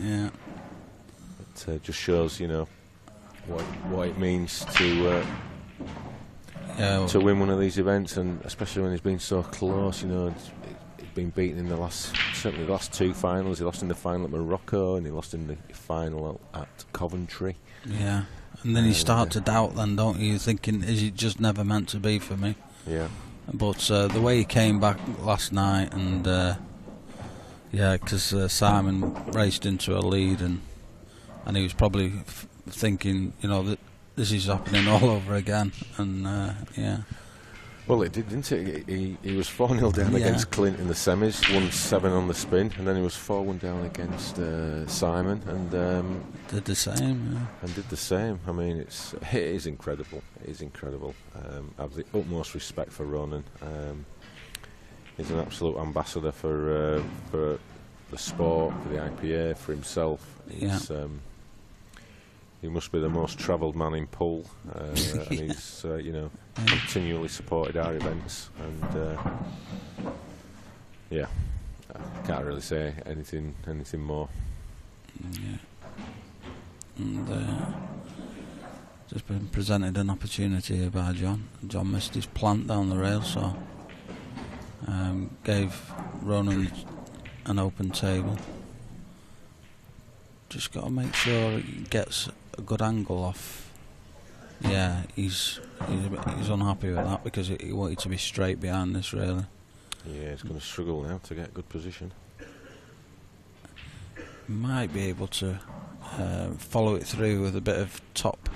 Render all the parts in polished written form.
Yeah. It just shows, you know, what it means to win one of these events, and especially when he's been so close. You know, he's been beaten in certainly the last two finals. He lost in the final at Morocco, and he lost in the final at Coventry. Yeah, and then you start to doubt, then, don't you? You're thinking, is it just never meant to be for me? Yeah. But the way he came back last night, and because Simon raced into a lead, and he was probably thinking, you know, that this is happening all over again, and yeah. Well, it did, didn't it? He was 4-0 down against Clint in the semis, won 7 on the spin, and then he was 4-1 down against Simon, and did the same. Yeah. And did the same. I mean, it is incredible. It is incredible. I have the utmost respect for Ronan. He's an absolute ambassador for the sport, for the IPA, for himself. He must be the most travelled man in Poole, and he's you know, continually supported our events, and yeah, I can't really say anything more. Yeah. And just been presented an opportunity here by John. John missed his plant down the rail, so gave Ronan an open table. Just got to make sure he gets a good angle off. Yeah, he's unhappy with that because he wanted to be straight behind this, really. Yeah, he's going to struggle now to get good position. Might be able to follow it through with a bit of top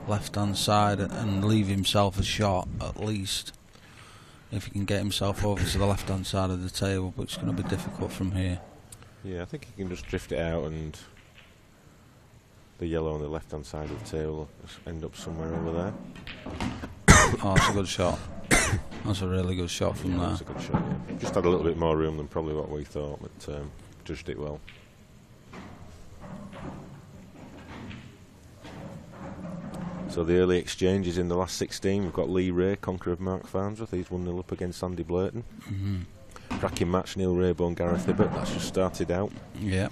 left-hand side and leave himself a shot at least. If he can get himself over to the left-hand side of the table, but it's going to be difficult from here. Yeah, I think he can just drift it out, and the yellow on the left-hand side of the table will end up somewhere over there. Oh, that's a good shot. That's a really good shot from there. That's a good shot, yeah. Just had a little bit more room than probably what we thought, but judged it well. So the early exchanges in the last 16, we've got Lee Ray, conqueror of Mark Farnsworth. He's 1-0 up against Andy Blurton. Cracking match, Neil Rayburn, Gareth Hibbert. That's just started out. Yeah.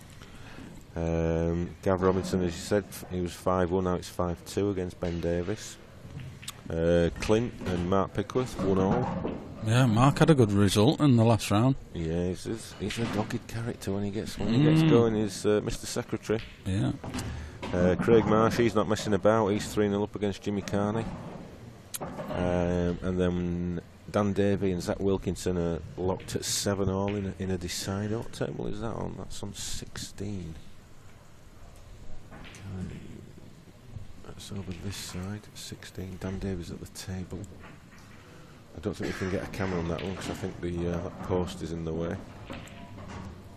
Gav Robinson, as you said, he was 5-1, now it's 5-2 against Ben Davis. Clint and Mark Pickworth, 1-all. Yeah, Mark had a good result in the last round. Yeah, he's a dogged character when he gets going. He's Mr. Secretary. Yeah. Craig Marsh, he's not messing about. He's 3-0 up against Jimmy Carney. And then Dan Davey and Zach Wilkinson are locked at 7-all in a decider. What table is that on? That's on 16. That's over this side, 16. Dan Davies at the table. I don't think we can get a camera on that one because I think that post is in the way.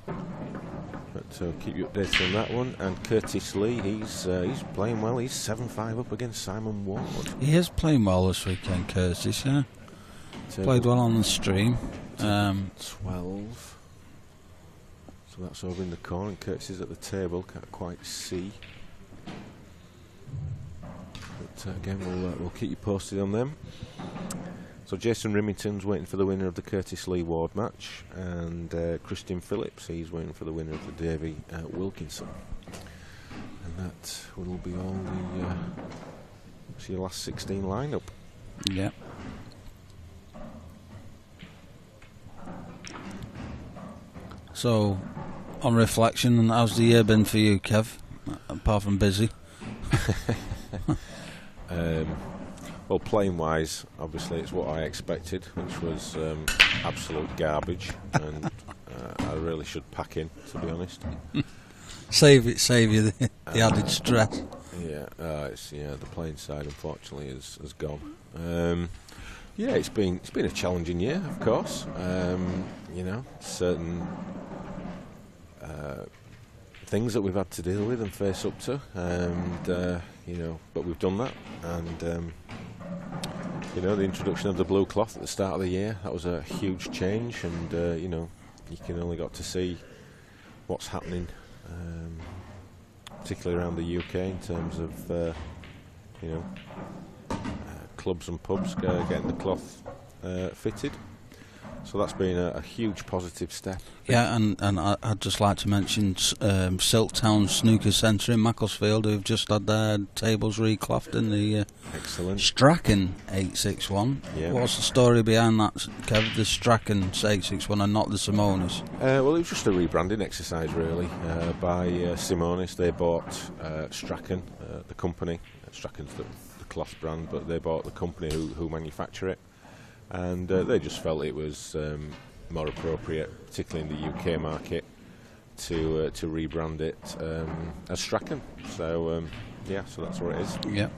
But keep you updated on that one. And Curtis Lee, he's playing well. He's 7-5 up against Simon Ward. He is playing well this weekend, Curtis. Yeah, played well on the stream. 12. So that's over in the corner. And Curtis is at the table. Can't quite see. But again, we'll keep you posted on them. So Jason Rimington's waiting for the winner of the Curtis Lee Ward match, and Christian Phillips, he's waiting for the winner of the Davy Wilkinson. And that will be all your last 16 lineup. Yeah. So, on reflection, how's the year been for you, Kev? Apart from busy. Well, playing wise, obviously it's what I expected, which was absolute garbage, and I really should pack in, to be honest. Save you the added stress. Yeah, the playing side unfortunately has gone. Yeah, it's been a challenging year, of course. You know, certain things that we've had to deal with and face up to, and you know, but we've done that, and you know, the introduction of the blue cloth at the start of the year, that was a huge change, and you know, you can only got to see what's happening, particularly around the UK in terms of you know, clubs and pubs getting the cloth fitted. So that's been a huge positive step. Yeah, and I'd just like to mention Silktown Snooker Centre in Macclesfield, who've just had their tables reclothed in the Excellent. Strachan 861. Yeah. What's the story behind that, Kev? The Strachan 861 and not the Simonis? Well, it was just a rebranding exercise, really, by Simonis. They bought Strachan, the company. Strachan's the cloth brand, but they bought the company who manufacture it. And they just felt it was more appropriate, particularly in the UK market, to rebrand it as Strachan. So so that's what it is. Yeah.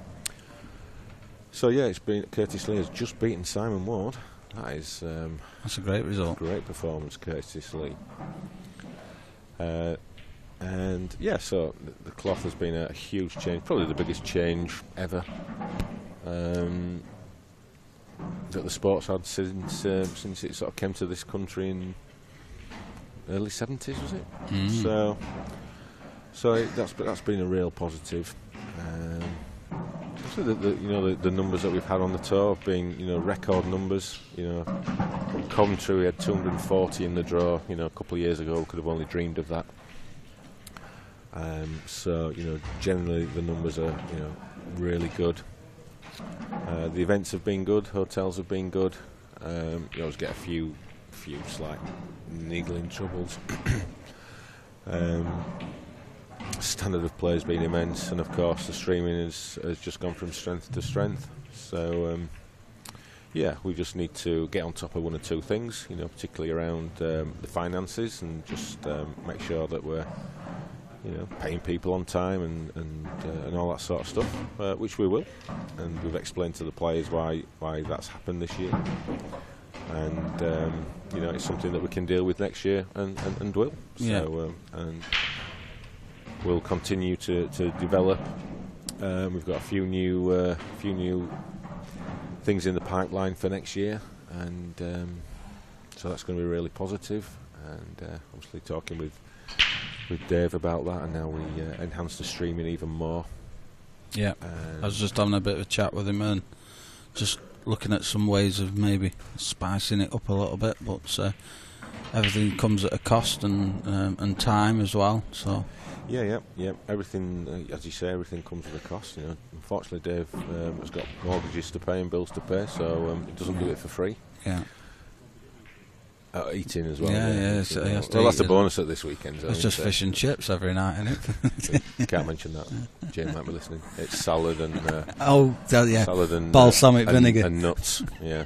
So it's been Curtis Lee has just beaten Simon Ward. That's a great result. Great performance, Curtis Lee. And so the cloth has been a huge change, probably the biggest change ever. That the sport's had since it sort of came to this country in early 70s, was it? Mm. So that's been a real positive. So the numbers that we've had on the tour have been record numbers. Coventry, we had 240 in the draw. A couple of years ago, we could have only dreamed of that. So generally the numbers are really good. The events have been good, hotels have been good. You always get a few slight niggling troubles. Standard of play has been immense, and of course the streaming has just gone from strength to strength. So we just need to get on top of one or two things, particularly around the finances, and just make sure that we're paying people on time and all that sort of stuff, which we will, and we've explained to the players why that's happened this year, and it's something that we can deal with next year and will. So and we'll continue to develop. We've got a few new things in the pipeline for next year, and so that's going to be really positive. And obviously talking with Dave about that, and now we enhance the streaming even more. Yeah, I was just having a bit of a chat with him and just looking at some ways of maybe spicing it up a little bit, but everything comes at a cost and time as well. So yeah. Everything, as you say, everything comes at a cost. Unfortunately, Dave has got mortgages to pay and bills to pay, so he doesn't do it for free. Yeah. Eating as well. Well, that's the bonus at this weekend. It's just fish and chips every night, isn't it? Can't mention that. Jane might be listening. It's salad and salad and balsamic vinegar and nuts. Yeah.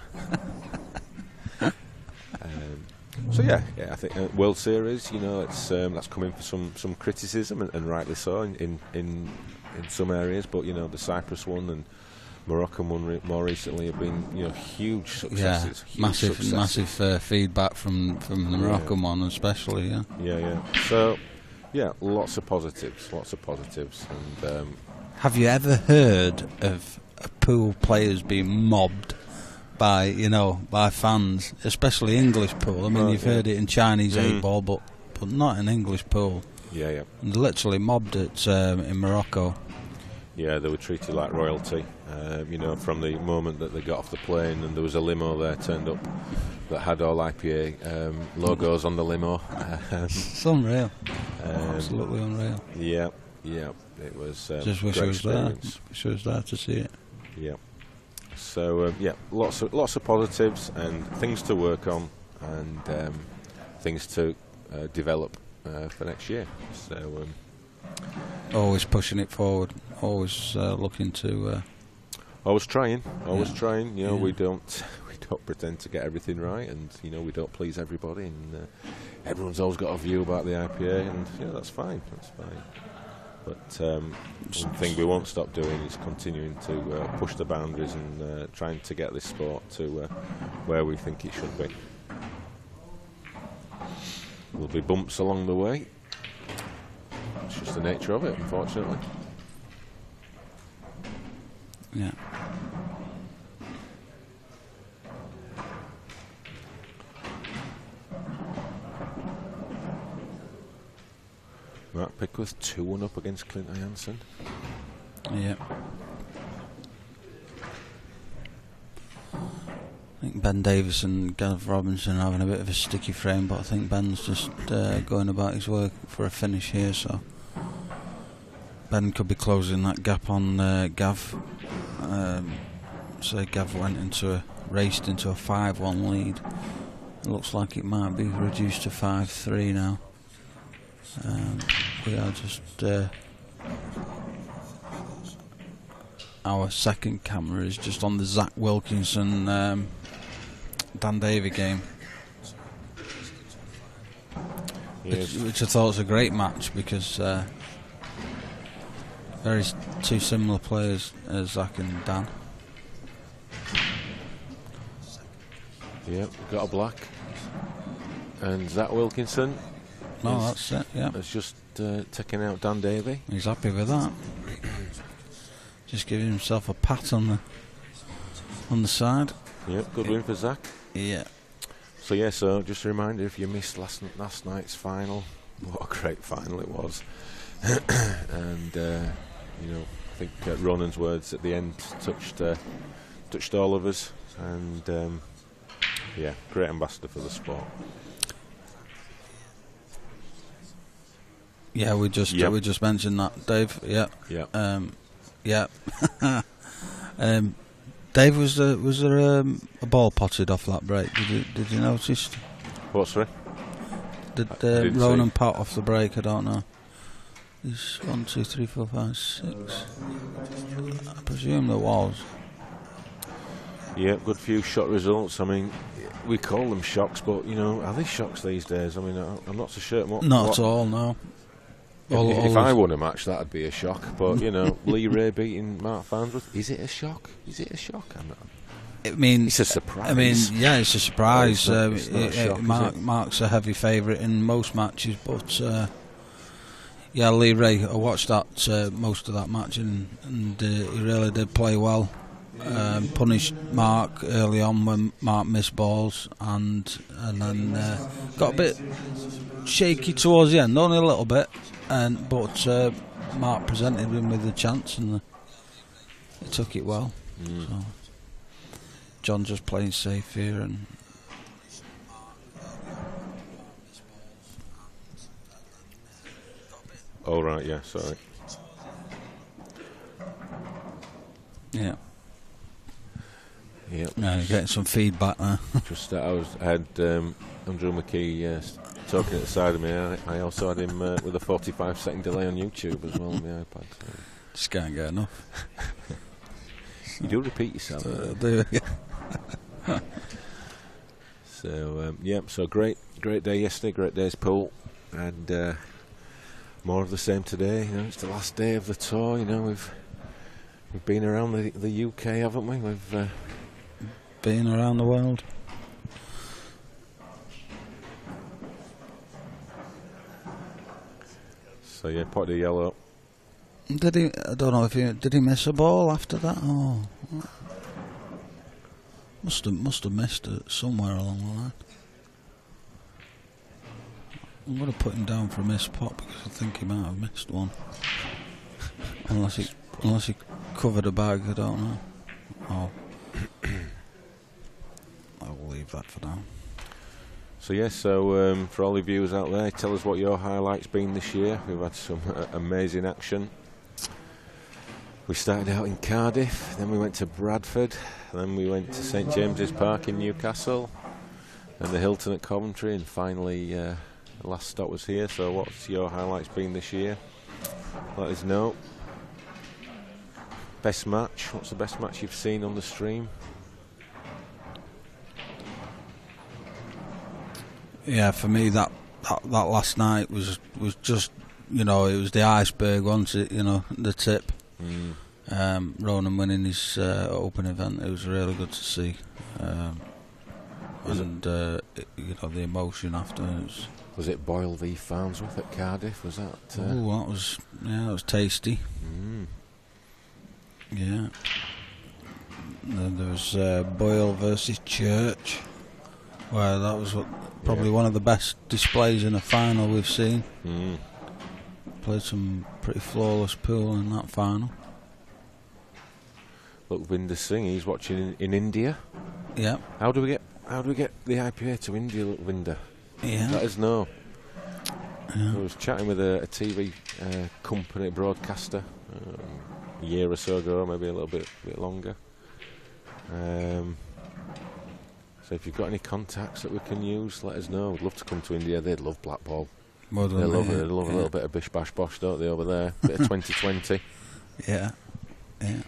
I think World Series. It's that's coming for some criticism, and rightly so in some areas. But the Cyprus one and Moroccan one more recently have been huge successes. Yeah, massive feedback from the Moroccan one especially. So lots of positives, and have you ever heard of pool players being mobbed by fans, especially English pool? I mean, you've heard it in Chinese 8-ball, but not in English pool. Yeah. And they literally mobbed it in Morocco. Yeah, they were treated like royalty. From the moment that they got off the plane, and there was a limo there turned up that had all IPA logos on the limo. It's unreal. Absolutely unreal. Yeah. It was. Just wish I was there. Wish I was there to see it. Yeah. So lots of positives and things to work on, and things to develop for next year. So. Always pushing it forward. Always looking to. Always trying. We don't pretend to get everything right, and we don't please everybody, and everyone's always got a view about the IPA, and that's fine. But one thing we won't stop doing is continuing to push the boundaries and trying to get this sport to where we think it should be. There'll be bumps along the way. It's just the nature of it, unfortunately. Yeah. Mark Pickworth 2-1 up against Clint Jansen. Yeah. think Ben Davis and Gav Robinson are having a bit of a sticky frame, but I think Ben's just going about his work for a finish here, so Ben could be closing that gap on Gav. So Gav raced into a 5-1 lead. It looks like it might be reduced to 5-3 now. We are just our second camera is just on the Zach Wilkinson Dan Davey game, Yes. which I thought was a great match because very two similar players as Zach and Dan. Yep, got a black. And Zach Wilkinson. No, that's it. Yeah, Has just taken out Dan Davey. he's happy with that. Just giving himself a pat on the side. Yep, good win for Zach. Yeah. So yeah, so just a reminder, if you missed last night's final, what a great final it was. And you know, I think Ronan's words at the end touched all of us, and yeah, great ambassador for the sport. Yeah, we just mentioned that, Dave. Yeah. Yeah. Yeah. Dave, was there a ball potted off that break? Did you notice? What, sorry? Did Ronan pot off the break? I don't know. There's 1, 2, 3, 4, 5, 6. I presume there was. Yeah, good few shot results. I mean, we call them shocks, but you know, are they shocks these days? I mean, I'm not so sure. Not at all, no. If I won a match, that'd be a shock. But you know, Lee Ray beating Mark Farnsworth, is it a shock? Is it a shock? I mean, it's a surprise. I mean, yeah, it's a surprise. It's not a shock, Mark's a heavy favourite in most matches, but yeah, Lee Ray. I watched that most of that match, and he really did play well. Punished Mark early on when Mark missed balls, and then got a bit shaky towards the end, only a little bit. But Mark presented him with a chance, and he took it well. So John just playing safe here, and oh right, yeah, sorry. yeah. Yep. Yeah, you're getting some feedback there. Just I had Andrew McKee talking at the side of me. I also had him with a 45-second delay on YouTube as well on the iPad. So. Just can't get enough. You do repeat yourself. Do you? So yeah, so great day yesterday, great day's pool, and more of the same today. You know, it's the last day of the tour. You know, we've been around the UK, haven't we? We've been around the world. So yeah, pot the yellow. Did he? I don't know if did he miss a ball after that? Oh, must have missed it somewhere along the line. I'm going to put him down for a missed pot because I think he might have missed one. unless he covered a bag, I don't know. Oh. I'll leave that for now. So yes, so for all the viewers out there, tell us what your highlight's been this year. We've had some amazing action. We started out in Cardiff, then we went to Bradford, then we went to St James's Park in Newcastle, and the Hilton at Coventry, and finally the last stop was here. So what's your highlights been this year? Let us know. Best match, what's the best match you've seen on the stream? Yeah, for me that last night was just, you know, it was the iceberg, wasn't it? You know, the tip. Ronan winning his open event, it was really good to see. You know, the emotion afterwards. Was it Boyle v Farnsworth at Cardiff? Was that? Oh, that was tasty. Yeah. Then there was Boyle versus Church. Well, that was probably one of the best displays in a final we've seen. Played some pretty flawless pool in that final. Look, Vinder Singh, he's watching in India. Yeah. How do we get the IPA to India, Linda? Yeah. Let us know. Yeah. I was chatting with a TV company broadcaster a year or so ago, maybe a little bit longer. So if you've got any contacts that we can use, let us know. We'd love to come to India. They'd love Blackball. They love it. They love a little bit of bish bash bosh, don't they, over there? Bit of 2020. Yeah. Yeah.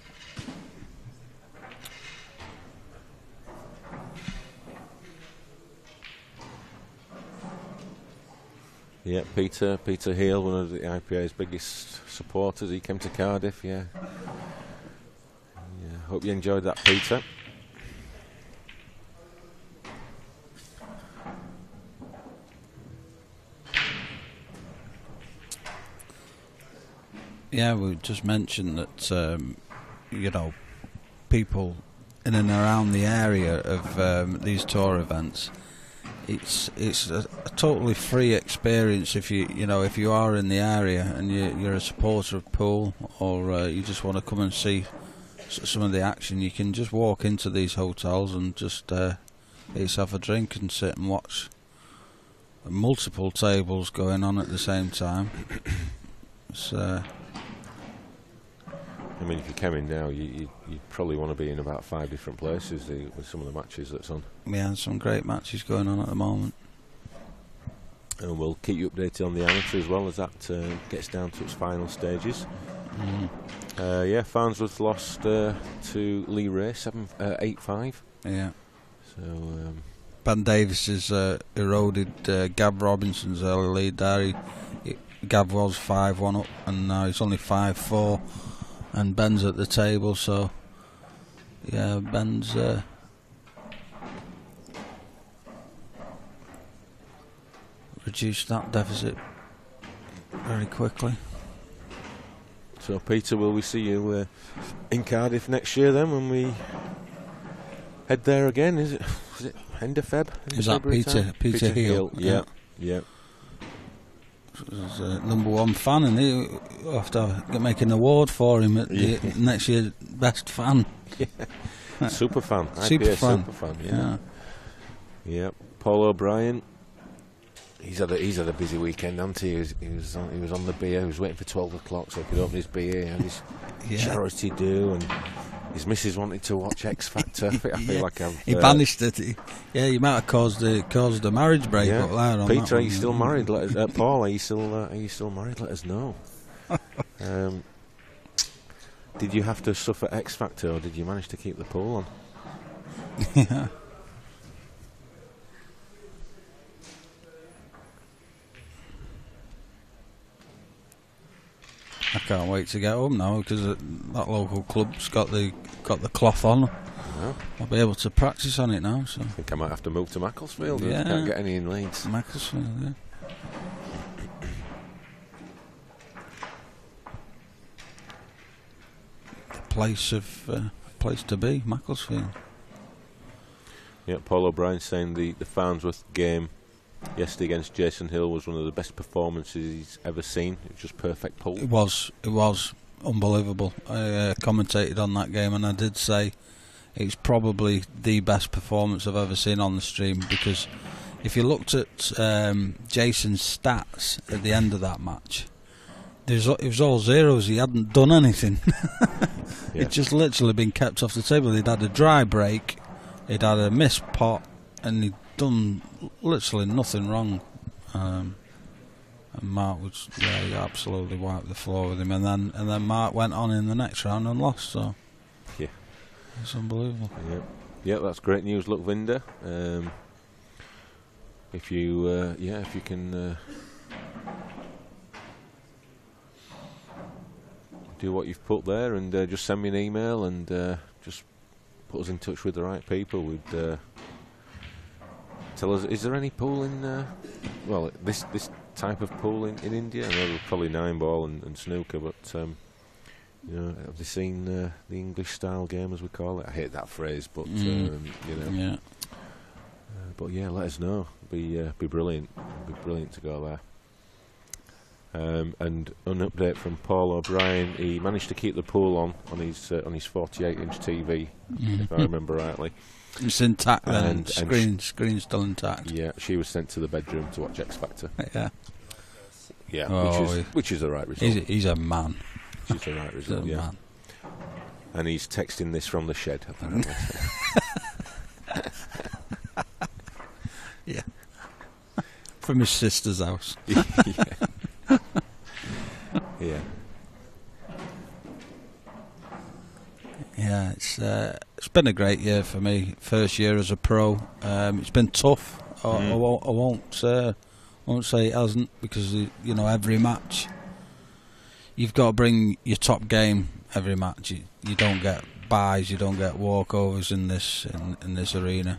Yeah, Peter Heal, one of the IPA's biggest supporters. He came to Cardiff. Yeah. Hope you enjoyed that, Peter. Yeah, we just mentioned that people in and around the area of these tour events. It's a totally free experience if you are in the area and you're a supporter of pool, or you just want to come and see some of the action. You can just walk into these hotels and just get yourself a drink and sit and watch multiple tables going on at the same time. I mean, if you came in now, you'd probably want to be in about 5 different places with some of the matches that's on. Yeah, some great matches going on at the moment. And we'll keep you updated on the amateur as well as that gets down to its final stages. Farnsworth lost to Lee Ray 8-5. Yeah. So Ben Davis has eroded Gav Robinson's early lead there. Gav was 5-1 up, and now he's only 5-4. And Ben's at the table, so yeah, Ben's reduced that deficit very quickly. So, Peter, will we see you in Cardiff next year then when we head there again? Is it end of Feb? Is that Peter Heal? Yeah. He's a #1 fan, and he'll have to make an award for him at the next year's best fan. Yeah. Super fan. Super fan. Yeah. Paul O'Brien. He's had a busy weekend, hasn't he? He was on the beer. He was waiting for 12 o'clock so he could open his beer. He had his charity do, and his missus wanted to watch X Factor. I feel like he banished it. You might have caused a marriage breakup there. On Peter, are you still married? Paul, are you still married? Let us know. Did you have to suffer X Factor, or did you manage to keep the pool on? Yeah. I can't wait to get home now because that local club's got the cloth on. Yeah. I'll be able to practice on it now. So I think I might have to move to Macclesfield. Yeah. I can't get any in Leeds. Macclesfield, yeah. Place to be, Macclesfield. Yeah, Paul O'Brien saying the Farnsworth game yesterday against Jason Hill was one of the best performances he's ever seen. It was just perfect pull. It was unbelievable. I commentated on that game, and I did say it's probably the best performance I've ever seen on the stream, because if you looked at Jason's stats at the end of that match, it was all zeros. He hadn't done anything. He'd just literally been kept off the table. He'd had a dry break, he'd had a missed pot, and he'd done literally nothing wrong. And Mark was he absolutely wiped the floor with him, and then Mark went on in the next round and lost. So yeah, it's unbelievable. Yeah, that's great news. Look, Vinda, if you can do what you've put there and just send me an email and just put us in touch with the right people. We'd tell us, is there any pool in this type of pool in India? I know there's probably 9-ball and snooker, but have they seen the English style game, as we call it? I hate that phrase, but yeah. But yeah, let us know. Be brilliant. It'd be brilliant to go there. And an update from Paul O'Brien: he managed to keep the pool on his 48-inch TV, if I remember rightly. It's intact then. And Screen's still intact. Yeah, she was sent to the bedroom to watch X Factor. Yeah. Yeah, Oh, which is the right result. He's a man. Which is the right result. Yeah. Man. And he's texting this from the shed, apparently. Yeah. From his sister's house. Yeah. Yeah. Yeah, it's been a great year for me. First year as a pro. It's been tough. I won't say it hasn't, because every match you've got to bring your top game. Every match you don't get buys, you don't get walkovers in this arena.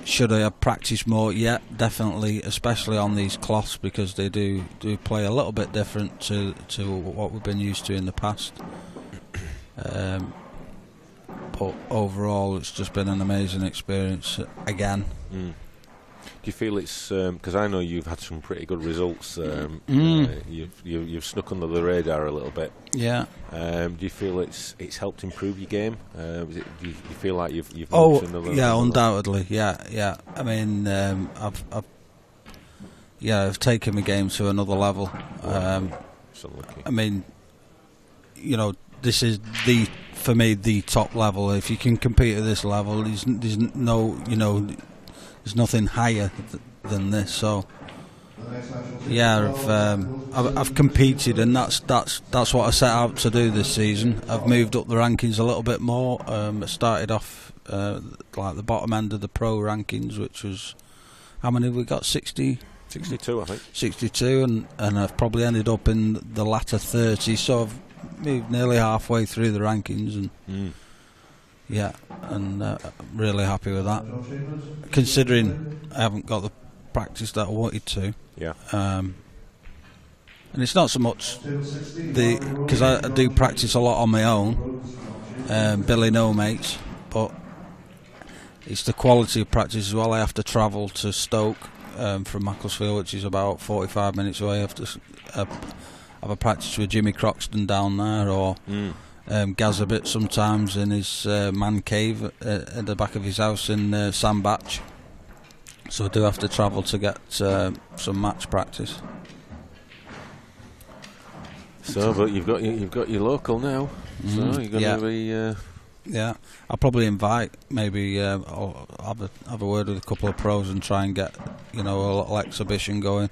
Should I have practiced more? Yeah, definitely, especially on these cloths, because they do play a little bit different to what we've been used to in the past. But overall, it's just been an amazing experience again. Do you feel it's because I know you've had some pretty good results? You've snuck under the radar a little bit. Yeah. Do you feel it's helped improve your game? Do you feel like you've Oh, moved another yeah, level? undoubtedly. Yeah. I mean, I've taken my game to another level. So lucky. I mean, this is for me the top level. If you can compete at this level, there's nothing higher than this. So yeah, I've competed, and that's what I set out to do this season. I've moved up the rankings a little bit more. I started off like the bottom end of the pro rankings, which was, how many have we got? 62, I think. 62, and I've probably ended up in the latter 30. So I've moved nearly halfway through the rankings, and yeah, and I'm really happy with that, considering I haven't got the practice that I wanted to. Yeah. And it's not so much because I do practice a lot on my own, Billy no mates, but it's the quality of practice as well. I have to travel to Stoke from Macclesfield, which is about 45 minutes away. I have to have a practice with Jimmy Croxton down there, or Gaz a bit sometimes in his man cave at the back of his house in Sandbach. So I do have to travel to get some match practice. So, but you've got your local now. So you're going to be. Yeah, I'll probably invite, maybe I'll have a word with a couple of pros and try and get a little exhibition going,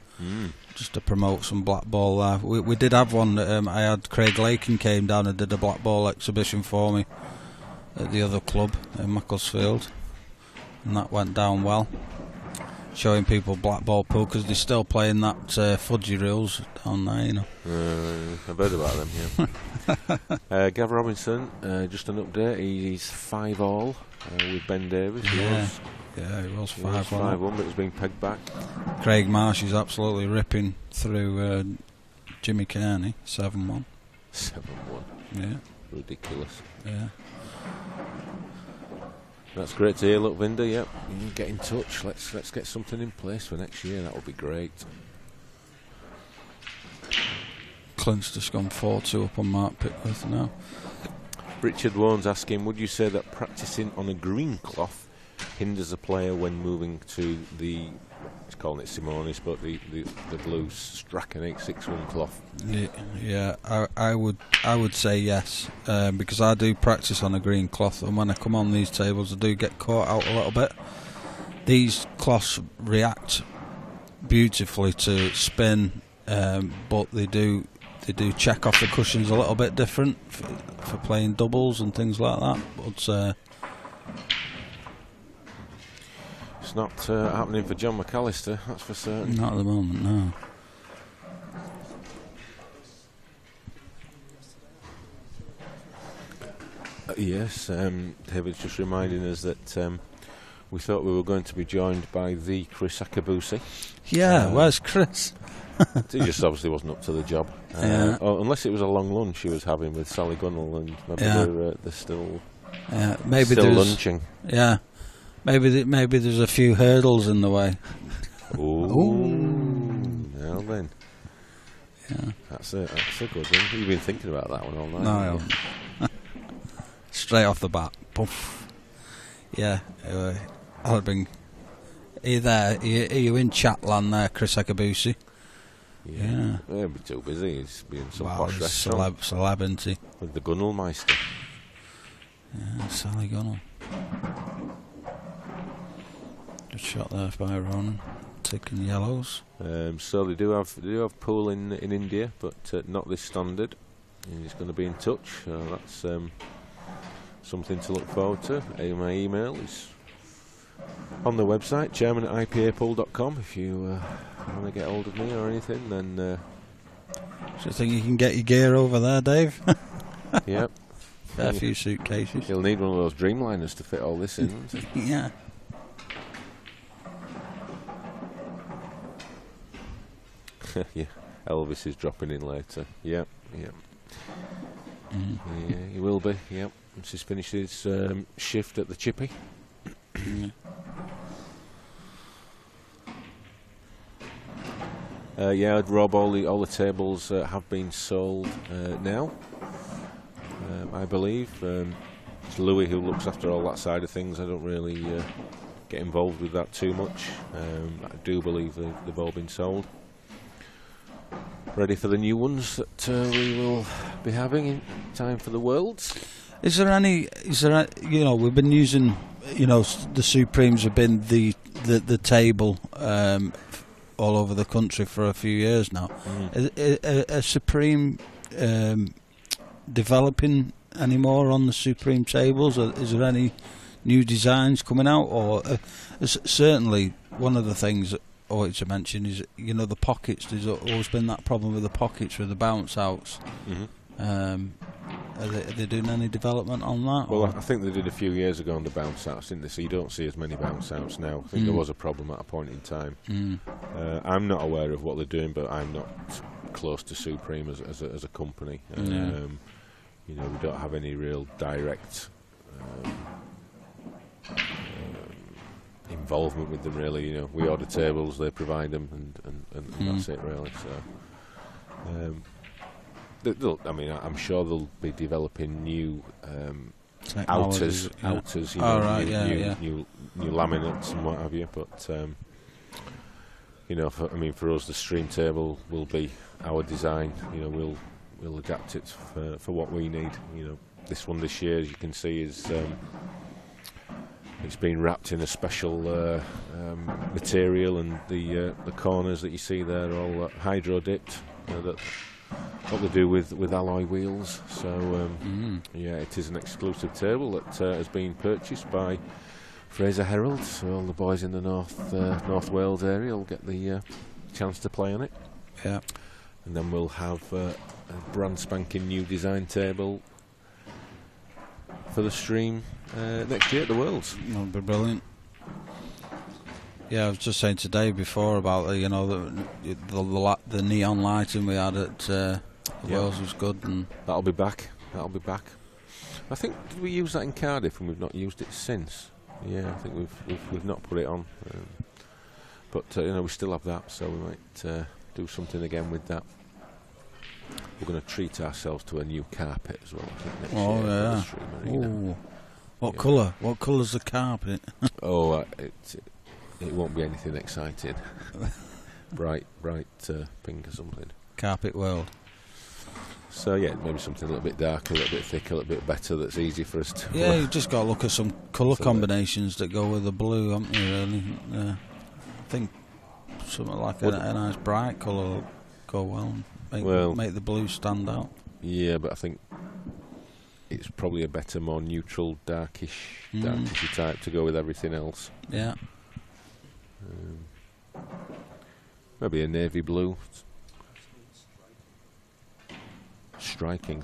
just to promote some Blackball there. We did have one. I had Craig Lakin came down and did a Blackball exhibition for me at the other club in Macclesfield, and that went down well. Showing people Blackball pool, because they're still playing that fudgy reels down there, I've heard about them, yeah. Gav Robinson, just an update. He's 5-all with Ben Davis. He was 5-1, but he's been pegged back. Craig Marsh is absolutely ripping through Jimmy Kearney, 7-1. 7-1. Yeah. Ridiculous. Yeah. That's great to hear. Look, Vinda, yep, get in touch. Let's get something in place for next year. That would be great. Clint's just gone 4-2 up on Mark Pickworth now. Richard Warren's asking, would you say that practicing on a green cloth hinders a player when moving to the, he's calling it Simonis, but the blue Strachan 861 cloth? Yeah, I would say yes, because I do practice on a green cloth, and when I come on these tables I do get caught out a little bit. These cloths react beautifully to spin, but they do check off the cushions a little bit different for playing doubles and things like that. But it's not happening for John McAllister, that's for certain. Not at the moment, no. Yes, David's just reminding us that we thought we were going to be joined by the Chris Akabusi. Yeah, where's Chris? He just obviously wasn't up to the job. Unless it was a long lunch he was having with Sally Gunnell, and maybe they're still lunching. Yeah, maybe there's a few hurdles in the way. Ooh. Yeah. That's a good one. You've been thinking about that one all night. No, I haven't. Straight off the bat. Poof. Yeah. I'll have been. Are you there? Are you in Chatland there, Chris Akabusi? Yeah. He'll be too busy. He's being some Wow, posh he's restaurant. celeb, isn't he? With the Gunnelmeister. Yeah, Sally Gunnell. Good shot there by Ronan. Taking yellows. So they do have pool in India, but not this standard. And he's going to be in touch. So that's something to look forward to. My email is on the website, chairman@ipapool.com. If you want to get hold of me or anything, then. Do you think you can get your gear over there, Dave? Yep. Fair few suitcases. He'll need one of those Dreamliners to fit all this in. Won't he? Yeah. Yeah. Elvis is dropping in later. Yep. Mm. Yeah, he will be. Yep. Once he's finished his shift at the Chippy. Yeah, Rob, all the tables have been sold now, I believe. It's Louis who looks after all that side of things. I don't really get involved with that too much. I do believe they've all been sold. Ready for the new ones that we will be having in time for the Worlds. Is there we've been using, the Supremes have been the table all over the country for a few years now. Is Supreme developing any more on the Supreme tables? Is there any new designs coming out? Or certainly one of the things I wanted to mention is, the pockets. There's always been that problem with the pockets with the bounce outs. Are they doing any development on that? Well, I think they did a few years ago on the bounce outs, didn't they? So you don't see as many bounce outs now. I think there was a problem at a point in time. I'm not aware of what they're doing, but I'm not close to Supreme as a company. We don't have any real direct involvement with them, really. We order tables, they provide them, and that's it, really. So. I'm sure they'll be developing new outers, new laminates and what have you. But for us, the stream table will be our design. We'll adapt it for what we need. This one this year, as you can see, is it's been wrapped in a special material, and the corners that you see there are all hydro dipped. What they do with alloy wheels. So it is an exclusive table that has been purchased by Fraser Herald. So all the boys in the North Wales area will get the chance to play on it. Yeah. And then we'll have a brand spanking new design table for the stream next year at the Worlds. That'll be brilliant. Yeah, I was just saying today before about the neon lighting we had at Wales was good, and that'll be back. I think, did we use that in Cardiff, and we've not used it since? Yeah, I think we've not put it on, but we still have that, so we might do something again with that. We're going to treat ourselves to a new carpet as well, I think, next year. Yeah. For the Stream Arena. What colour? What colour's the carpet? It won't be anything exciting. bright pink or something. Carpet world. So yeah, maybe something a little bit darker, a little bit thicker, a little bit better, that's easy for us to... Yeah, you've just got to look at some colour combinations that go with the blue, haven't you, really? I think something like a nice bright colour will go well and make the blue stand out. Yeah, but I think it's probably a better, more neutral, darkish type to go with everything else. Yeah. Maybe a navy blue. Striking,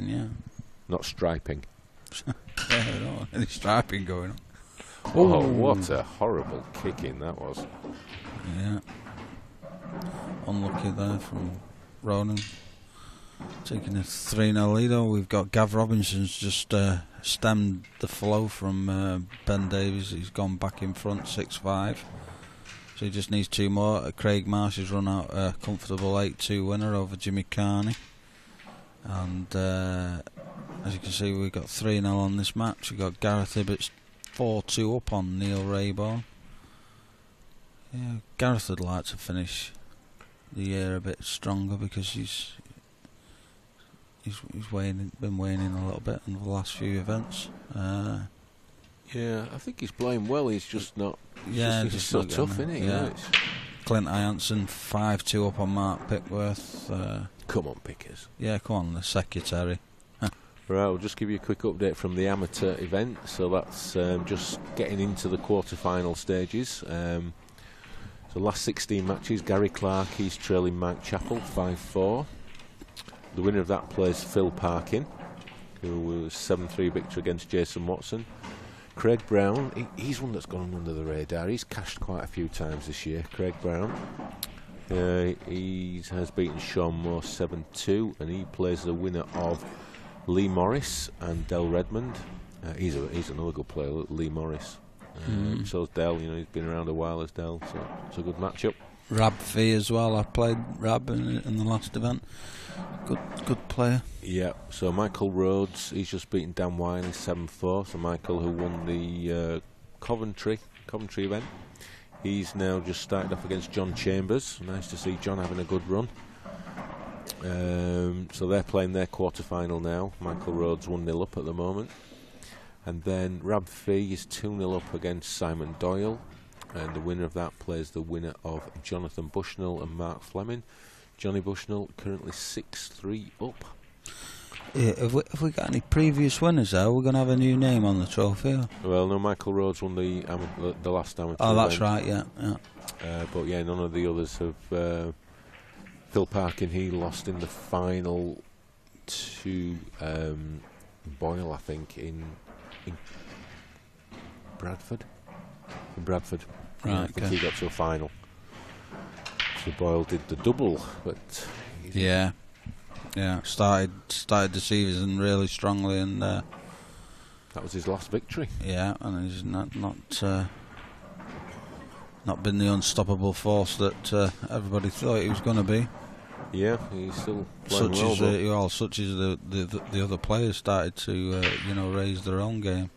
yeah. Not striping. Yeah, no, any striping going on. Oh, what a horrible kicking that was. Yeah. Unlucky there from Ronan. Taking a 3-0 lead. We've got Gav Robinson's just stemmed the flow from Ben Davies. He's gone back in front 6-5. So he just needs 2 more. Craig Marsh has run out a comfortable 8-2 winner over Jimmy Carney. And as you can see, we've got 3-0 on this match. We've got Gareth Ibbott's 4-2 up on Neil Rayborn. Yeah, Gareth would like to finish the year a bit stronger because he's been waning a little bit in the last few events. Yeah, I think he's playing well. He's just not. Yeah, he's just so tough, isn't he? Yeah. Clint Ianson 5-2 up on Mark Pickworth. Come on, Pickers. Yeah, come on, the secretary. Right, I'll just give you a quick update from the amateur event. So that's just getting into the quarter-final stages. So last 16 matches, Gary Clark, he's trailing Mike Chappell 5-4. The winner of that plays Phil Parkin, who was 7-3 victory against Jason Watson. Craig Brown, he's one that's gone under the radar. He's cashed quite a few times this year. Craig Brown, he has beaten Sean Moore 7-2, and he plays the winner of Lee Morris and Del Redmond. He's another good player, Lee Morris. So is Del. He's been around a while as Del, so it's a good matchup. Rab Fee as well. I played Rab in the last event. Good player. Yeah. So Michael Rhodes, he's just beaten Dan Wiley 7-4. So Michael, who won the Coventry event, he's now just started off against John Chambers. Nice to see John having a good run. So they're playing their quarter-final now. Michael Rhodes 1-0 up at the moment. And then Rab Fee is 2-0 up against Simon Doyle. And the winner of that plays the winner of Jonathan Bushnell and Mark Fleming. Johnny Bushnell currently 6-3 up. Yeah, have we got any previous winners there? We're going to have a new name on the trophy. Or? Well, no, Michael Rhodes won the last amateur. Oh, that's event. right, yeah. But yeah, none of the others have. Phil Parkin, he lost in the final to Boyle, I think, in Bradford. Right, I think he got to a final. So Boyle did the double, but yeah, started the season really strongly, and that was his last victory. Yeah, and he's not been the unstoppable force that everybody thought he was going to be. Yeah, he's still playing well. Such as the other players started to raise their own game.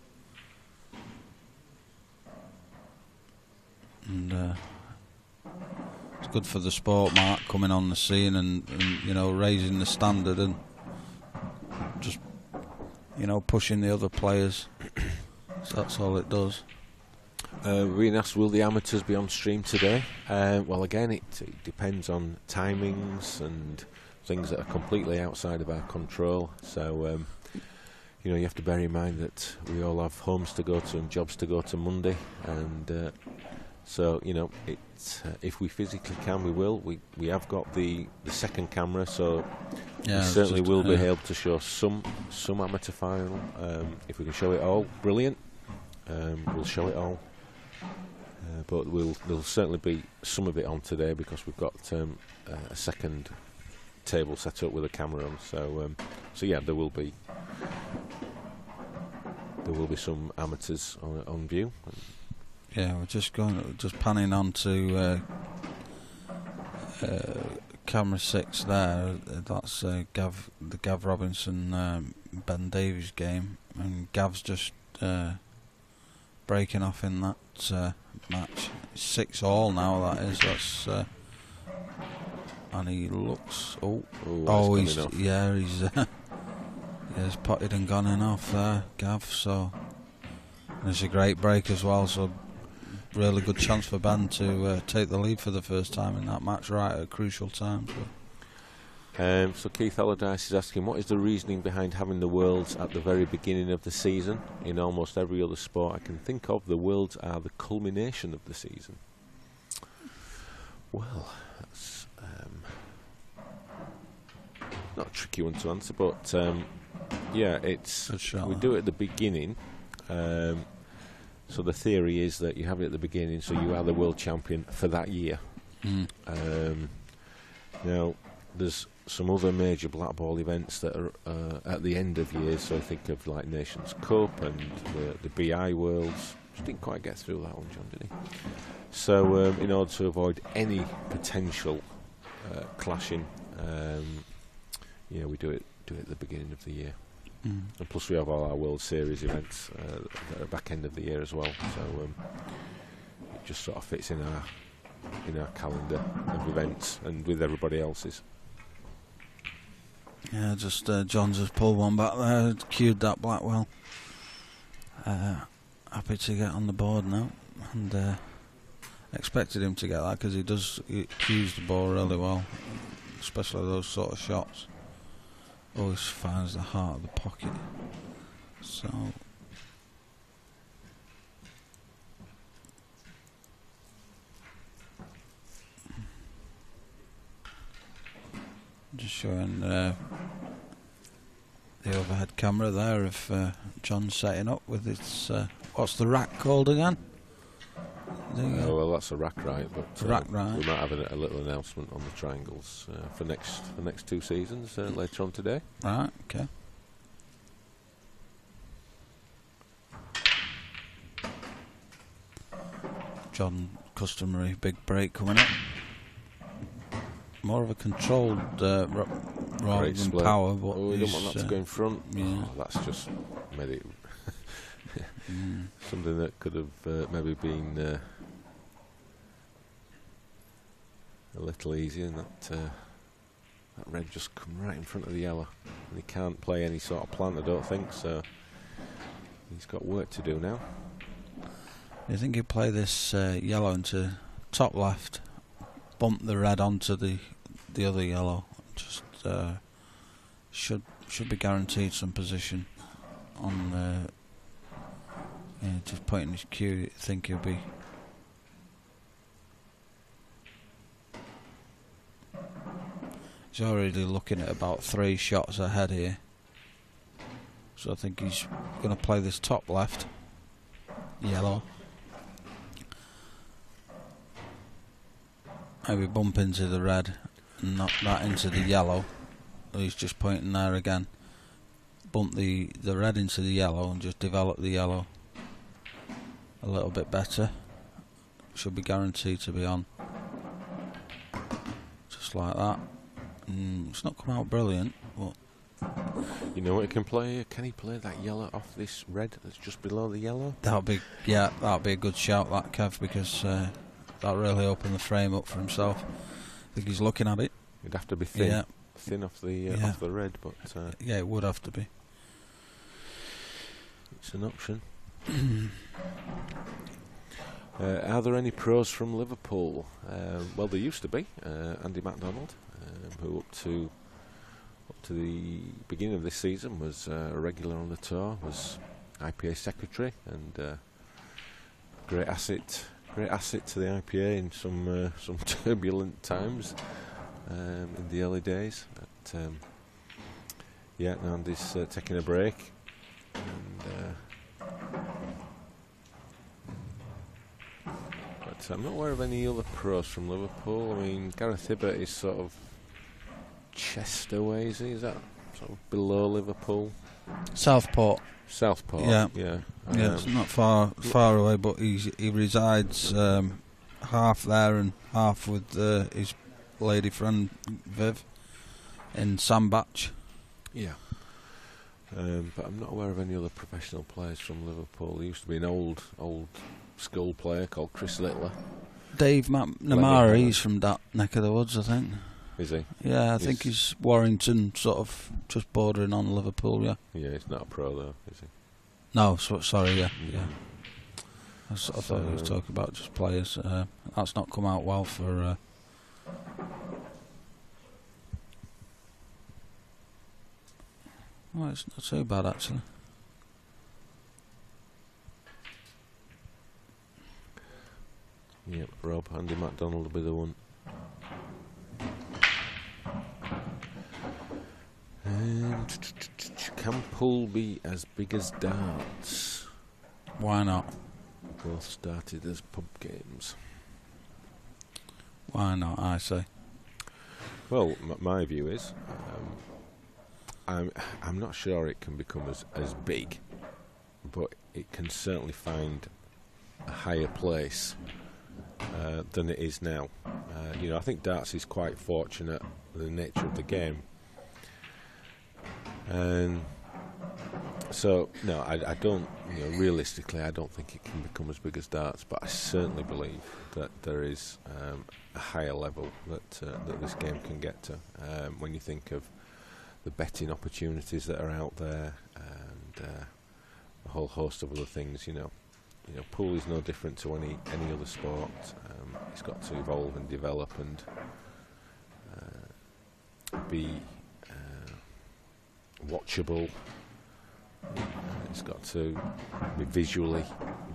And it's good for the sport, Mark, coming on the scene and raising the standard and just pushing the other players. So that's all it does. Being asked, will the amateurs be on stream today? Well, again, it depends on timings and things that are completely outside of our control. So you have to bear in mind that we all have homes to go to and jobs to go to Monday, and so if we physically can, we will. We have got the second camera, so we certainly will be able to show some amateur final. If we can show it all, brilliant. We'll show it all, but there'll certainly be some of it on today because we've got a second table set up with a camera on. So yeah, there will be some amateurs on view. Yeah, we're just panning on to camera 6 there. That's the Gav Robinson Ben Davies game, and Gav's just breaking off in that match. 6-all now, that is. That's and he looks. He's potted and gone in off there, Gav. So and it's a great break as well. So really good chance for Ben to take the lead for the first time in that match, right at a crucial time. So Keith Allardyce is asking, what is the reasoning behind having the Worlds at the very beginning of the season? In almost every other sport I can think of, the Worlds are the culmination of the season. Well, that's not a tricky one to answer, but yeah, we do it at the beginning. So the theory is that you have it at the beginning, so you are the world champion for that year. Now, there's some other major Blackball events that are at the end of years, so I think of like Nations Cup and the BI Worlds. Just didn't quite get through that one, John, did he? So in order to avoid any potential clashing, we do it at the beginning of the year. And plus we have all our World Series events at the back end of the year as well. So it just sort of fits in our calendar of events and with everybody else's. Yeah, just John's just pulled one back there, cued that Blackwell. Happy to get on the board now, and expected him to get that because he cues the ball really well, especially those sort of shots. Always finds the heart of the pocket. So just showing the overhead camera there of John setting up with its what's the rack called again? Well, that's a rack right, but rack right. We might have a little announcement on the triangles for the next 2 seasons later on today. Right, okay. John, customary big break coming up. More of a controlled rather than power, but we don't want that to go in front. Yeah. Oh, that's just made it something that could have maybe been a little easier, and that red just come right in front of the yellow, and he can't play any sort of plant, I don't think, so he's got work to do now. You think he'd play this yellow into top left, bump the red onto the other yellow, just should be guaranteed some position on just pointing his cue. You think he'll be he's already looking at about 3 shots ahead here, so I think he's going to play this top left yellow, maybe bump into the red and knock that into the yellow. He's just pointing there again, bump the red into the yellow and just develop the yellow a little bit better. Should be guaranteed to be on, just like that. It's not come out brilliant, but you know what he can play? Can he play that yellow off this red that's just below the yellow? that'll be a good shout, that, Kev, because that'll really open the frame up for himself. I think he's looking at it. It'd have to be thin, Yeah. thin off the red, but Yeah, it would have to be. it's an option. Are there any pros from Liverpool? Well, there used to be. Andy MacDonald, who up to the beginning of this season was a regular on the tour, was IPA secretary, and great asset to the IPA in some turbulent times in the early days. But, now Andy's taking a break, and but I'm not aware of any other pros from Liverpool. I mean, Gareth Hibbert is sort of Chester way, is he? Is that sort of below Liverpool? Southport. Yeah. Yeah, it's not far away, but he resides half there and half with his lady friend Viv in Sandbach. Yeah. But I'm not aware of any other professional players from Liverpool. There used to be an old school player called Chris Littler. Dave McNamara, he's from that neck of the woods, I think. Is he? Yeah, I think he's Warrington, sort of just bordering on Liverpool, yeah. Yeah, he's not a pro though, is he? No, sorry, yeah. I thought he was talking about just players. That's not come out well for... Well, it's not too bad, actually. Yep, Rob, Andy MacDonald will be the one. Can pool be as big as darts? Why not? Both started as pub games. Why not, I say. Well, my view is, I'm not sure it can become as big, but it can certainly find a higher place than it is now. I think darts is quite fortunate with the nature of the game. And so, no, I don't, realistically, I don't think it can become as big as darts, but I certainly believe that there is a higher level that this game can get to. When you think of the betting opportunities that are out there and a whole host of other things, pool is no different to any other sport. It's got to evolve and develop and be watchable. It's got to be visually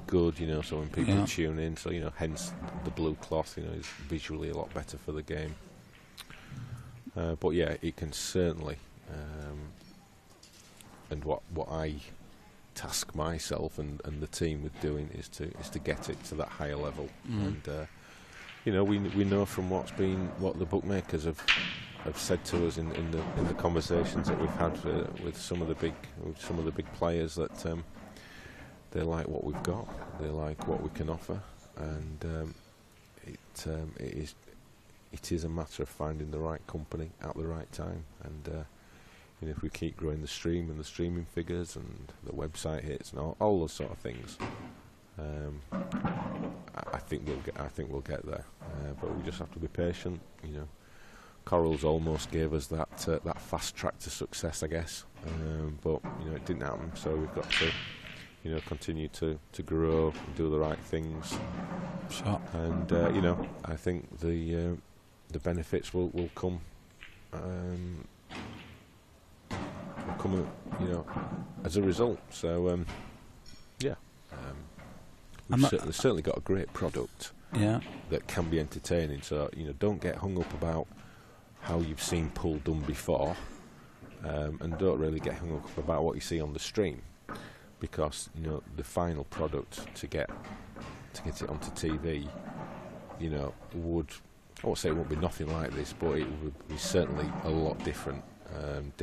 good, so when people tune in, so hence the blue cloth, is visually a lot better for the game. But yeah, it can certainly, and what I task myself and the team with doing is to get it to that higher level. And we know from what the bookmakers have said to us in the conversations that we've had with some of the big players that they like what we've got, they like what we can offer, and it is a matter of finding the right company at the right time. And if we keep growing the stream and the streaming figures and the website hits and all those sort of things, I think we'll get there. But we just have to be patient. Corals almost gave us that fast track to success, I guess, but it didn't happen. So we've got to continue to grow and do the right things. Sure. And I think the benefits will come. As a result. So we've certainly got a great product. Yeah. That can be entertaining. So don't get hung up about how you've seen pool done before, and don't really get hung up about what you see on the stream, because the final product to get it onto TV, I won't say it won't be nothing like this, but it would be certainly a lot different than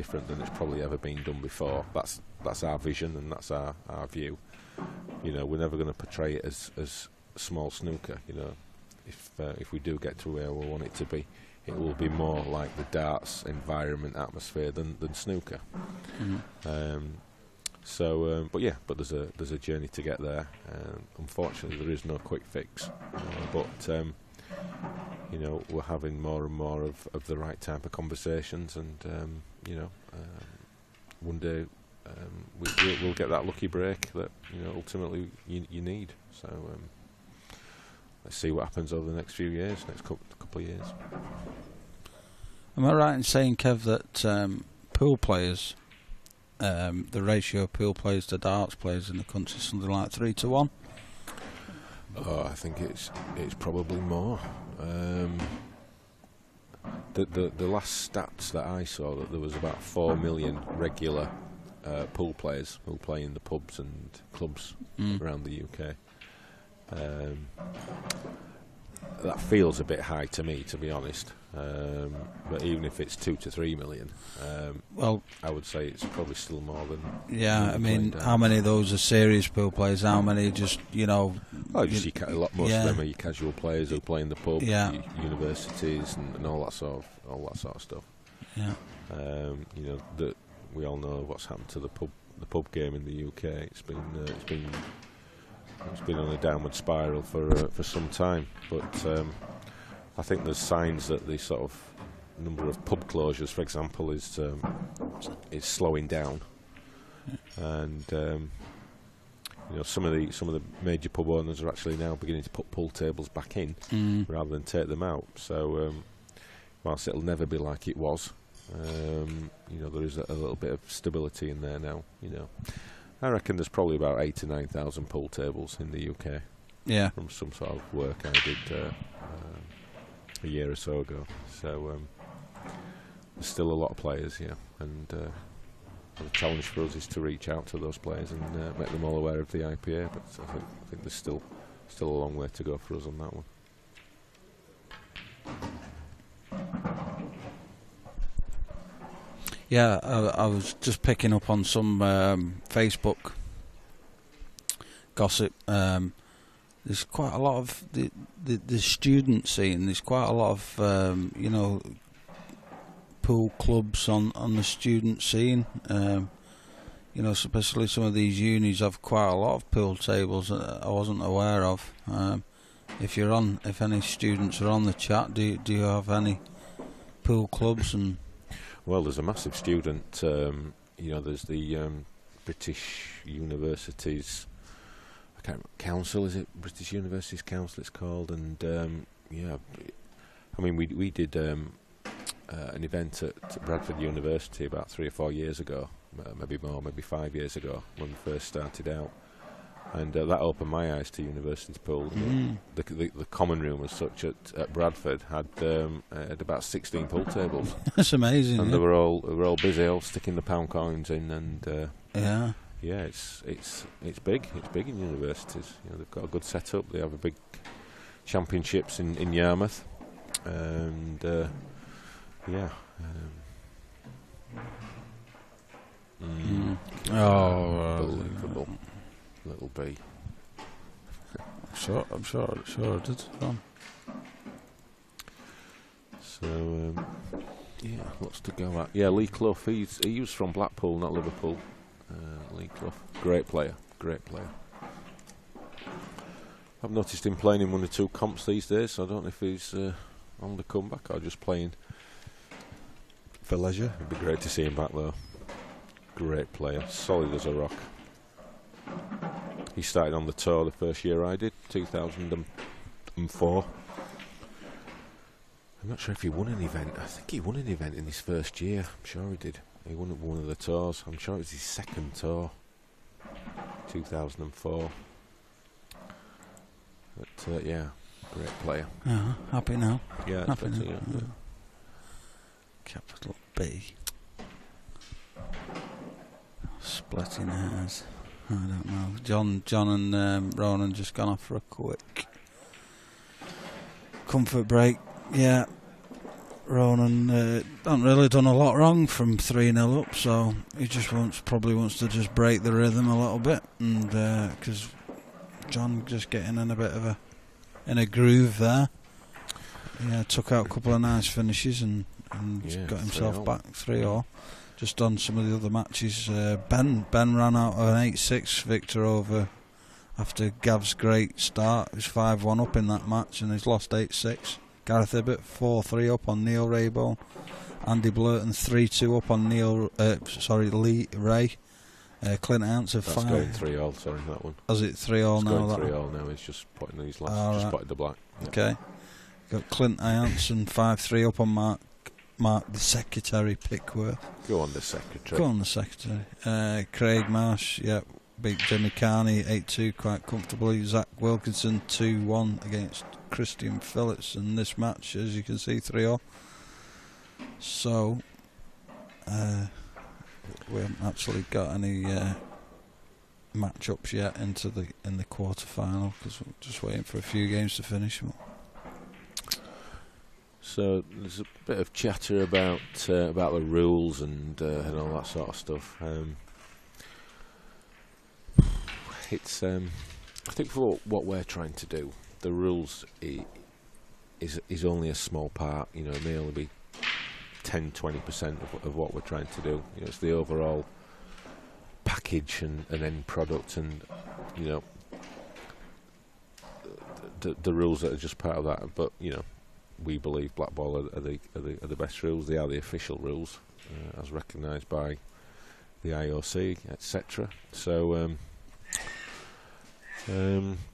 it's probably ever been done before. That's our vision and that's our view. We're never going to portray it as small snooker. If we do get to where we want it to be, it will be more like the darts environment, atmosphere than snooker. But there's a journey to get there. Unfortunately, there is no quick fix. We're having more and more of the right type of conversations, and one day we'll get that lucky break that ultimately you need. So let's see what happens over the next few years, next couple of years. Am I right in saying, Kev, that pool players, the ratio of pool players to darts players in the country is something like 3-1? Oh, I think it's probably more. The last stats that I saw, that there was about 4 million regular pool players who play in the pubs and clubs around the UK. That feels a bit high to me, to be honest. But even if it's 2 to 3 million, I would say it's probably still more than. Yeah, I mean, how many of those are serious pool players? How many just a lot. Most of them are your casual players who play in the pub, universities, and all that sort of stuff. Yeah. That we all know what's happened to the pub game in the UK. It's been on a downward spiral for some time, but I think there's signs that the sort of number of pub closures, for example, is slowing down, and some of the major pub owners are actually now beginning to put pool tables back in rather than take them out. So whilst it'll never be like it was, there is a little bit of stability in there now. I reckon there's probably about 8,000 to 9,000 pool tables in the UK. Yeah. From some sort of work I did a year or so ago. So there's still a lot of players here, and the challenge for us is to reach out to those players and make them all aware of the IPA. But I think there's still a long way to go for us on that one. Yeah, I was just picking up on some Facebook gossip. there's quite a lot of the student scene. There's quite a lot of you know, pool clubs on the student scene. You know, especially some of these unis have quite a lot of pool tables that I wasn't aware of. If any students are on the chat, do you have any pool clubs? And well, there's a massive student. You know, there's the British Universities. I can't remember, Council, is it British Universities Council? It's called, and yeah, I mean, we did an event at Bradford University about 3 or 4 years ago. Maybe more, maybe 5 years ago when we first started out, and that opened my eyes to university pool. The common room as such at Bradford had about 16 pool tables. That's amazing. And yeah. they were all busy, all sticking the pound coins in, and yeah, it's big. It's big in universities. You know, they've got a good setup. They have a big championships in Yarmouth, and yeah. Unbelievable. Little B. I'm sure it did. So yeah, lots to go at. Yeah, Lee Clough. He was from Blackpool, not Liverpool. Lee Clough, great player. I've noticed him playing in 1 or 2 comps these days. So I don't know if he's on the comeback or just playing for leisure. It'd be great to see him back though. Great player, solid as a rock. He started on the tour the first year I did, 2004. I'm not sure if he won an event. I think he won an event in his first year. I'm sure he did. He won one of the tours. I'm sure it was his second tour, 2004. But yeah, great player. Happy now. Yeah, Happy now. Yeah. Capital B. Splitting hairs. I don't know. John and Ronan just gone off for a quick comfort break. Yeah, Ronan not really done a lot wrong from 3-0 up, so he just probably wants to just break the rhythm a little bit, and because John just getting in a bit of a groove there. Yeah, took out a couple of nice finishes and got himself back 3-0. Just on some of the other matches, Ben ran out of an 8-6 victor over after Gav's great start. He was 5-1 up in that match and he's lost 8-6. Gareth Ibbott 4-3 up on Neil Raybone. Andy Blurton 3-2 up on Lee Ray. Clint Ounce of 5. That's going 3-all, sorry, that one. Is it 3-all now? It's going 3-all now. He's just putting these last. Just putting the black. Yeah. Okay. Got Clint Ounce and 5-3 up on Mark the Secretary Pickworth. Go on the Secretary. Craig Marsh, beat Jimmy Carney 8-2 quite comfortably. Zach Wilkinson 2-1 against Christian Phillips in this match, as you can see, 3-0. So we haven't actually got any match-ups yet in the quarter-final because we're just waiting for a few games to finish. So there's a bit of chatter about the rules and all that sort of stuff. It's I think for what we're trying to do, the rules is only a small part. You know, it may only be 10-20% of what we're trying to do. You know, it's the overall package and end product, and you know, the rules that are just part of that. But you know, we believe Blackball are the best rules. They are the official rules, as recognised by the IOC, etc. So,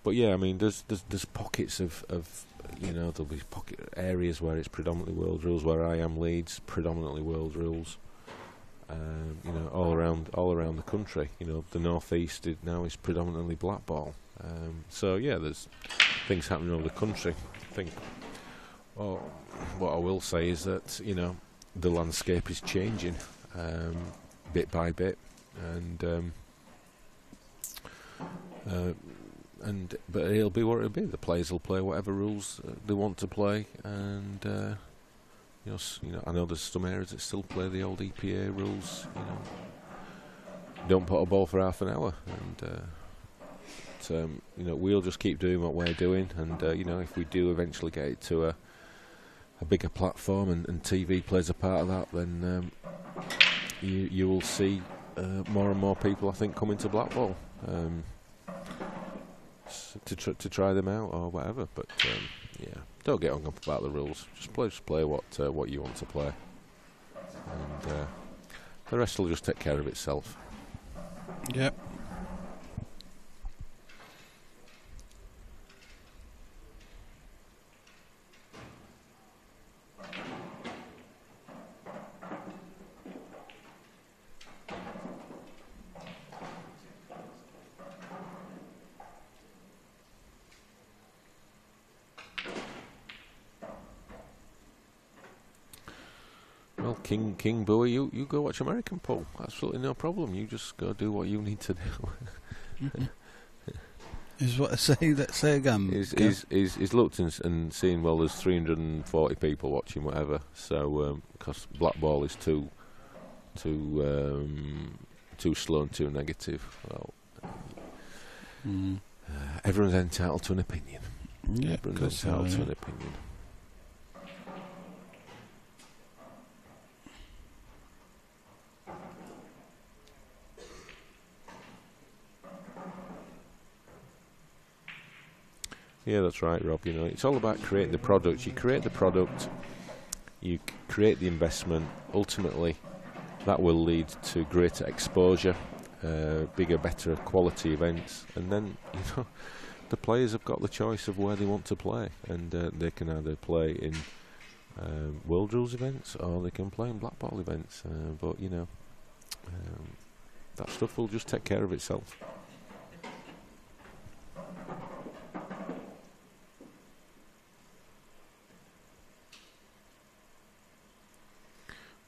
but yeah, I mean, there's pockets of you know, there'll be pocket areas where it's predominantly world rules. Where I am Leeds, predominantly world rules. You know, all around the country. You know, the northeast now is predominantly Blackball. So yeah, there's things happening over the country. I think. Well, what I will say is that, you know, the landscape is changing bit by bit, but it'll be what it'll be. The players will play whatever rules they want to play, and you know, I know there's some areas that still play the old EPA rules. You know, don't put a ball for half an hour, and we'll just keep doing what we're doing, and if we do eventually get it to a bigger platform and TV plays a part of that, then you will see more and more people, I think, coming to Blackball to try them out or whatever. But don't get hung up about the rules. Just play what you want to play, and the rest will just take care of itself. Yep. Well, King Bowie, you go watch American pool. Absolutely no problem. You just go do what you need to do. Is what I say. Say again. He's looked and seen, well, there's 340 people watching, whatever. So because Blackball is too slow and too negative. Well, everyone's entitled to an opinion. Yeah, everyone's entitled to an opinion. Yeah, that's right, Rob. It's all about creating the product. You create the product, you create the investment. Ultimately, that will lead to greater exposure, bigger, better quality events, and then the players have got the choice of where they want to play, and they can either play in World Rules events or they can play in Blackball events. But that stuff will just take care of itself.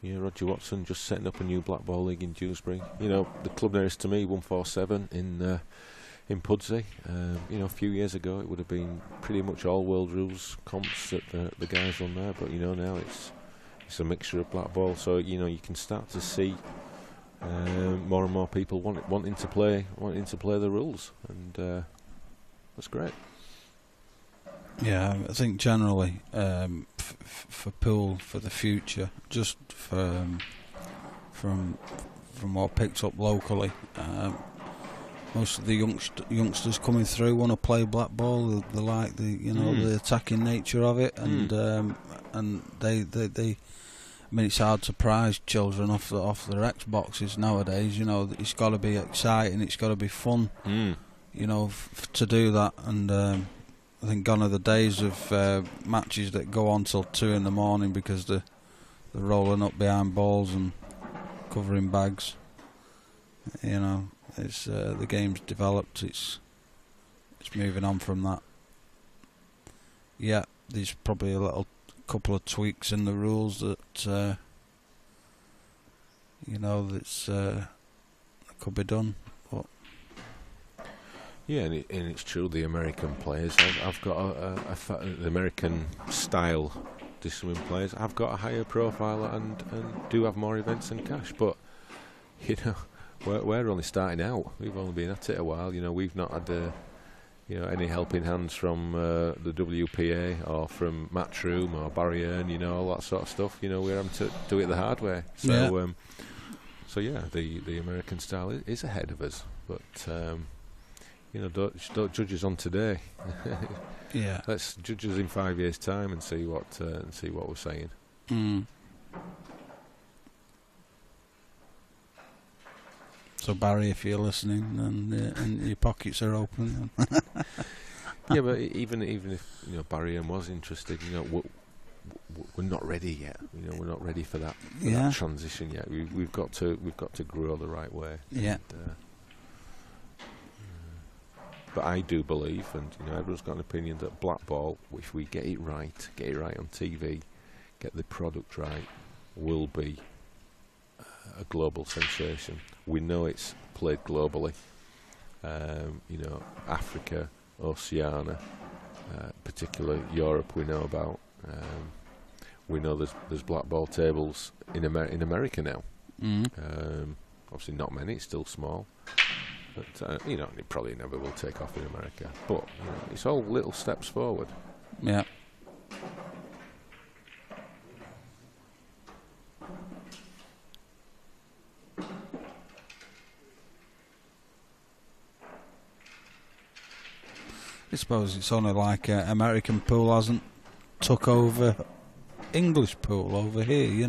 Yeah, Roger Watson just setting up a new Blackball league in Dewsbury. The club nearest to me, 147 in Pudsey. A few years ago it would have been pretty much all World Rules comps that the guys run there. But now it's a mixture of Blackball. So you can start to see more and more people wanting to play the rules, and that's great. Yeah, I think generally for pool for the future, just from what picked up locally, most of the youngsters coming through want to play Blackball. They like the attacking nature of it, and they. I mean, it's hard to prize children off their Xboxes nowadays. It's got to be exciting. It's got to be fun. To do that, and. I think gone are the days of matches that go on till 2 in the morning because they're rolling up behind balls and covering bags. It's the game's developed. It's moving on from that. Yeah, there's probably a couple of tweaks in the rules that that could be done. Yeah, and it's true. The American players, I've got the American style discipline players. I've got a higher profile and do have more events and cash. But we're only starting out. We've only been at it a while. We've not had any helping hands from the WPA or from Matchroom or Barry Earn. All that sort of stuff. We're having to do it the hard way. So the American style is ahead of us, but. Don't judge us on today. Yeah. Let's judge us in 5 years' time and see what we're saying. So Barry, if you're listening and your pockets are open. Yeah, but even if Barry was interested, we're not ready yet. We're not ready for that transition yet. We've got to grow the right way. Yeah. But I do believe, and everyone's got an opinion, that Blackball, if we get it right on TV, get the product right, will be a global sensation. We know it's played globally. Africa, Oceania, particularly Europe, we know about. We know there's Blackball tables in America now. Obviously not many; it's still small. But it probably never will take off in America. But it's all little steps forward. Yeah. I suppose it's only like American pool hasn't took over English pool over here.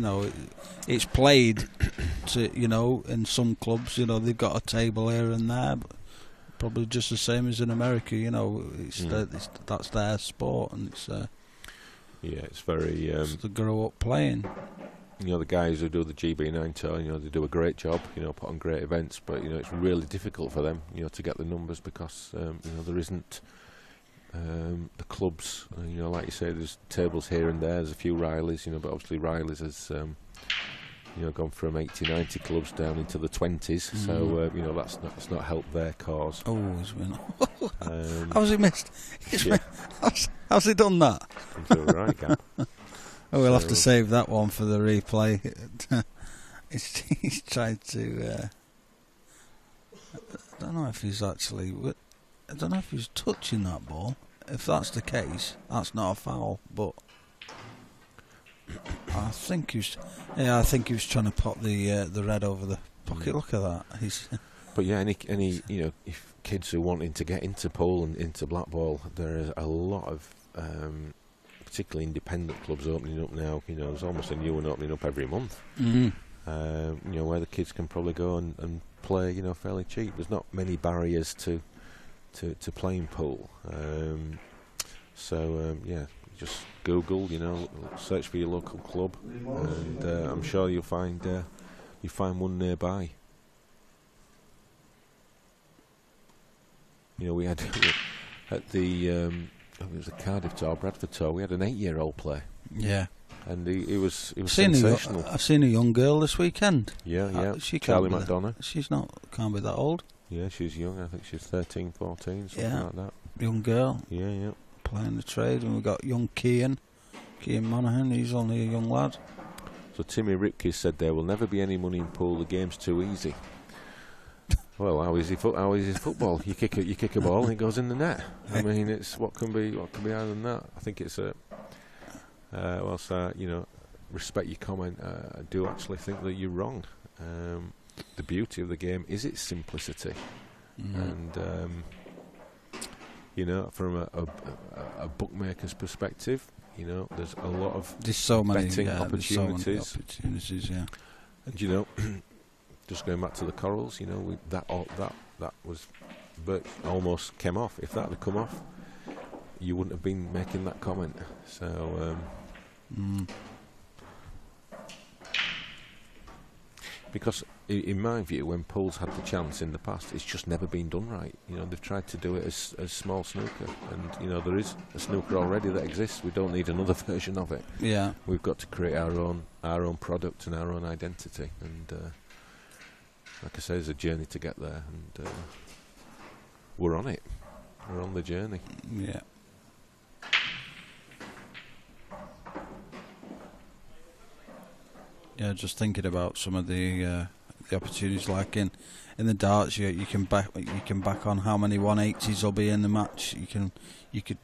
It's played to in some clubs. They've got a table here and there, but probably just the same as in America. That's their sport, and it's it's very. They grow up playing. The guys who do the GB9 tour, they do a great job. Put on great events, but it's really difficult for them, to get the numbers because there isn't. The clubs, like you say, there's tables here and there. There's a few Rileys, but obviously Rileys has, gone from 80, 90 clubs down into the 20s. So that's not helped their cause. Oh, he's been. How's he missed? How's he done that? Into a right gap. We'll have to save that one for the replay. He's tried to. I don't know if he's actually. I don't know if he's touching that ball. If that's the case, that's not a foul. But I think he was. Yeah, I think he was trying to pop the red over the pocket. Look at that. But yeah, any if kids who are wanting to get into pool and into Blackball, there is a lot of particularly independent clubs opening up now. There's almost a new one opening up every month. Mm-hmm. Where the kids can probably go and play. Fairly cheap. There's not many barriers to playing pool. Just Google, search for your local club, and I'm sure you'll find one nearby. We had at the it was the Cardiff tour, Bradford tour. We had an 8-year-old play. Yeah. And he was sensational. I've seen a young girl this weekend. Yeah. Charlie McDonough. Can't be that old. Yeah, she's young. I think she's 13, 14, something like that. Young girl. Yeah. Playing the trade. And we've got young Cian Monaghan. He's only a young lad. So Timmy Ripke said there will never be any money in pool. The game's too easy. Well, how is his football? You kick a ball and it goes in the net. I mean, it's what can be higher than that. I think it's respect your comment. I do actually think that you're wrong. The beauty of the game is its simplicity, and from a bookmaker's perspective, there's a lot of betting opportunities. And just going back to the corals, that was almost came off. If that had come off, you wouldn't have been making that comment. So. Because in my view, when pools had the chance in the past, it's just never been done right. They've tried to do it as small snooker, and there is a snooker already that exists. We don't need another version of it. Yeah, we've got to create our own product and our own identity. And like I say, there's a journey to get there, and we're on it. We're on the journey. Yeah. Yeah, just thinking about some of the opportunities, like in the darts, you can back on how many 180s will be in the match. You could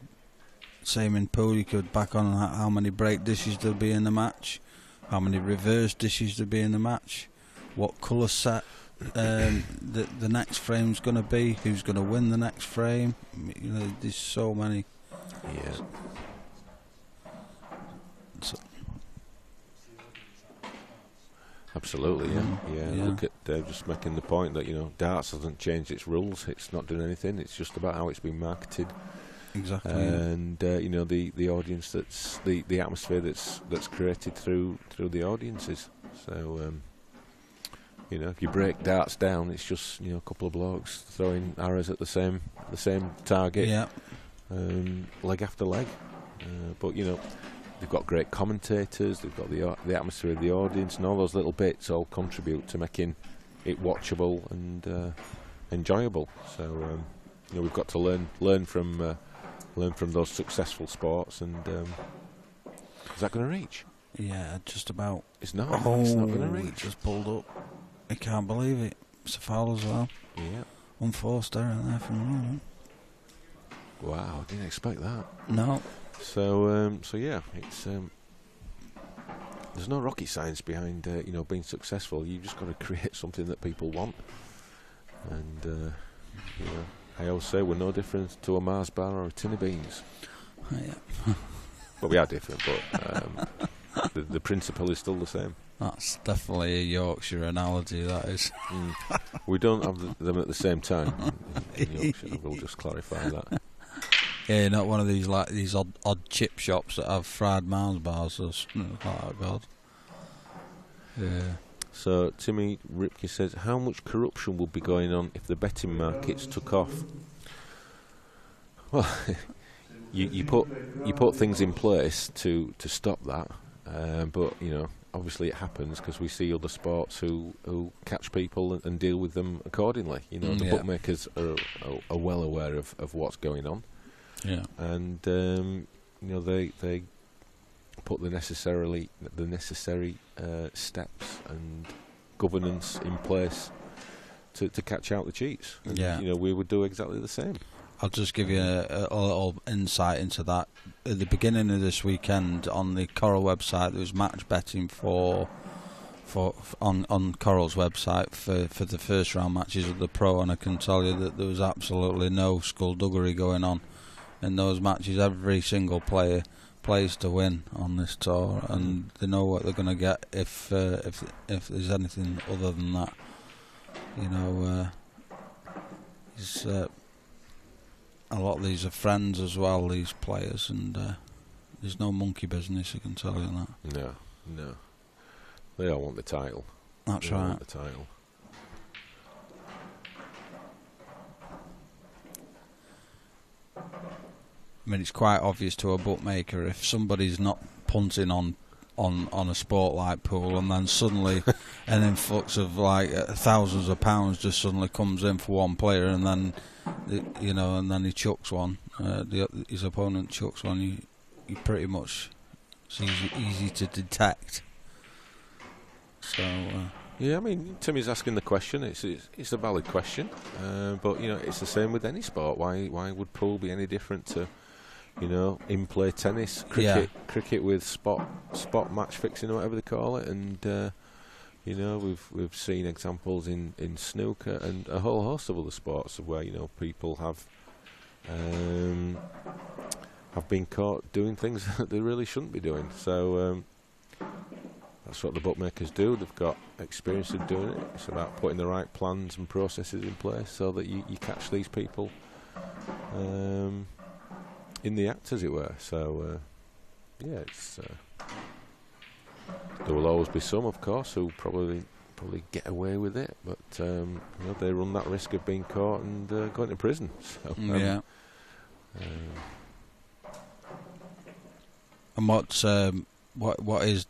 same in pool. You could back on how many break dishes there'll be in the match, how many reverse dishes there'll be in the match, what colour set the next frame's going to be, who's going to win the next frame. There's so many. Yeah. Absolutely, yeah. Look at just making the point that darts hasn't changed its rules. It's not doing anything. It's just about how it's been marketed. Exactly. And the audience that's the atmosphere that's created through the audiences. So if you break darts down, it's just a couple of blokes throwing arrows at the same target. Yeah. Leg after leg, but they've got great commentators, they've got the atmosphere of the audience, and all those little bits all contribute to making it watchable and enjoyable. So we've got to learn from those successful sports. And is that going to reach? Yeah, just about. It's not. It's not going to reach. Just pulled up. I can't believe it. It's a foul as well. Yeah. unforced error there from Rowan. Wow, didn't expect that. No. So yeah, it's there's no rocket science behind being successful. You've just got to create something that people want. And I always say we're no different to a Mars bar or a tin of beans. Yeah. Well, we are different, but the principle is still the same. That's definitely a Yorkshire analogy, that is. We don't have them at the same time in Yorkshire. I will just clarify that. Yeah, not one of these like these odd chip shops that have fried Mars bars or something like that. God. Yeah. So Timmy Ripke says, how much corruption would be going on if the betting markets took off? Well, you put things in place to stop that, but obviously it happens because we see other sports who catch people and deal with them accordingly. The bookmakers are well aware of what's going on. Yeah. And they put the necessary steps and governance in place to catch out the cheats. And, we would do exactly the same. I'll just give you a little insight into that. At the beginning of this weekend, on the Coral website, there was match betting on Coral's website for the first round matches of the Pro, and I can tell you that there was absolutely no skullduggery going on in those matches. Every single player plays to win on this tour, and they know what they're going to get if there's anything other than that. A lot of these are friends as well, these players, and there's no monkey business, I can tell you that. No. They all want the title. That's they right. Want the title. I mean, it's quite obvious to a bookmaker if somebody's not punting on a sport like pool, and then suddenly an influx of like thousands of pounds just suddenly comes in for one player, and then and then he chucks one. His opponent chucks one. You pretty much, it's easy to detect. So. Yeah, I mean, Timmy's asking the question. It's a valid question, but it's the same with any sport. Why would pool be any different to in-play tennis, cricket with spot match fixing or whatever they call it, and we've seen examples in snooker and a whole host of other sports of where people have been caught doing things that they really shouldn't be doing. So that's what the bookmakers do. They've got experience of doing it. It's about putting the right plans and processes in place so that you catch these people in the act, as it were. So it's there will always be some, of course, who probably get away with it, but they run that risk of being caught and going to prison. So, and what is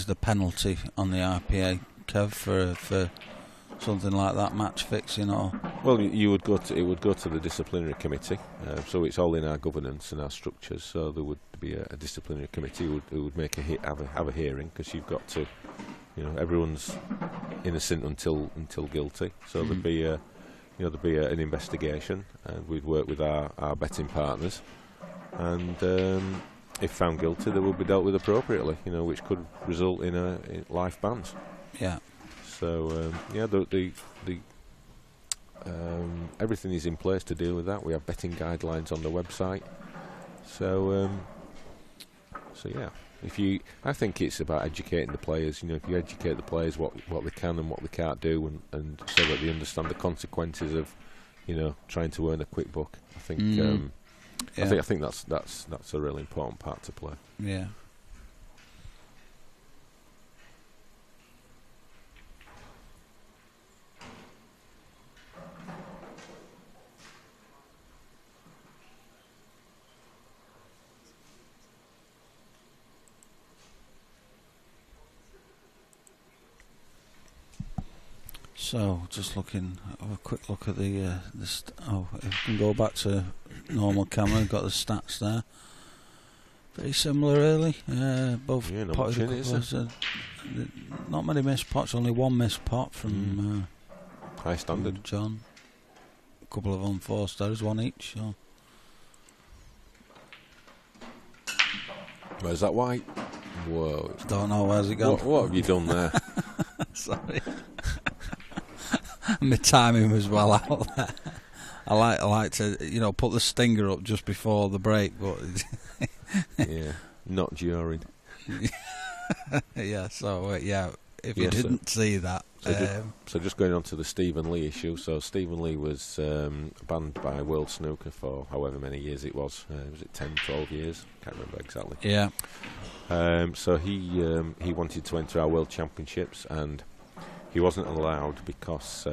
the penalty on the IPA, Kev, for something like that match fixing? Or well, it would go to the disciplinary committee. So it's all in our governance and our structures. So there would be a disciplinary committee who would make have a hearing, because you've got to, everyone's innocent until guilty. So there'd be an investigation, and we'd work with our betting partners, and if found guilty, they will be dealt with appropriately. Which could result in life bans. Yeah. So the everything is in place to deal with that. We have betting guidelines on the website. So yeah, I think it's about educating the players. If you educate the players what they can and what they can't do, and so that they understand the consequences of trying to earn a quick buck. I think I think that's a really important part to play. Yeah. So, just have a quick look at the if we can go back to normal camera, got the stats there. Very similar, really. Both not not many missed pots, only one missed pot from high standard. John, a couple of them 4 stars, one each. So. Where's that white? Whoa. Don't know, where's it gone? What have you done there? Sorry. My timing was well out there. I like to, put the stinger up just before the break, but... Yeah, not during. Yeah, so, if you didn't see that... So just going on to the Stephen Lee issue. So Stephen Lee was banned by World Snooker for however many years it was. Was it 10, 12 years? Can't remember exactly. Yeah. So he wanted to enter our World Championships, and he wasn't allowed because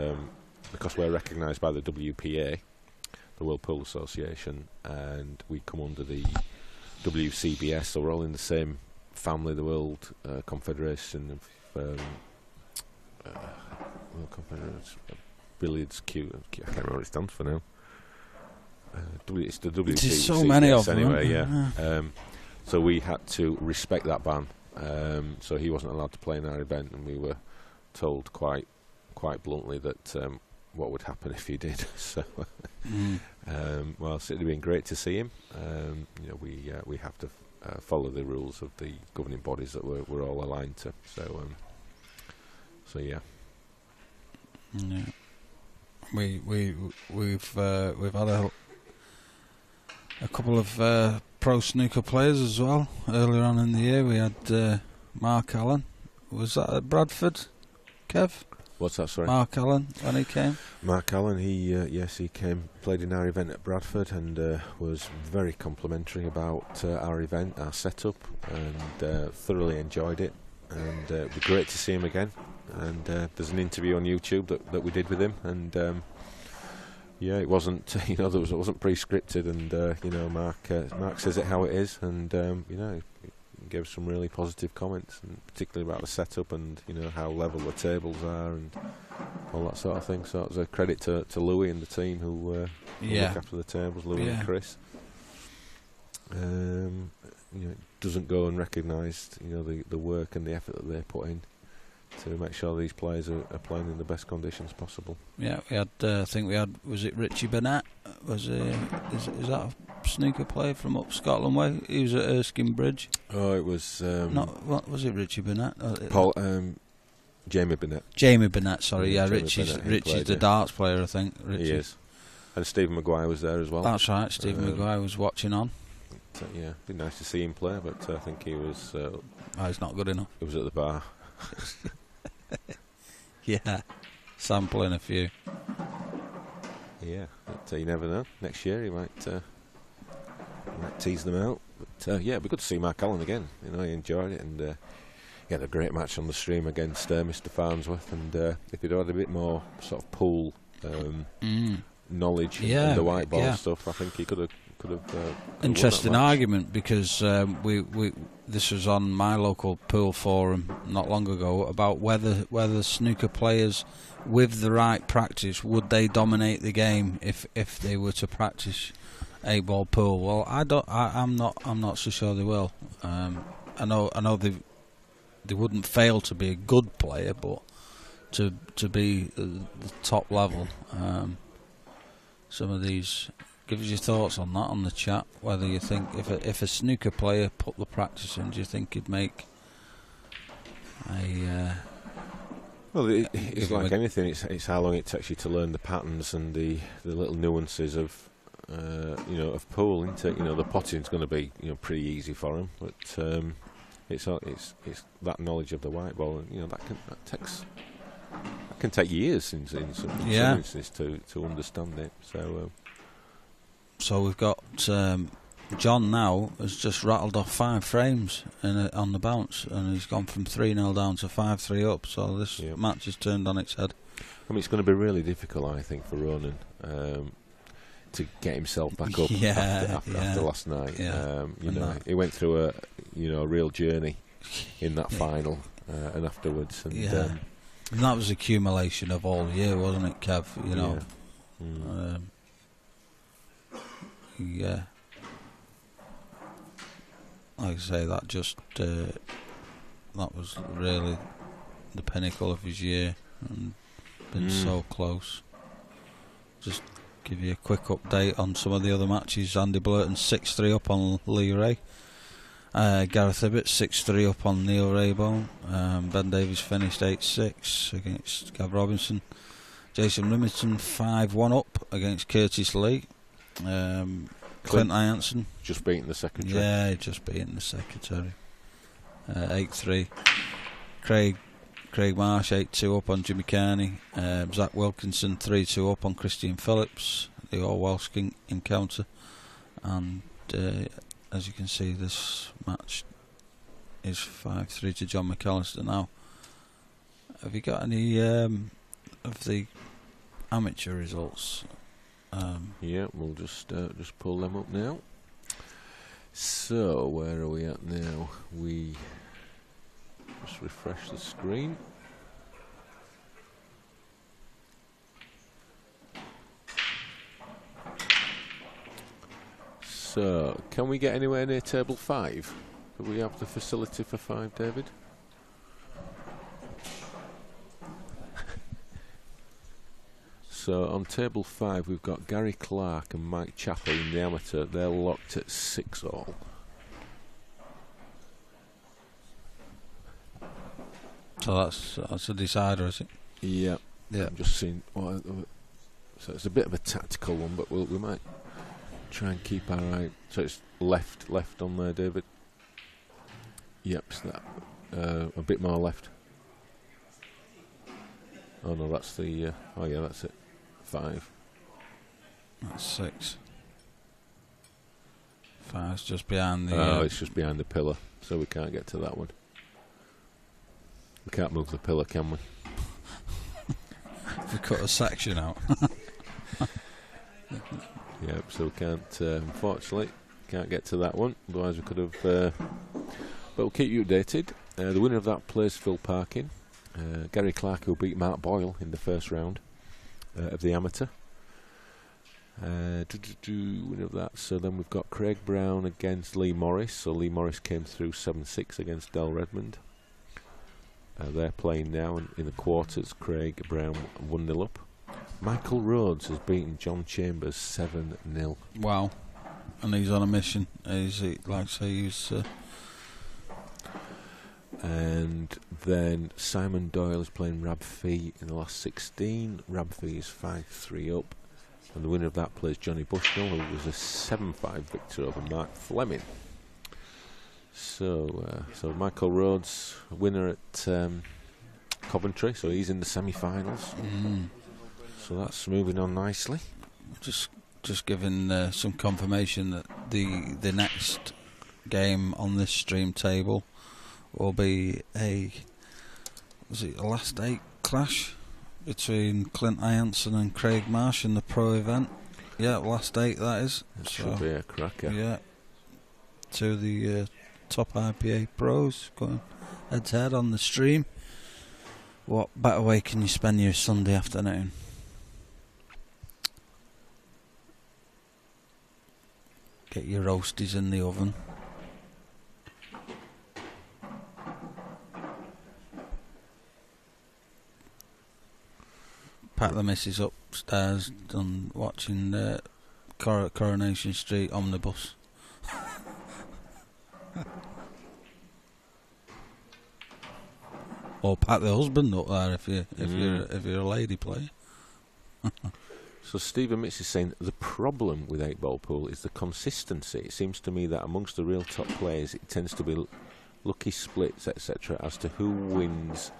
we're recognised by the WPA, the World Pool Association, and we come under the WCBS, so we're all in the same family, the World Confederation of World Confederation Billiards I can't remember what it stands for now. It's the WCBS. There's so many of them anyway. Yeah. So we had to respect that ban. So he wasn't allowed to play in our event, and we were told quite bluntly that what would happen if he did. So, well, it's certainly been great to see him. We have to follow the rules of the governing bodies that we're all aligned to. So yeah. Yeah. We've had a couple of pro snooker players as well. Earlier on in the year, we had Mark Allen. Was that at Bradford, Kev? What's that, sorry? Mark Allen, when he came? Mark Allen, he came, played in our event at Bradford, and was very complimentary about our event, our setup, and thoroughly enjoyed it. And it'd be great to see him again. And there's an interview on YouTube that we did with him, and it wasn't it wasn't pre-scripted, and Mark says it how it is, and he gave some really positive comments, and particularly about the setup and how level the tables are and all that sort of thing. So it was a credit to Louis and the team who look after the tables, Louis and Chris. It doesn't go unrecognised, the work and the effort that they put in to make sure these players are playing in the best conditions possible. Yeah, we had. I think we had. Was it Richie Burnett? Is that a snooker player from up Scotland way? He was at Erskine Bridge. Oh, it was. What was it? Richie Burnett? Jamie Burnett. Jamie Burnett. Sorry, Yeah, Richie's the darts player, I think. Richie. He is. And Stephen Maguire was there as well. That's right. Stephen Maguire was watching on. It'd be nice to see him play, but I think he was. He's not good enough. He was at the bar. Yeah, sampling a few. Yeah, but you never know. Next year he might tease them out. But it'd be good to see Mark Allen again. He enjoyed it, and he had a great match on the stream against Mr. Farnsworth. And if he'd had a bit more sort of pool knowledge and the white ball stuff, I think he could have. Interesting argument, because this was on my local pool forum not long ago about whether snooker players with the right practice would they dominate the game if they were to practice 8-ball pool. Well, I'm not so sure they will. I know they wouldn't fail to be a good player, but to be the top level. Some of these. Give us your thoughts on that on the chat. Whether you think if a snooker player put the practice in, do you think he'd make a? Well, it's like anything. It's how long it takes you to learn the patterns and the little nuances of of pool. Isn't it? The potting's going to be pretty easy for him, but it's that knowledge of the white ball, and that can take years in some instances to understand it. So we've got John now has just rattled off 5 frames on the bounce, and he's gone from 3-0 down to 5-3 up. So this match has turned on its head. I mean, it's going to be really difficult, I think, for Ronan to get himself back up after last night. Yeah. He went through a real journey in that final and afterwards. And, and that was accumulation of all year, wasn't it, Kev? Like I say, that just that was really the pinnacle of his year, and been so close. Just give you a quick update on some of the other matches. Andy Blurton 6-3 up on Lee Ray. Gareth Ibbott 6-3 up on Neil Raybone. Ben Davies finished 8-6 against Gav Robinson. Jason Remington 5-1 up against Curtis Lee. Clint Ianson just beating the secretary. Yeah, just beating the secretary. 8-3. Craig Marsh 8-2 up on Jimmy Carney. Zach Wilkinson 3-2 up on Christian Phillips. The all Welsh encounter. And as you can see, this match is 5-3 to John McAllister now. Have you got any of the amateur results? Yeah, we'll just pull them up now. So, where are we at now? We just refresh the screen. So, can we get anywhere near table 5? Do we have the facility for 5, David? So, on table 5, we've got Gary Clark and Mike Chappell in the amateur. They're locked at 6-all. So that's a decider, is it? Yeah. Yeah. I'm just seeing. So it's a bit of a tactical one, but we might try and keep our eye. So it's left on there, David. Yep, it's that. A bit more left. Oh no, that's the. Oh yeah, that's it. 5. That's 6. 5's just behind the. Oh, it's just behind the pillar, so we can't get to that one. We can't move the pillar, can we? We cut a section out. Yep, so we can't, unfortunately, can't get to that one. Otherwise we could have, but we'll keep you updated. The winner of that plays Phil Parkin. Gary Clark, who beat Mark Boyle in the first round of the amateur. Winner of that. So then we've got Craig Brown against Lee Morris. So Lee Morris came through 7-6 against Del Redmond. They're playing now in the quarters. Craig Brown 1-0 up. Michael Rhodes has beaten John Chambers 7-0. Wow. And he's on a mission. And then Simon Doyle is playing Rab Fee in the last 16. Rab Fee is 5-3 up. And the winner of that plays Johnny Bushnell, who was a 7-5 victor over Mark Fleming. So Michael Rhodes, winner at Coventry, so he's in the semi-finals. So that's moving on nicely. Just giving some confirmation that the next game on this stream table will be a last 8 clash between Clint Ianson and Craig Marsh in the pro event. Yeah, last 8 that is. It should be a cracker. Yeah, to the top IPA pros going head to head on the stream. What better way can you spend your Sunday afternoon? Get your roasties in the oven. Pack the missus upstairs and watching Coronation Street Omnibus. Or pack the husband up there if you're a lady player. So Stephen Mitz is saying the problem with 8-ball pool is the consistency. It seems to me that amongst the real top players, it tends to be lucky splits, etc., as to who wins.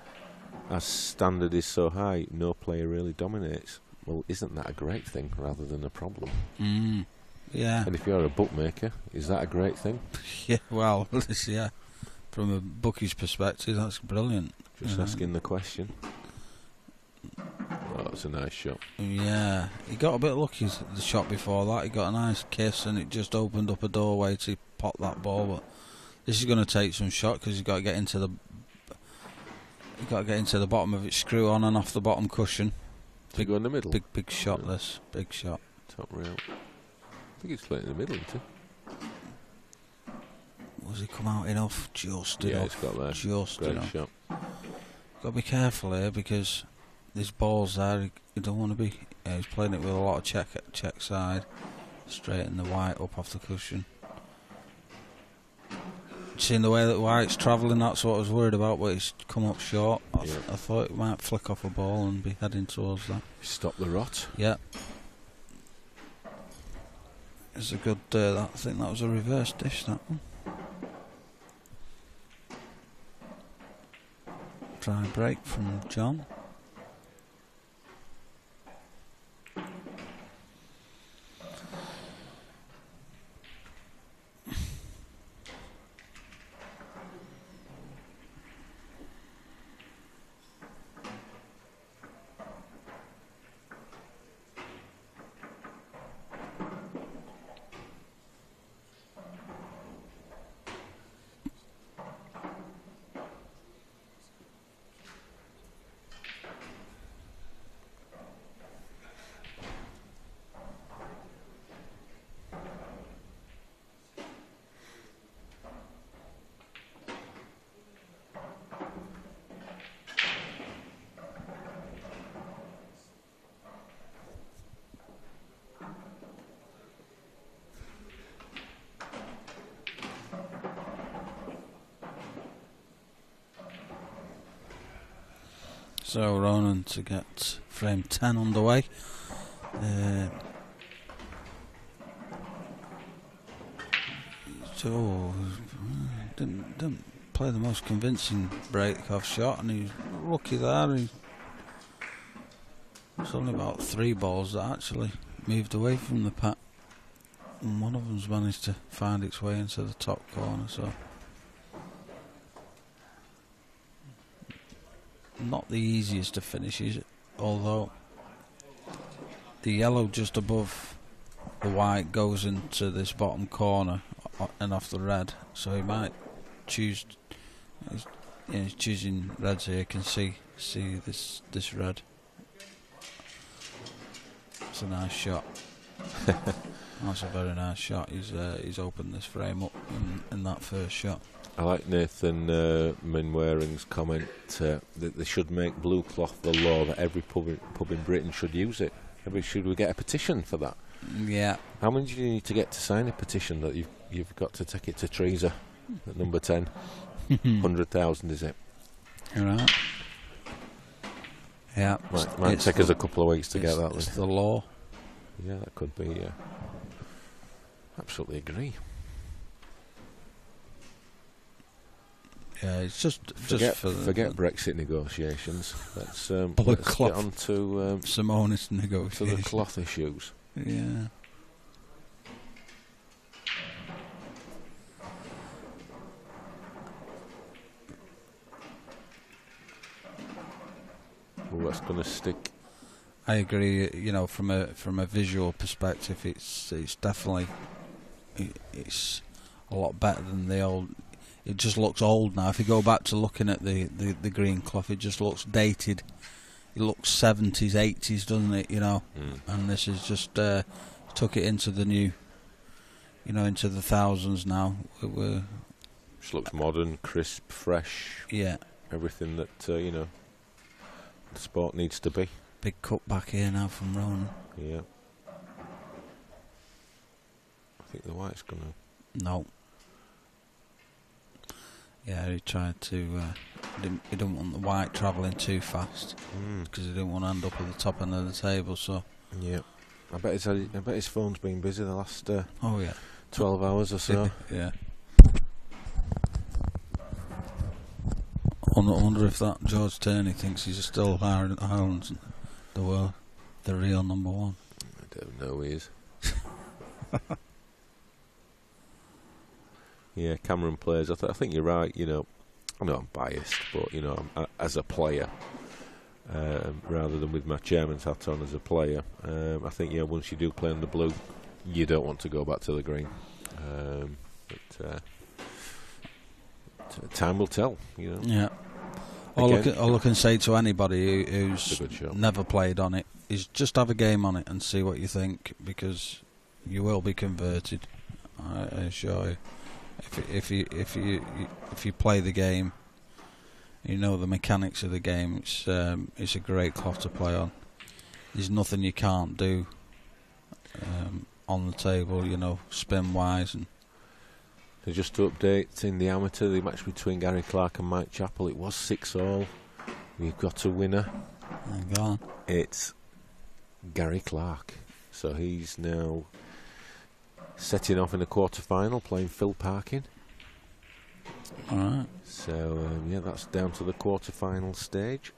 As standard is so high, no player really dominates. Well, isn't that a great thing rather than a problem? Yeah. And if you're a bookmaker, is that a great thing? Yeah. Well, yeah. From a bookie's perspective, that's brilliant. Just asking the question. Oh, it's a nice shot. Yeah, he got a bit lucky the shot before that. He got a nice kiss and it just opened up a doorway to pop that ball. But this is going to take some shot because he's got to get into the bottom of it, screw on and off the bottom cushion. Big go in the middle. Big shot. This big shot. Top rail. I think he's playing in the middle, isn't he? Was he come out enough? Just yeah, enough. He's got there. Just great enough. Shot. Got to be careful here because These balls there, you don't want to be. He's playing it with a lot of check side, straighten the white up off the cushion. Seeing the way that white's travelling, that's what I was worried about, but he's come up short. I thought it might flick off a ball and be heading towards that. Stop the rot. Yeah. It's a good, I think that was a reverse dish, that one. Try break from John. So Ronan to get frame 10 underway. So didn't play the most convincing break-off shot, and he's lucky there. It's only about 3 balls that actually moved away from the pack, and one of them's managed to find its way into the top corner. So not the easiest of finishes, although the yellow just above the white goes into this bottom corner and off the red, so he might choose. He's choosing reds here. You can see this red. It's a nice shot. That's a very nice shot. He's opened this frame up in that first shot. I like Nathan Mainwaring's comment that they should make blue cloth the law, that every pub in Britain should use it. Should we get a petition for that? Yeah. How many do you need to get to sign a petition that you've got to take it to Teresa at number 10? 100,000 is it? Right. Yeah. Might take us a couple of weeks to get that. It's the law. Yeah, that could be. Yeah. Absolutely agree. Yeah, it's just forget Brexit negotiations. Let's get on to Simonis negotiations. To the cloth issues. Yeah. Well, that's going to stick. I agree. You know, from a visual perspective, it's definitely it's a lot better than the old. It just looks old now. If you go back to looking at the green cloth, it just looks dated. It looks 70s, 80s, doesn't it? You know, and this is just took it into the new, you know, into the thousands now. Just looks modern, crisp, fresh. Yeah. Everything that the sport needs to be. Big cut back here now from Ronan. Yeah. I think the white's gonna. No. Yeah, he tried to. He didn't want the white travelling too fast because he didn't want to end up at the top end of the table. So. Yeah. I bet his phone's been busy the last. 12 hours or so. Yeah. I wonder if that George Turney thinks he's still Ireland's the real number one. I don't know he is. Yeah, Cameron plays. I think you're right. You know, I know I'm biased, but you know, as a player, rather than with my chairman's hat on as a player, I think once you do play on the blue, you don't want to go back to the green. But time will tell. You know. Yeah. All I can say to anybody who's never played on it is just have a game on it and see what you think, because you will be converted. I assure you. If you play the game You know the mechanics of the game. It's a great cloth to play on. There's nothing you can't do on the table, you know, spin wise. And so just to update, in the amateur, the match between Gary Clark and Mike Chappell, it was 6-all. We've got a winner. hang on. It's Gary Clark. So he's now setting off in the quarter-final, playing Phil Parkin. All right. So yeah, that's down to the quarter-final stage.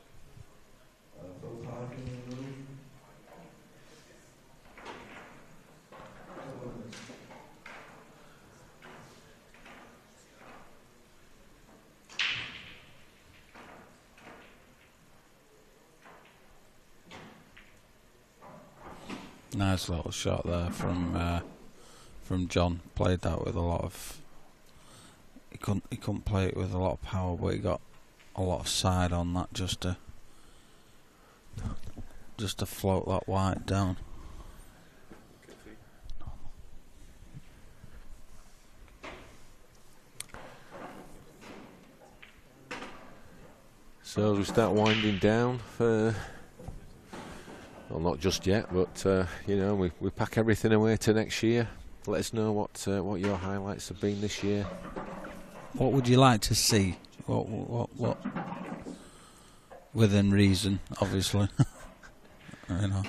Nice little shot there from John. Played that with a lot of. He couldn't play it with a lot of power, but he got a lot of side on that just to float that white down. So as we start winding down for, well, not just yet, but you know, we pack everything away to next year. Let us know what your highlights have been this year. What would you like to see? What? Within reason, obviously. You know.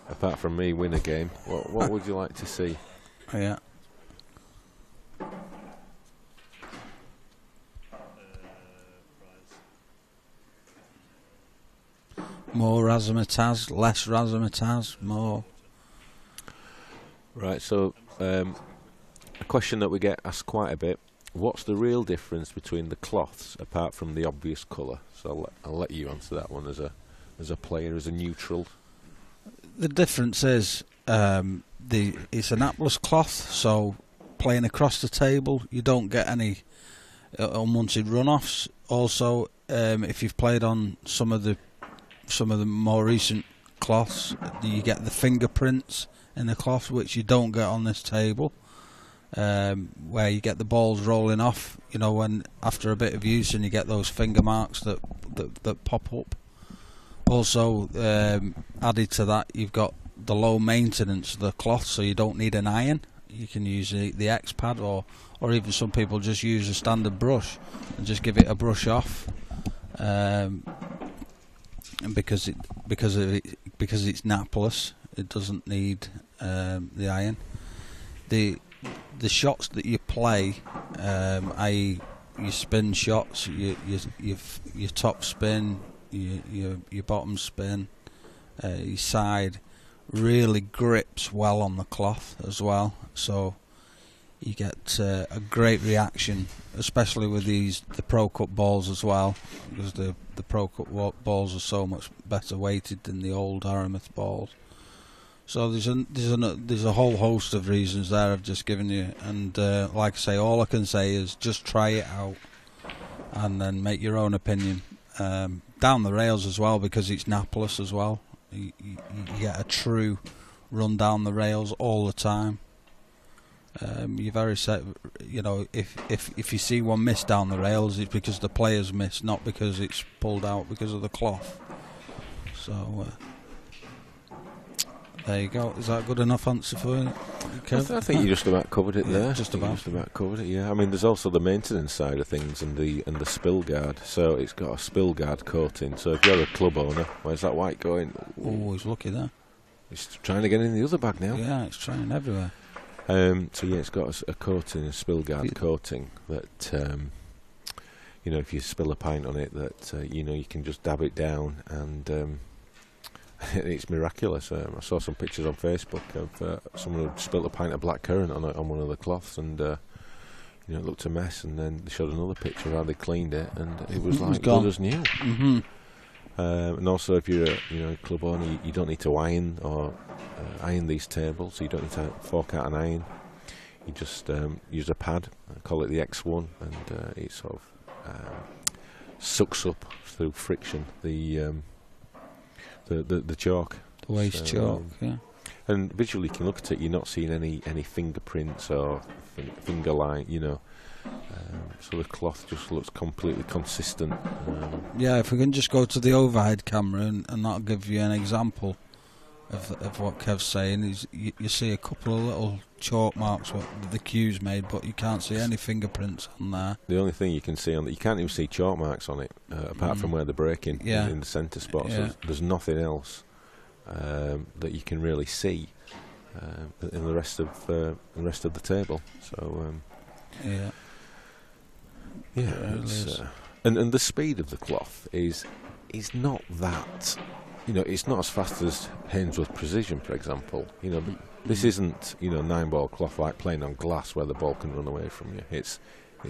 Apart from me win a game, what would you like to see? Yeah. More razzmatazz, less razzmatazz, more. Right, so a question that we get asked quite a bit: what's the real difference between the cloths, apart from the obvious colour? So I'll let you answer that one as a player, as a neutral. The difference is it's an Atlas cloth, so playing across the table, you don't get any unwanted runoffs. Also, if you've played on some of the more recent cloths, you get the fingerprints in the cloth, which you don't get on this table, where you get the balls rolling off, you know, when after a bit of use, and you get those finger marks that pop up. Also, added to that, you've got the low maintenance of the cloth, so you don't need an iron. You can use the X-Pad, or even some people just use a standard brush and just give it a brush off. And because it's napless, it doesn't need the iron. The shots that you play, i.e. your spin shots, your top spin, your bottom spin, your side, really grips well on the cloth as well. So you get a great reaction, especially with the Pro Cup balls as well, because the Pro Cup balls are so much better weighted than the old Aramis balls. So there's a whole host of reasons there I've just given you, and like I say, all I can say is just try it out and then make your own opinion. Down the rails as well, because it's napless as well. You get a true run down the rails all the time. You're very set, you know, if you see one miss down the rails, it's because the player's missed, not because it's pulled out because of the cloth. So there you go. Is that a good enough answer for you, Kev? I think you just about covered it there. Just about covered it. Yeah. I mean, there's also the maintenance side of things and the spill guard. So it's got a spill guard coating. So if you're a club owner, where's that white going? Oh, he's lucky there. It's trying to get in the other bag now. Yeah, it's trying everywhere. So yeah, it's got a coating, a spill guard coating that you know, if you spill a pint on it, that you know, you can just dab it down, and it's miraculous. I saw some pictures on Facebook of someone who spilled a pint of blackcurrant on one of the cloths, and you know, it looked a mess. And then they showed another picture of how they cleaned it, and it was like good as new. Mm-hmm. And also, if you're a club owner, you don't need to iron these tables. So you don't need to fork out an iron. You just use a pad, call it the X1, and it sort of sucks up through friction the chalk. The waste chalk, yeah. And visually, you can look at it. You're not seeing any fingerprints or finger line. You know, So the cloth just looks completely consistent. Yeah, if we can just go to the overhead camera and that'll give you an example of what Kev's saying. Is you see a couple of little chalk marks what the cue's made, but you can't see any fingerprints on there. The only thing you can see on it, you can't even see chalk marks on it, apart from where they're breaking in the centre spot. Yeah. So there's nothing else that you can really see in the rest of the table. So Yeah, it's, and the speed of the cloth is not that. It's not as fast as Hainsworth Precision, for example. This isn't 9-ball cloth like playing on glass where the ball can run away from you. It's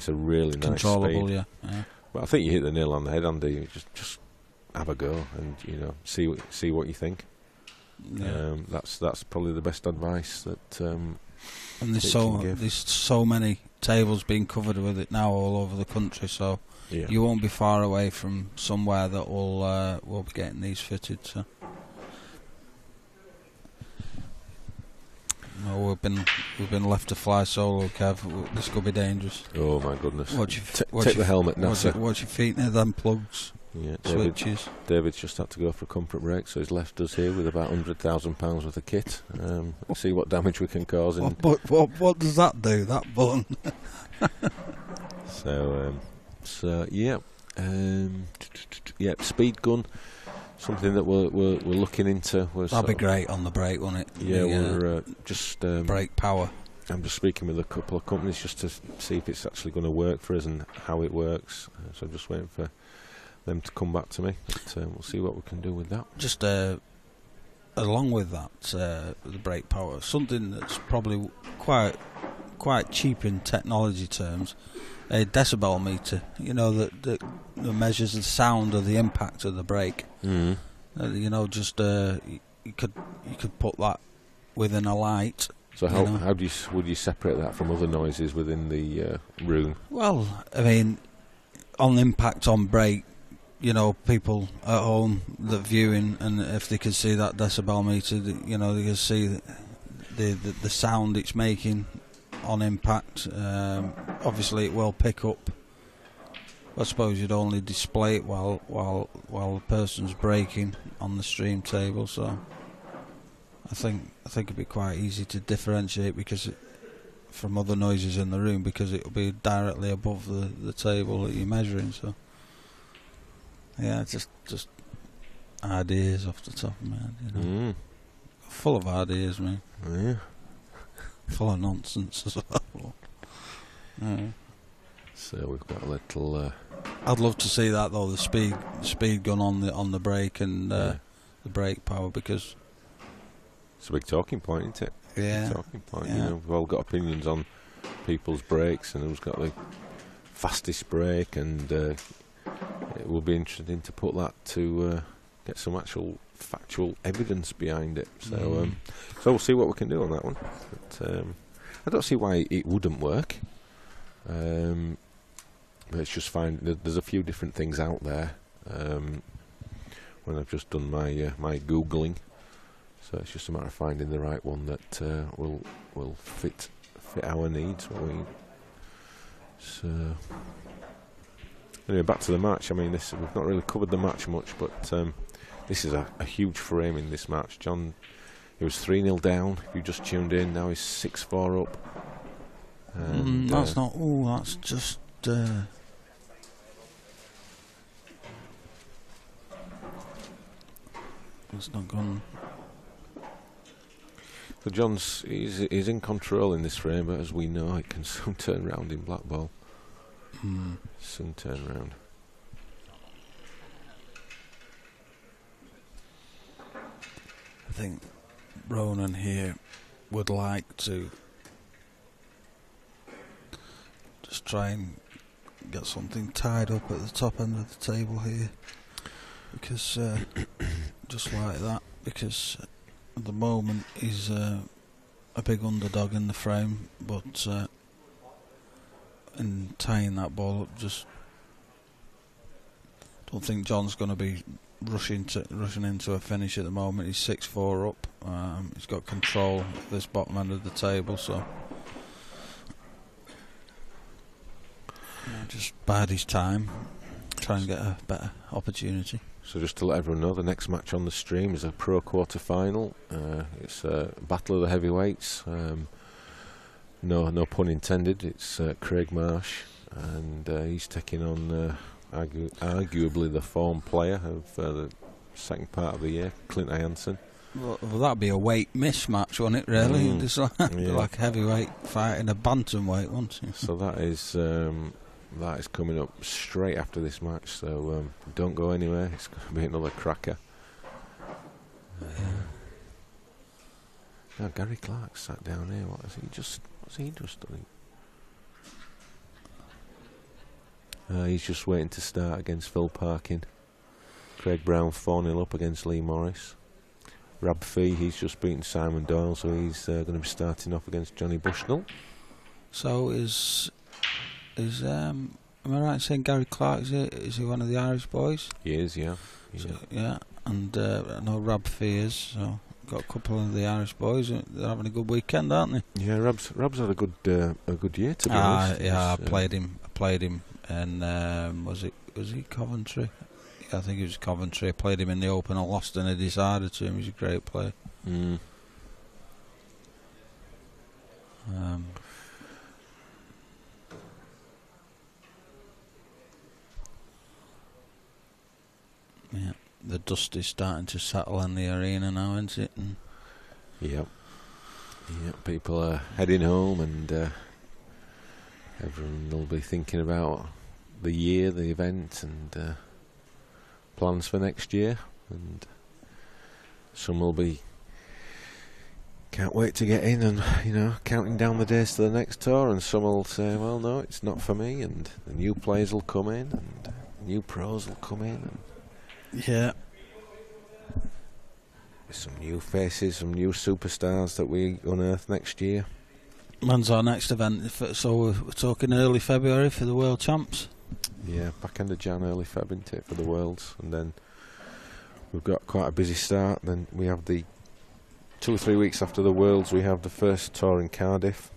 a really nice controllable, speed. yeah. Well, I think you hit the nail on the head, Andy. You just have a go and see what you think. Yeah. That's probably the best advice that. And there's so many tables being covered with it now all over the country, so you won't be far away from somewhere that will be getting these fitted. So. No, we've been left to fly solo, Kev. This could be dangerous. Oh my goodness! Take the helmet, NASA. Watch your feet near them plugs. Yeah, switches. David's just had to go for a comfort break, so he's left us here with about £100,000 worth of kit. Let's see what damage we can cause. What does that do? That button. Speed gun. Something that we're looking into. That'd be great on the break, wouldn't it? Yeah, we're just brake power. I'm just speaking with a couple of companies just to see if it's actually going to work for us and how it works. So I'm just waiting for them to come back to me. But we'll see what we can do with that. Just along with that, the brake power, something that's probably quite cheap in technology terms. A decibel meter, that measures the sound of the impact of the brake. Mm. You could put that within a light. So how would you separate that from other noises within the room? Well, I mean, on impact on brake, people at home that viewing, and if they could see that decibel meter, they can see the sound it's making on impact. Obviously, it will pick up. I suppose you'd only display it while the person's braking on the stream table. So I think it'd be quite easy to differentiate from other noises in the room, because it'll be directly above the table that you're measuring. So yeah, just ideas off the top of my head. Full of ideas, man. Yeah. Full of nonsense as well. Yeah. So we've got a little. I'd love to see that though, the speed gun on the brake and the brake power, because it's a big talking point, isn't it? Yeah. Talking point. Yeah. We've all got opinions on people's brakes and who's got the fastest brake, and it will be interesting to put that to get some actual factual evidence behind it. So so we'll see what we can do on that one. But I don't see why it wouldn't work. But it's just fine. There's a few different things out there. When I've just done my googling, so it's just a matter of finding the right one that will fit our needs. So anyway, back to the match. I mean, we've not really covered the match much, but this is a huge frame in this match. John, he was 3-0 down. If you just tuned in, now he's 6-4 up. And, that's not. Oh, that's just. It's not gone. So John's he's in control in this frame, but as we know, it can soon turn round in Blackball. Soon turn round. I think Ronan here would like to just try and get something tied up at the top end of the table here, because just like that, because at the moment he's a big underdog in the frame, but in tying that ball up, just don't think John's going to be rushing into a finish at the moment. He's 6-4 up. He's got control of this bottom end of the table, so Just bide his time, try and get a better opportunity. So just to let everyone know, the next match on the stream is a pro quarter-final. It's a battle of the heavyweights. No pun intended. It's Craig Marsh, and he's taking on arguably the form player of the second part of the year, Clint Jansen. Well, that'd be a weight mismatch, wouldn't it, really? Just like heavyweight fighting a bantamweight, wouldn't it? So that is coming up straight after this match, so don't go anywhere. It's going to be another cracker. Now Gary Clark sat down here. What's he just doing? He's just waiting to start against Phil Parkin. Craig Brown 4-0 up against Lee Morris. Rab Fee, he's just beaten Simon Doyle, so he's going to be starting off against Johnny Bushnell. So is am I right in saying Gary Clark, is he one of the Irish boys? He is, yeah. So, yeah, and I know Rab Fee is, so got a couple of the Irish boys. They're having a good weekend, aren't they? Yeah, Rab's had a good year, to be honest. Yeah, I played him, and was he Coventry? Yeah, I think he was Coventry. I played him in the Open. I lost and I decided to him. He's a great player. Yeah, the dust is starting to settle in the arena now, isn't it? And yep, people are heading home, and everyone will be thinking about the year, the event, and plans for next year. And some will be can't wait to get in, and counting down the days to the next tour. And some will say, well, no, it's not for me. And the new players will come in, and new pros will come in. And yeah. Some new faces, some new superstars that we unearth next year. When's our next event? So we're talking early February for the World Champs? Yeah, back end of Jan, early Feb, isn't it, for the Worlds. And then we've got quite a busy start. Then we have the 2 or 3 weeks after the Worlds, we have the first tour in Cardiff.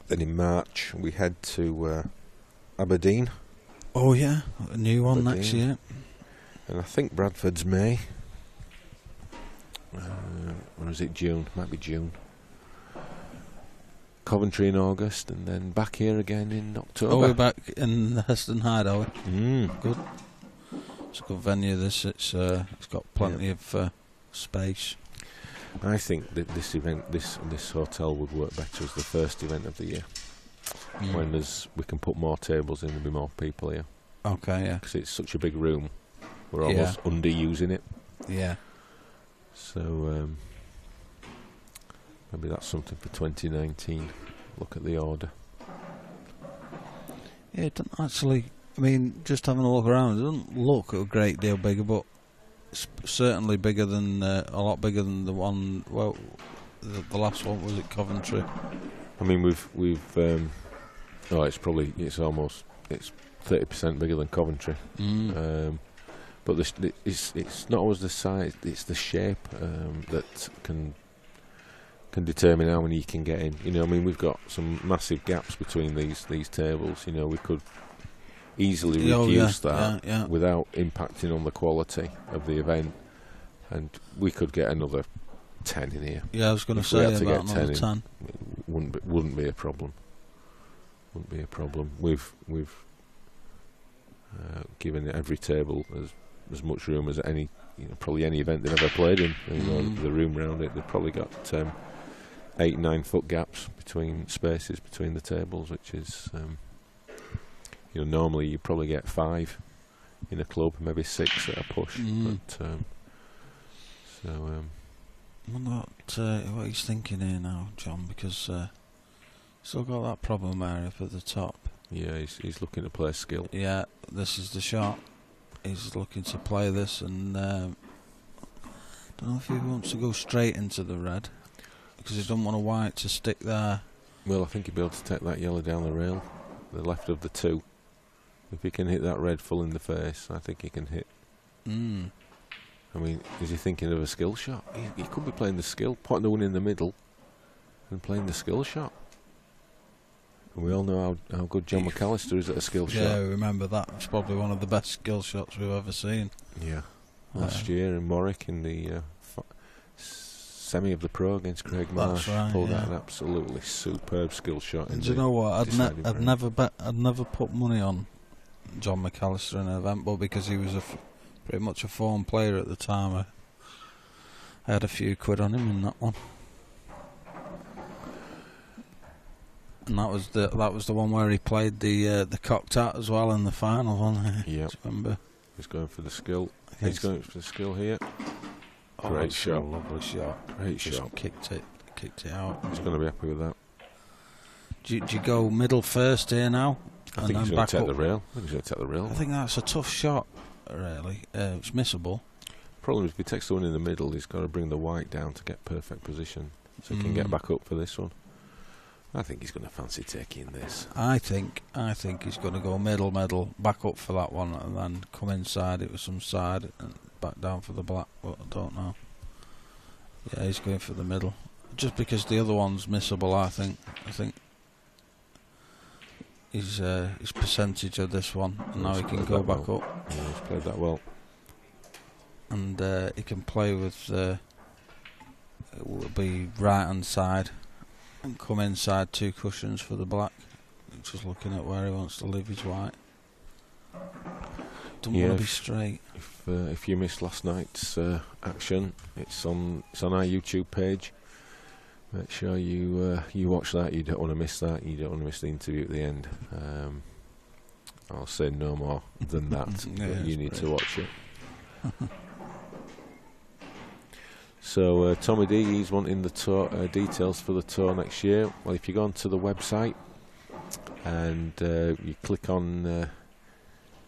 Then in March, we head to Aberdeen. Oh yeah, a new one next year. And I think Bradford's May. Or is it June? Might be June. Coventry in August, and then back here again in October. Oh, we're back in the Heston Hyde, are we? Good. It's a good venue. It's got plenty of space. I think that this event, this hotel would work better as the first event of the year. When we can put more tables in, there'll be more people here. Okay, yeah. Because it's such a big room, we're almost underusing it. Yeah. So maybe that's something for 2019. Look at the order. Yeah, it doesn't actually. I mean, just having a look around, it doesn't look a great deal bigger, but it's certainly bigger than a lot bigger than the one. Well, the last one was at Coventry. I mean, we've it's almost 30% bigger than Coventry. But it's not always the size; it's the shape that can determine how many you can get in. I mean, we've got some massive gaps between these tables. We could easily reduce that without impacting on the quality of the event, and we could get another 10 in here. Yeah, I was going to say about another 10. Wouldn't be a problem. Wouldn't be a problem. We've given every table as much room as probably any event they've ever played in. The room round it, they've probably got 8-9 foot gaps spaces between the tables, which is normally you probably get 5 in a club, maybe 6 at a push. What he's thinking here now, John, because still got that problem area at the top. Yeah, he's looking to play skill. Yeah, this is the shot. He's looking to play this, and don't know if he wants to go straight into the red because he doesn't want a white to stick there. Well, I think he'll be able to take that yellow down the rail, the left of the 2. If he can hit that red full in the face, I think he can hit. I mean, is he thinking of a skill shot? He could be playing the skill, putting the one in the middle, and playing the skill shot. We all know how good John McAllister is at a skill shot. Yeah, remember that. It's probably one of the best skill shots we've ever seen. Yeah. Last year in Warwick in the semi of the Pro against Craig Marsh, right, pulled out an absolutely superb skill shot. And do you know what? I'd never put money on John McAllister in an event, but because he was pretty much a form player at the time, I had a few quid on him in that one. And that was the one where he played the cocked hat as well in the final, wasn't he? Yeah. Remember? He's going for the skill. He's going for the skill here. Great shot. Lovely shot. Great Just shot. Kicked it out. He's going to be happy with that. Do you go middle first here now? I think he's going to take the rail. I think that's a tough shot, really. It's missable. Problem is, if he takes the one in the middle, he's got to bring the white down to get perfect position, so he can get back up for this one. I think he's going to fancy taking this. I think he's going to go middle, back up for that one, and then come inside it with some side and back down for the black. But I don't know. Yeah, he's going for the middle, just because the other one's missable. I think his percentage of this one, and now he can go back up. Yeah, he's played that well, and he can play with it will be right hand side. And come inside 2 cushions for the black. Just looking at where he wants to leave his white. Don't want to be straight. If you missed last night's action, it's on our YouTube page. Make sure you watch that. You don't want to miss that. You don't want to miss the interview at the end. I'll say no more than that. But you need to watch it. So Tommy D, he's wanting the tour details for the tour next year. Well, if you go onto the website and you click on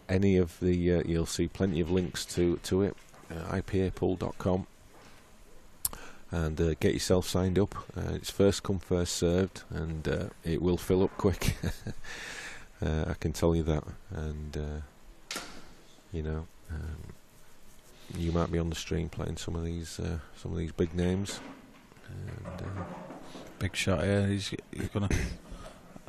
any of the, you'll see plenty of links to it. IPApool.com, and get yourself signed up. It's first come, first served, and it will fill up quick. I can tell you that. And you know. You might be on the stream playing some of these big names. And, big shot here. He's gonna.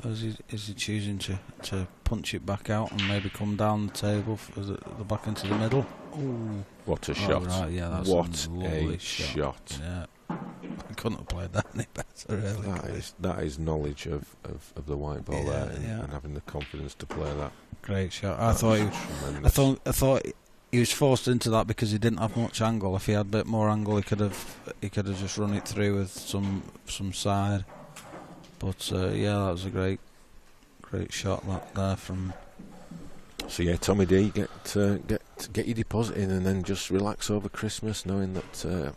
Is he choosing to punch it back out and maybe come down the table for the back into the middle? Ooh. What a shot! Right, yeah, that's what a lovely shot! Yeah, I couldn't have played that any better. Really, that is knowledge of the white ball there, and having the confidence to play that. Great shot. I thought. He was forced into that because he didn't have much angle. If he had a bit more angle, he could have just run it through with some side. But yeah, that was a great shot that there from. So yeah, Tommy D, get your deposit in, and then just relax over Christmas, knowing that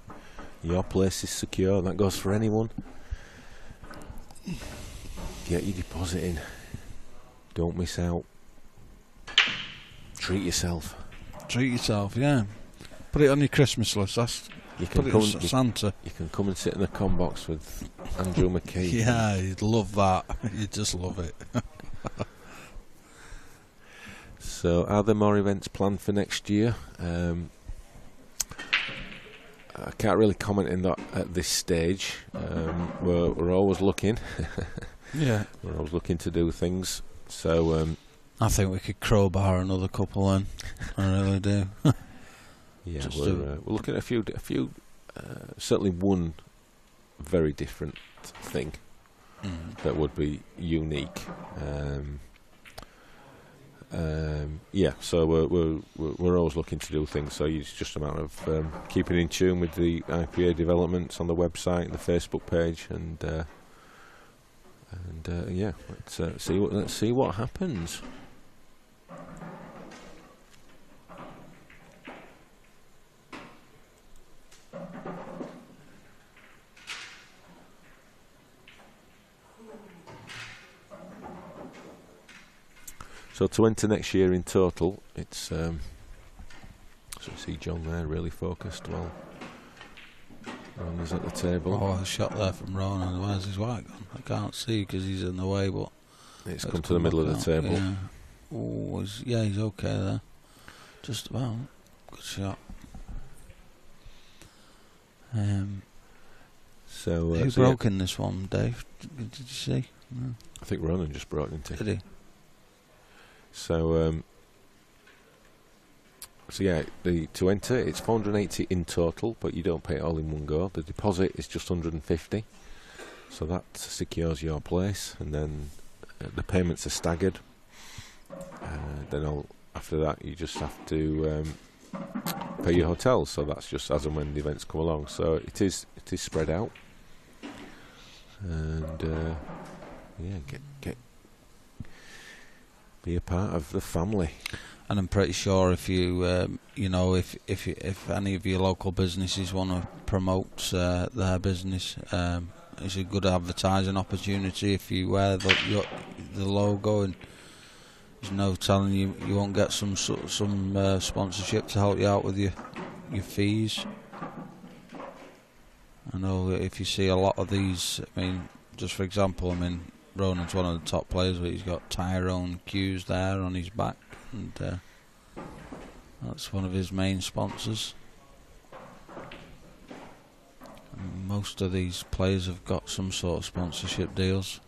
your place is secure. That goes for anyone. Get your deposit in. Don't miss out. Treat yourself. Treat yourself, yeah. Put it on your Christmas list. Put it on Santa. You can come and sit in a com box with Andrew McKee. Yeah, you'd love that. You'd just love it. So, are there more events planned for next year? I can't really comment on that at this stage. We're always looking. Yeah, we're always looking to do things. So. I think we could crowbar another couple then. I really do. Yeah, we're looking at a few. Certainly one very different thing that would be unique. Yeah, so we're always looking to do things. So it's just a matter of keeping in tune with the IPA developments on the website and the Facebook page, and yeah, let's see what happens. So to enter next year in total, it's so you see John there really focused while Ronan's at the table. Oh, a shot there from Ronan. Where's his white gone? I can't see because he's in the way, but it's come to the middle of the table. Yeah. Oh, he's okay there. Just about. Good shot. So who broke in this one, Dave? Did you see? No. I think Ronan just broke into. Did he? So yeah, to enter it's 480 in total, but you don't pay it all in one go. The deposit is just 150, so that secures your place, and then the payments are staggered. Then after that you just have to pay your hotel. So that's just as and when the events come along. So it is spread out, and get be a part of the family. And I'm pretty sure if you if any of your local businesses want to promote their business, it's a good advertising opportunity if you wear the logo, and there's no telling you won't get some sponsorship to help you out with your fees. I know if you see a lot of these, I mean, just for example, Ronan's one of the top players, but he's got Tyrone Hughes there on his back, and that's one of his main sponsors. And most of these players have got some sort of sponsorship deals.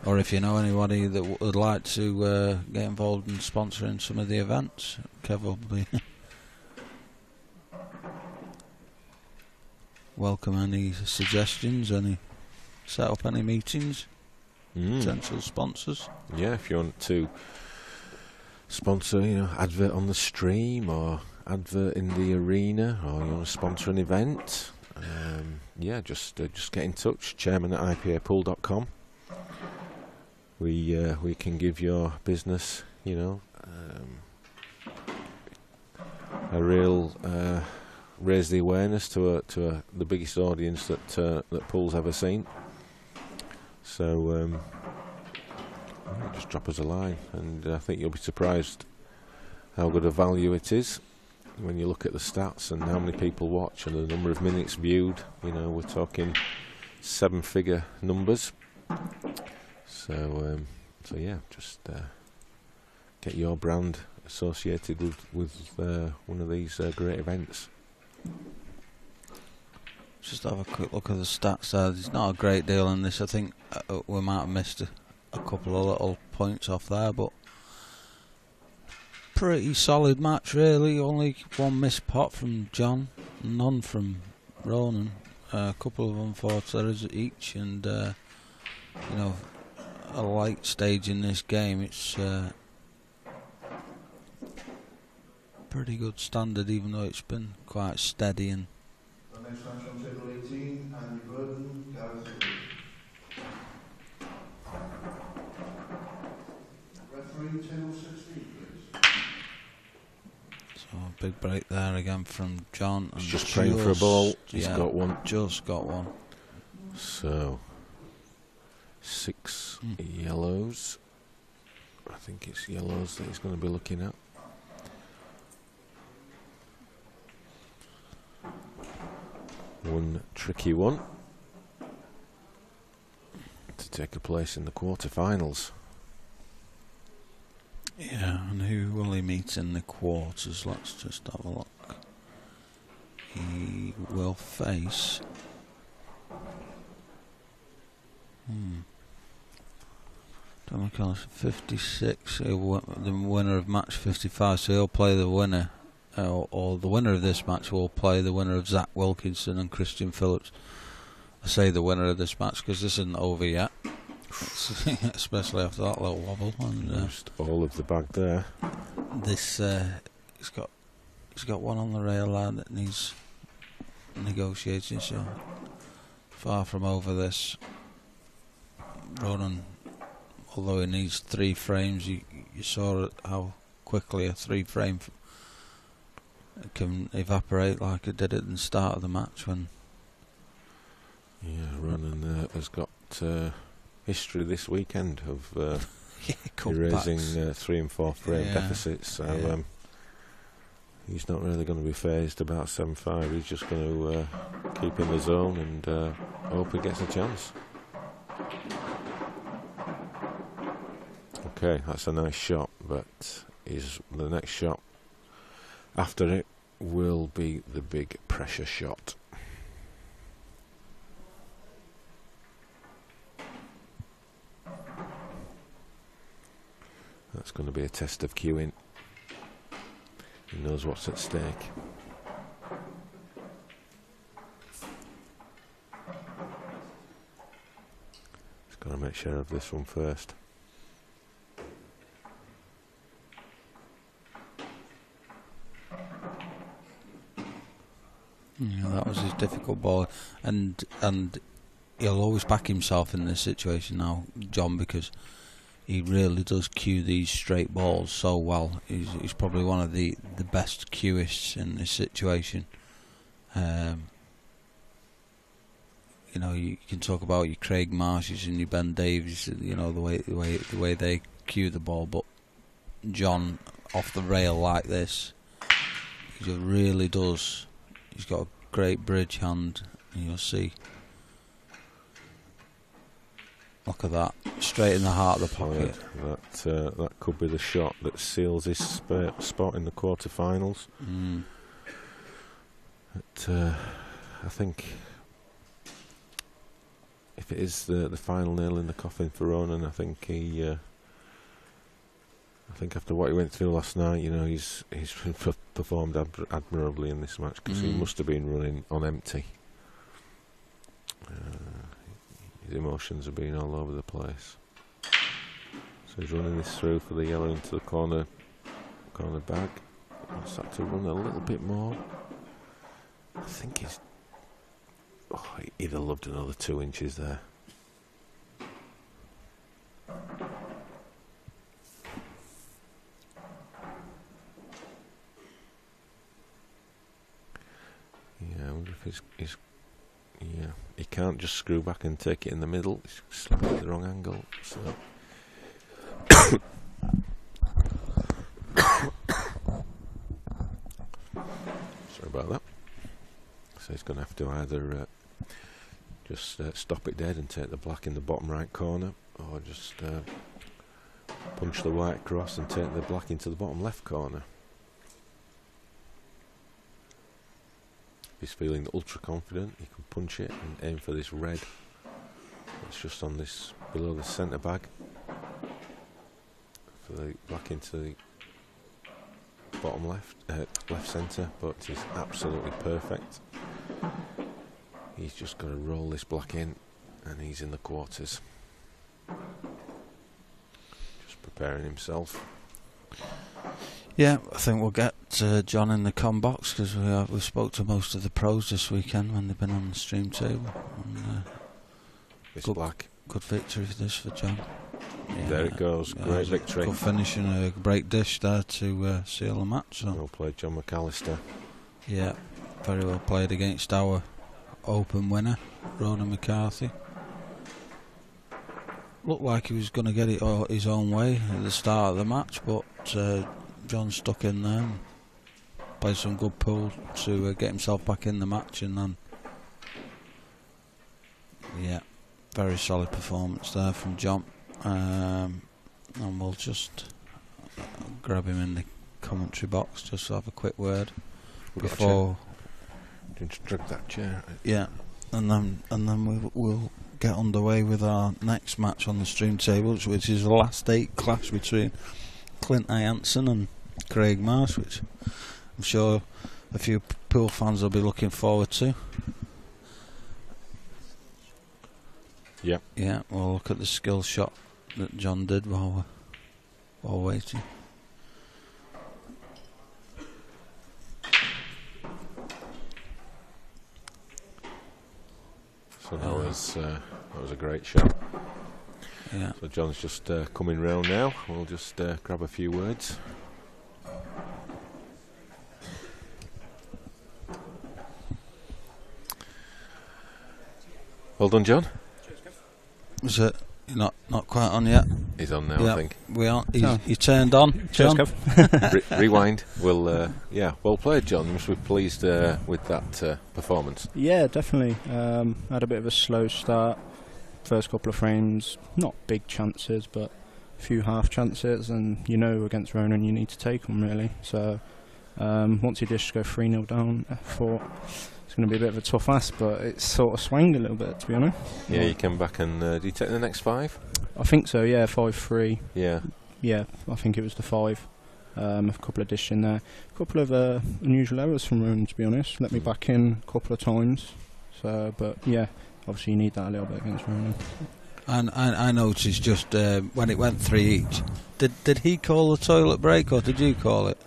Or if you know anybody that would like to get involved in sponsoring some of the events, Kev will be welcome any suggestions, set up any meetings, potential sponsors. Yeah, if you want to sponsor, advert on the stream or advert in the arena, or you want to sponsor an event, just get in touch. Chairman at IPApool.com. We can give your business, a real raise the awareness to the biggest audience that Pool's ever seen. So just drop us a line, and I think you'll be surprised how good a value it is when you look at the stats and how many people watch and the number of minutes viewed. We're talking 7-figure numbers. So yeah, just get your brand associated with one of these great events. Just have a quick look at the stats there. There's not a great deal in this. I think we might have missed a couple of little points off there, but pretty solid match really. Only one missed pot from John, none from Ronan. A couple of unforced errors each, and a late stage in this game. It's pretty good standard, even though it's been quite steady. And the next match on table 18, Andy Burton, Gareth. Referee table 16, please. So a big break there again from John. He's just praying for a ball. He's got one. Just got one. So 6 yellows. I think it's yellows that he's going to be looking at. One tricky one to take a place in the quarterfinals. Yeah, and who will he meet in the quarters? Let's just have a look. He will face Tom McCallum, 56, the winner of match 55, so he'll play the winner, or the winner of this match will play the winner of Zach Wilkinson and Christian Phillips. I say the winner of this match because this isn't over yet, especially after that little wobble. And just all of the bag there. This he's got one on the rail line that needs negotiating, so far from over this. Ronan, although he needs 3 frames, you saw how quickly a 3-frame can evaporate like it did at the start of the match. When Ronan has got history this weekend of erasing 3 and 4 frame deficits, so he's not really going to be phased about 7-5. He's just going to keep in the zone and hope he gets a chance. Okay, that's a nice shot. but the next shot after it will be the big pressure shot. That's going to be a test of cueing. He knows what's at stake. He's got to make sure of this one first. Yeah, that was his difficult ball, and he'll always back himself in this situation now, John, because he really does cue these straight balls so well. He's probably one of the best cueists in this situation. You know, you can talk about your Craig Marshes and your Ben Davies, you know, the way they cue the ball, but John off the rail like this, he just really does. He's got a great bridge hand, and you'll see. Look at that, straight in the heart of the pocket. That could be the shot that seals his spot in the quarterfinals. I think if it is the final nail in the coffin for Ronan, I think after what he went through last night, you know, he's performed admirably in this match, because he must have been running on empty. His emotions have been all over the place. So he's running this through for the yellow into the corner bag. He's had to run a little bit more. I think he'd have loved another 2 inches there. Yeah, I wonder if yeah, he can't just screw back and take it in the middle. He's slightly at the wrong angle. So sorry about that. So he's going to have to either just stop it dead and take the black in the bottom right corner, or just punch the white across and take the black into the bottom left corner. If he's feeling ultra confident, he can punch it and aim for this red that's just on this, below the centre bag, for the black into the bottom left centre, but it's absolutely perfect. He's just got to roll this black in, and he's in the quarters. Just preparing himself. Yeah, I think we'll get John in the com box, because we spoke to most of the pros this weekend when they've been on the stream table. And, black. Good victory this for John. Yeah, there it goes, great victory. Good finish and a break dish there to seal the match. So. Well played, John McAllister. Yeah, very well played against our Open winner, Ronan McCarthy. Looked like he was going to get it his own way at the start of the match, but John stuck in there and played some good pool to get himself back in the match, and then yeah, very solid performance there from John. And we'll just grab him in the commentary box just to have a quick word before. Just drag that chair. Yeah, and then we'll get underway with our next match on the stream table, which is the last 8 clash between Clint Hansen and Craig Marsh, which I'm sure a few pool fans will be looking forward to. Yep. Yeah, we'll look at the skill shot that John did while waiting. So that was a great shot. Yeah. So John's just coming round now. We'll just grab a few words. Well done, John. Is it not quite on yet? He's on now, I think. We are. You turned on, John. Rewind. Well, well played, John. You must be pleased with that performance. Yeah, definitely. Had a bit of a slow start. First couple of frames, not big chances, but few half chances, and against Ronan you need to take them really. So once you just go 3-0 down, I thought it's going to be a bit of a tough ask, but it's sort of swung a little bit, to be honest. Yeah, you came back and do you take the next 5? I think so, yeah, 5-3. Yeah. Yeah, I think it was the 5. A couple of dishes in there. A couple of unusual errors from Ronan, to be honest. Let me back in a couple of times. So, but yeah, obviously you need that a little bit against Ronan. And I noticed just when it went 3 each, did he call the toilet break or did you call it?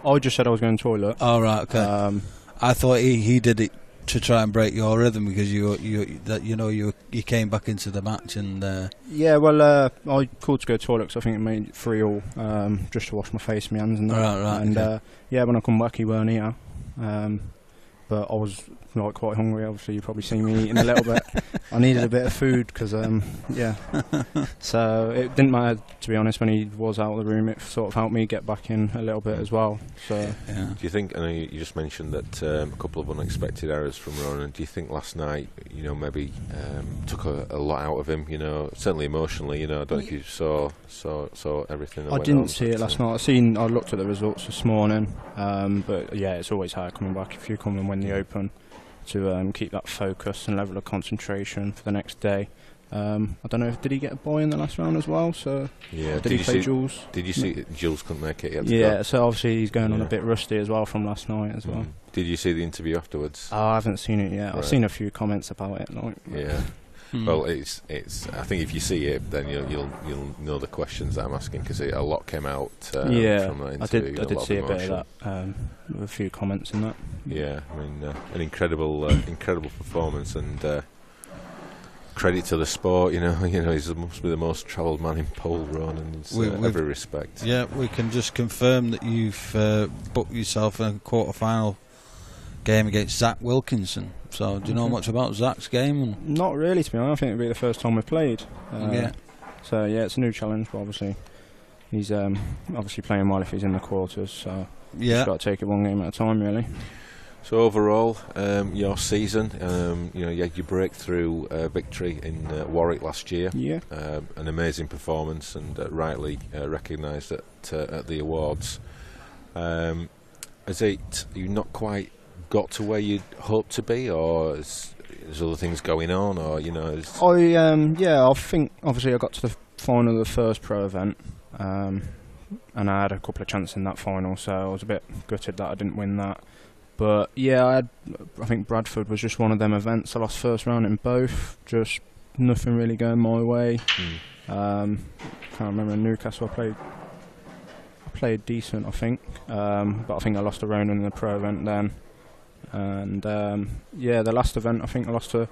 I just said I was going to the toilet. Oh, right, okay. I thought he did it to try and break your rhythm because you came back into the match and. Yeah, well, I called to go to the toilet because I think it made it 3-3, just to wash my face, my hands and that. Right, and okay. yeah, when I come back, he weren't here. But I was quite hungry. Obviously, you probably seen me eating a little bit. I needed a bit of food because, yeah. So it didn't matter, to be honest, when he was out of the room. It sort of helped me get back in a little bit as well. So. Yeah. Do you think? I know you just mentioned that a couple of unexpected errors from Ronan. Do you think last night, maybe took a lot out of him? Certainly emotionally. I don't know if you saw everything. That I went didn't on, see it last night. I looked at the results this morning. But yeah, it's always hard coming back if you come and win the Open, to keep that focus and level of concentration for the next day. I don't know, did he get a buy in the last round as well? So yeah, did he play Jules? Did you see Jules couldn't make it? Yeah, so obviously he's going on a bit rusty as well from last night as well. Did you see the interview afterwards? Oh, I haven't seen it yet. Right. I've seen a few comments about it. Yeah. Well, it's. I think if you see it, then you'll know the questions that I'm asking because a lot came out. From that interview. I did see a bit of that. With a few comments in that. Yeah, I mean, an incredible performance and credit to the sport. He must be the most travelled man in pole run in every respect. Yeah, we can just confirm that you've booked yourself in a quarter-final game against Zach Wilkinson. So, do you know much about Zach's game? Not really, to be honest. I think it'll be the first time we've played. Yeah. So yeah, it's a new challenge, but obviously he's obviously playing well if he's in the quarters. So yeah, just got to take it one game at a time, really. So overall, your season, you had your breakthrough victory in Warwick last year. Yeah. An amazing performance and rightly recognised at the awards. Has you not quite got to where you'd hoped to be, or is other things going on, or I think obviously I got to the final of the first pro event, and I had a couple of chances in that final, so I was a bit gutted that I didn't win that. But yeah, I think Bradford was just one of them events. I lost first round in both, just nothing really going my way. Can't remember in Newcastle I played decent, I think, but I think I lost to Ronan in the pro event then. And the last event I think I lost to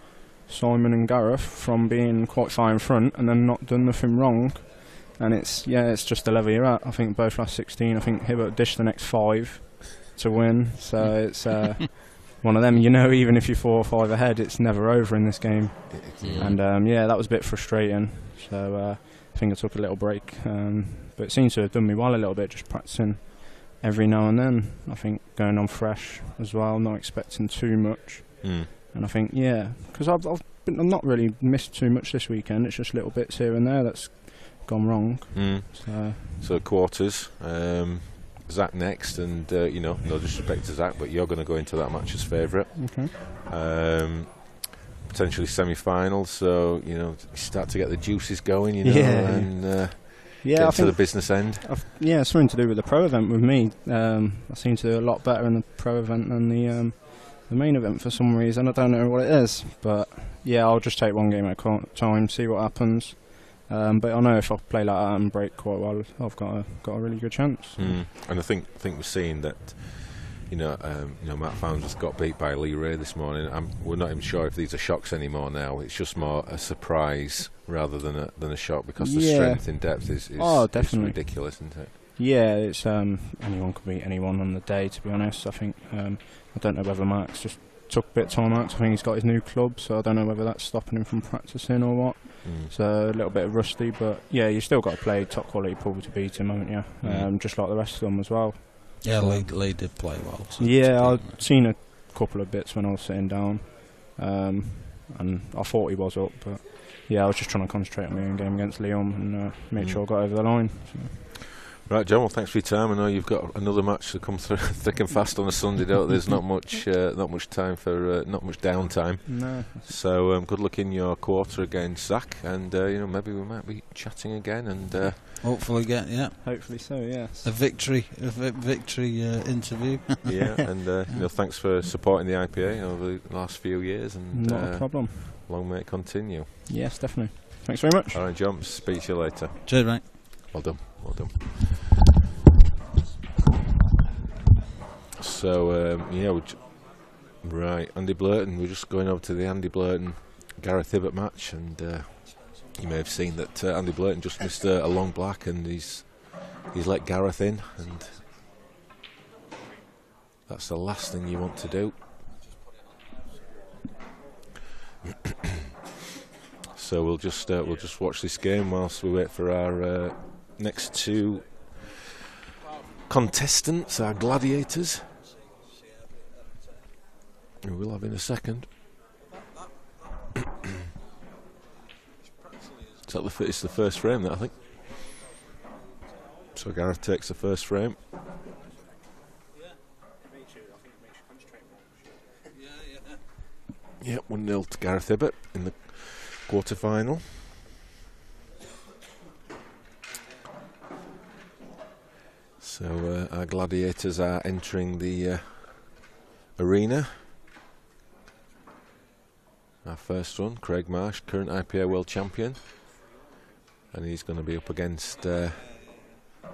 Simon and Gareth from being quite far in front and then not done nothing wrong. And it's just the level you're at. I think both last 16. I think Hibbert dished the next 5 to win. So it's one of them. Even if you're 4 or 5 ahead, it's never over in this game. And that was a bit frustrating. So I think I took a little break. But it seems to have done me well a little bit, just practicing every now and then. I think going on fresh as well, not expecting too much. And I think, because I've not really missed too much this weekend. It's just little bits here and there that's gone wrong. So quarters, Zach next, and no disrespect to Zach, but you're going to go into that match as favourite. Okay. Potentially semi-final, so you start to get the juices going, and I to the business end. Something to do with the pro event with me. I seem to do a lot better in the pro event than the main event for some reason. I don't know what it is, but I'll just take one game at a time, see what happens. But I know if I play like that and break quite well, I've got a really good chance. And I think we're seeing that. Matt Founders got beat by Lee Ray this morning. We're not even sure if these are shocks anymore now. It's just more a surprise rather than a shock, because the strength in depth is definitely ridiculous, isn't it? Yeah, it's anyone could beat anyone on the day, to be honest. I think I don't know whether Max just took a bit of time out. I think he's got his new club, so I don't know whether that's stopping him from practicing or what. So a little bit rusty, but you still got to play top quality pool to beat him, haven't you? Just like the rest of them as well. Yeah, Lee did play well. So I'd seen a couple of bits when I was sitting down, and I thought he was up, but yeah, I was just trying to concentrate on my own game against Lyon and make sure I got over the line. So. Right, John. Well, thanks for your time. I know you've got another match to come through thick and fast on a Sunday. There's not much time for not much downtime. No. So good luck in your quarter against Zach, and maybe we might be chatting again, and hopefully get Hopefully so. Yes. a victory interview. yeah, and thanks for supporting the IPA over the last few years, and Not a problem. long may it continue. Yes, definitely. Thanks very much. All right, John. Speak to you later. Cheers, mate. Well done. So right, Andy Blurton. We're just going over to the Andy Blurton Gareth Hibbert match, and you may have seen that Andy Blurton just missed a long black, and he's let Gareth in, and that's the last thing you want to do. So we'll just watch this game whilst we wait for our next two contestants, our gladiators, who we'll have in a second. It's the first frame, that I think. So Gareth takes the first frame. Yeah, 1-0 to Gareth Hibbert in the quarter-final. So our gladiators are entering the arena. Our first one, Craig Marsh, current IPA world champion, and he's going to be up against one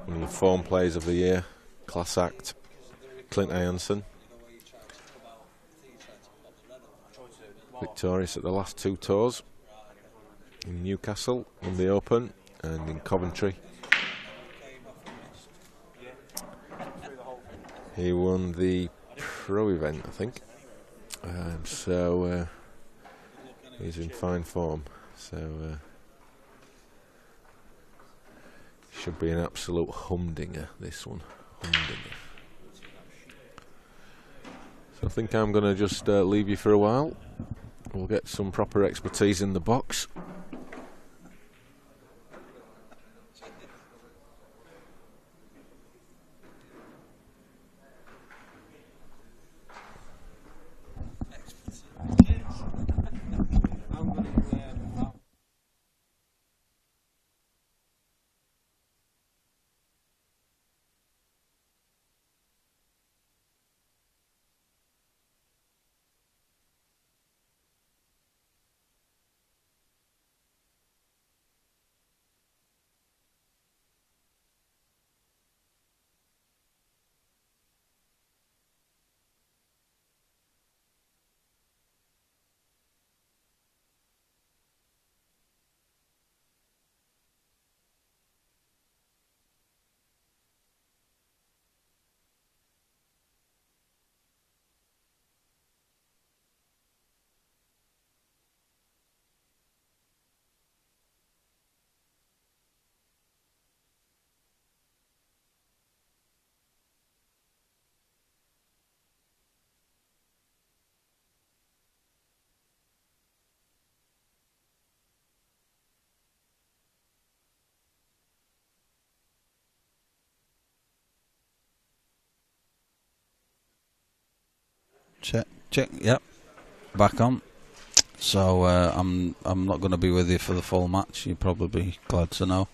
of the form players of the year, class act, Clint Ianson. Victorious at the last two tours in Newcastle, in the Open, and in Coventry. He won the pro event, I think. So he's in fine form. So should be an absolute humdinger, this one. Humdinger. So I think I'm going to just leave you for a while. We'll get some proper expertise in the box. Check, yep, back on. So I'm not going to be with you for the full match. You're probably glad to know.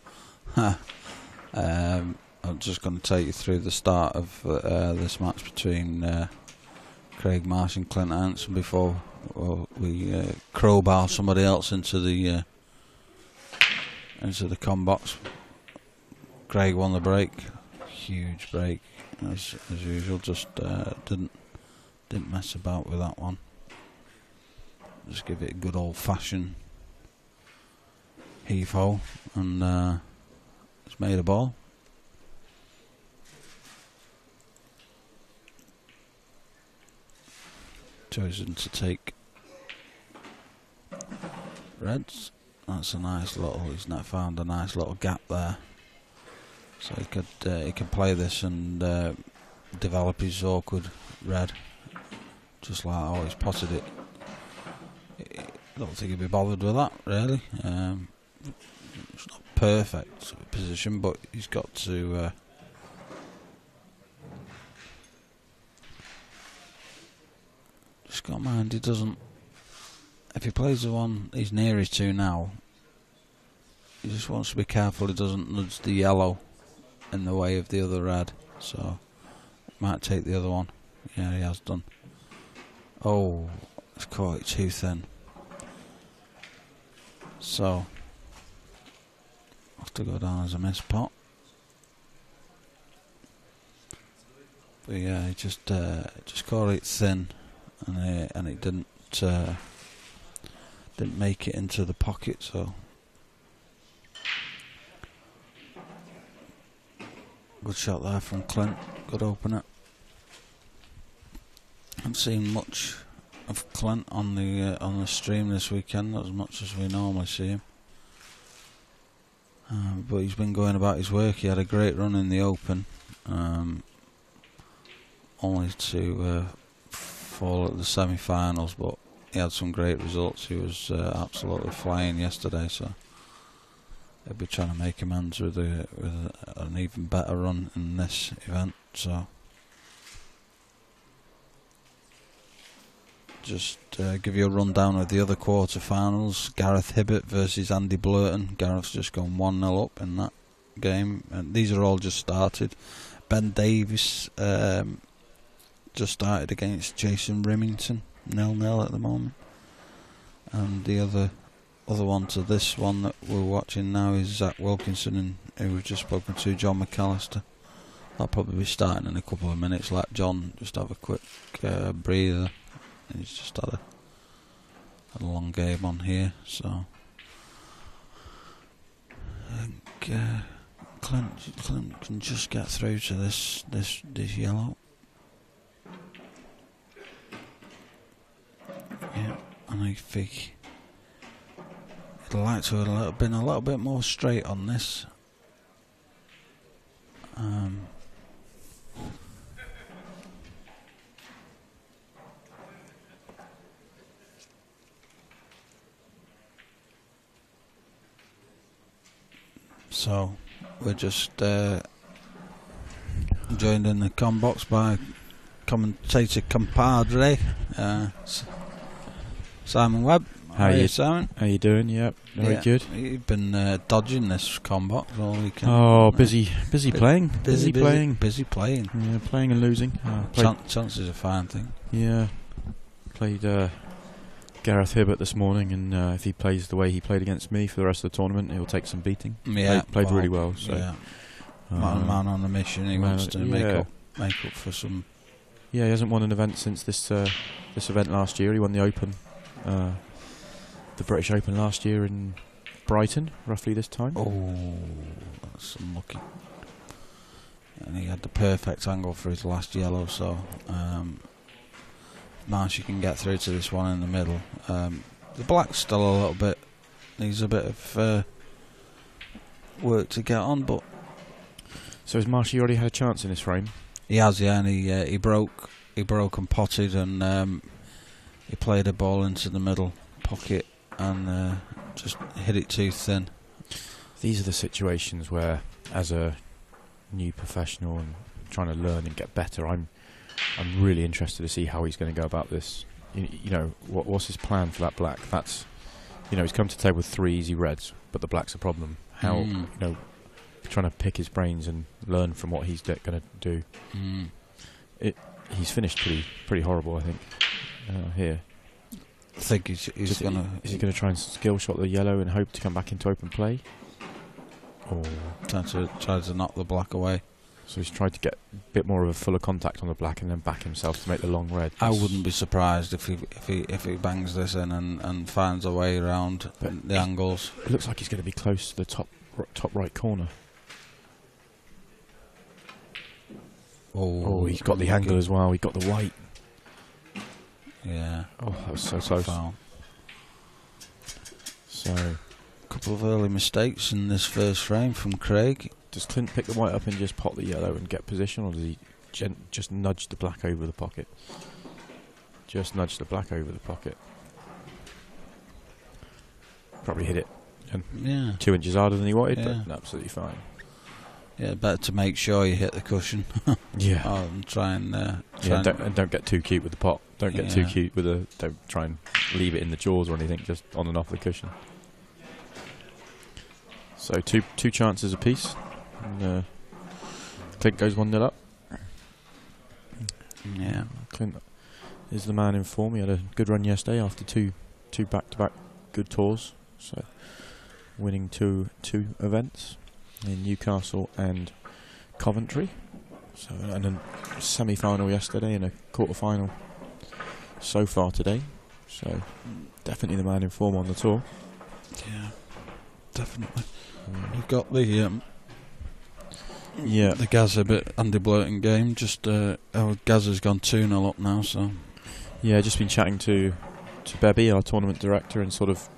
I'm just going to take you through the start of this match between Craig Marsh and Clint Ianson before we crowbar somebody else into the com box. Craig won the break, huge break as usual. Just didn't mess about with that one. Just give it a good old-fashioned heave-ho, and it's made a ball. Chosen to take reds. That's a nice little. He's not found a nice little gap there, so he could play this and develop his awkward red. Just like I always potted it. don't think he'd be bothered with that, really. It's not perfect position, but he's got to... just got to mind, he doesn't... If he plays the one he's nearest to now, he just wants to be careful he doesn't nudge the yellow in the way of the other red. So, might take the other one. Yeah, he has done. Oh, it's caught it too thin. So, have to go down as a miss pot. But yeah, he just caught it thin, and it didn't make it into the pocket. So, good shot there from Clint. Good opener. Haven't seen much of Clint on the stream this weekend, not as much as we normally see him. But he's been going about his work. He had a great run in the Open, only to fall at the semi-finals, but he had some great results. He was absolutely flying yesterday, so they'll be trying to make amends with an even better run in this event. So just give you a rundown of the other quarter-finals. Gareth Hibbert versus Andy Blurton. Gareth's just gone 1-0 up in that game, and these are all just started. Ben Davies just started against Jason Remington, 0-0 at the moment. And the other one to this one that we're watching now is Zach Wilkinson, and who we've just spoken to, John McAllister. I'll probably be starting in a couple of minutes. Let John just have a quick breather. He's just had a long game on here, so I think Clint can just get through to this yellow. Yeah, and I think he'd like to have been a little bit more straight on this. So we're just joined in the com box by commentator compadre Simon Webb. How are you, Simon? How you doing? Yep, very good. You've been dodging this com box all weekend. Oh, busy playing. Busy playing. Yeah, playing and losing. Chances a fine thing. Yeah, played Gareth Hibbert this morning, and if he plays the way he played against me for the rest of the tournament, he'll take some beating. Yeah, played really well. So, yeah. Man on a mission. He wants to make up for some. Yeah, he hasn't won an event since this event last year. He won the Open, the British Open last year in Brighton, roughly this time. Oh, that's unlucky. And he had the perfect angle for his last yellow, so Marsh can get through to this one in the middle. The black's still a little bit, needs a bit of work to get on, but... So has Marsh already had a chance in this frame? He has, yeah, and he broke and potted, and he played a ball into the middle pocket and just hit it too thin. These are the situations where, as a new professional and trying to learn and get better, I'm really interested to see how he's going to go about this. You know, what's his plan for that black? That's, he's come to the table with 3 easy reds, but the black's a problem. How, trying to pick his brains and learn from what he's going to do. He's finished pretty horrible, I think. Here, I think he's going to. Is he going to try and skill shot the yellow and hope to come back into open play, or try to knock the black away? So he's tried to get a bit more of a fuller contact on the black and then back himself to make the long red. I wouldn't be surprised if he bangs this in and finds a way around the angles. It looks like he's going to be close to the top right corner. Oh, he's got the angle as well. He got the white. Yeah. Oh, that was so close. Foul. So, a couple of early mistakes in this first frame from Craig. Does Clint pick the white up and just pot the yellow and get position, or does he just nudge the black over the pocket? Just nudge the black over the pocket. Probably hit it Yeah. 2 inches harder than he wanted, Yeah. but absolutely fine. Yeah, better to make sure you hit the cushion. Yeah. Oh, and try and Don't get too cute with the pot. Don't get too Yeah. cute with the. Don't try and leave it in the jaws or anything. Just on and off the cushion. So two chances apiece. And, Clint goes 1-0 up. Yeah. Clint is the man in form. He had a good run yesterday after two back-to-back good tours. So winning two events in Newcastle and Coventry. So and a semi-final yesterday and a quarter-final so far today. So definitely the man in form on the tour. Yeah. Definitely. We've got the Yeah. the Gaza bit Andy Blurton game. Just our Gaza's gone 2-0 up now. So Yeah, just been chatting to Bebby, our tournament director, and sort of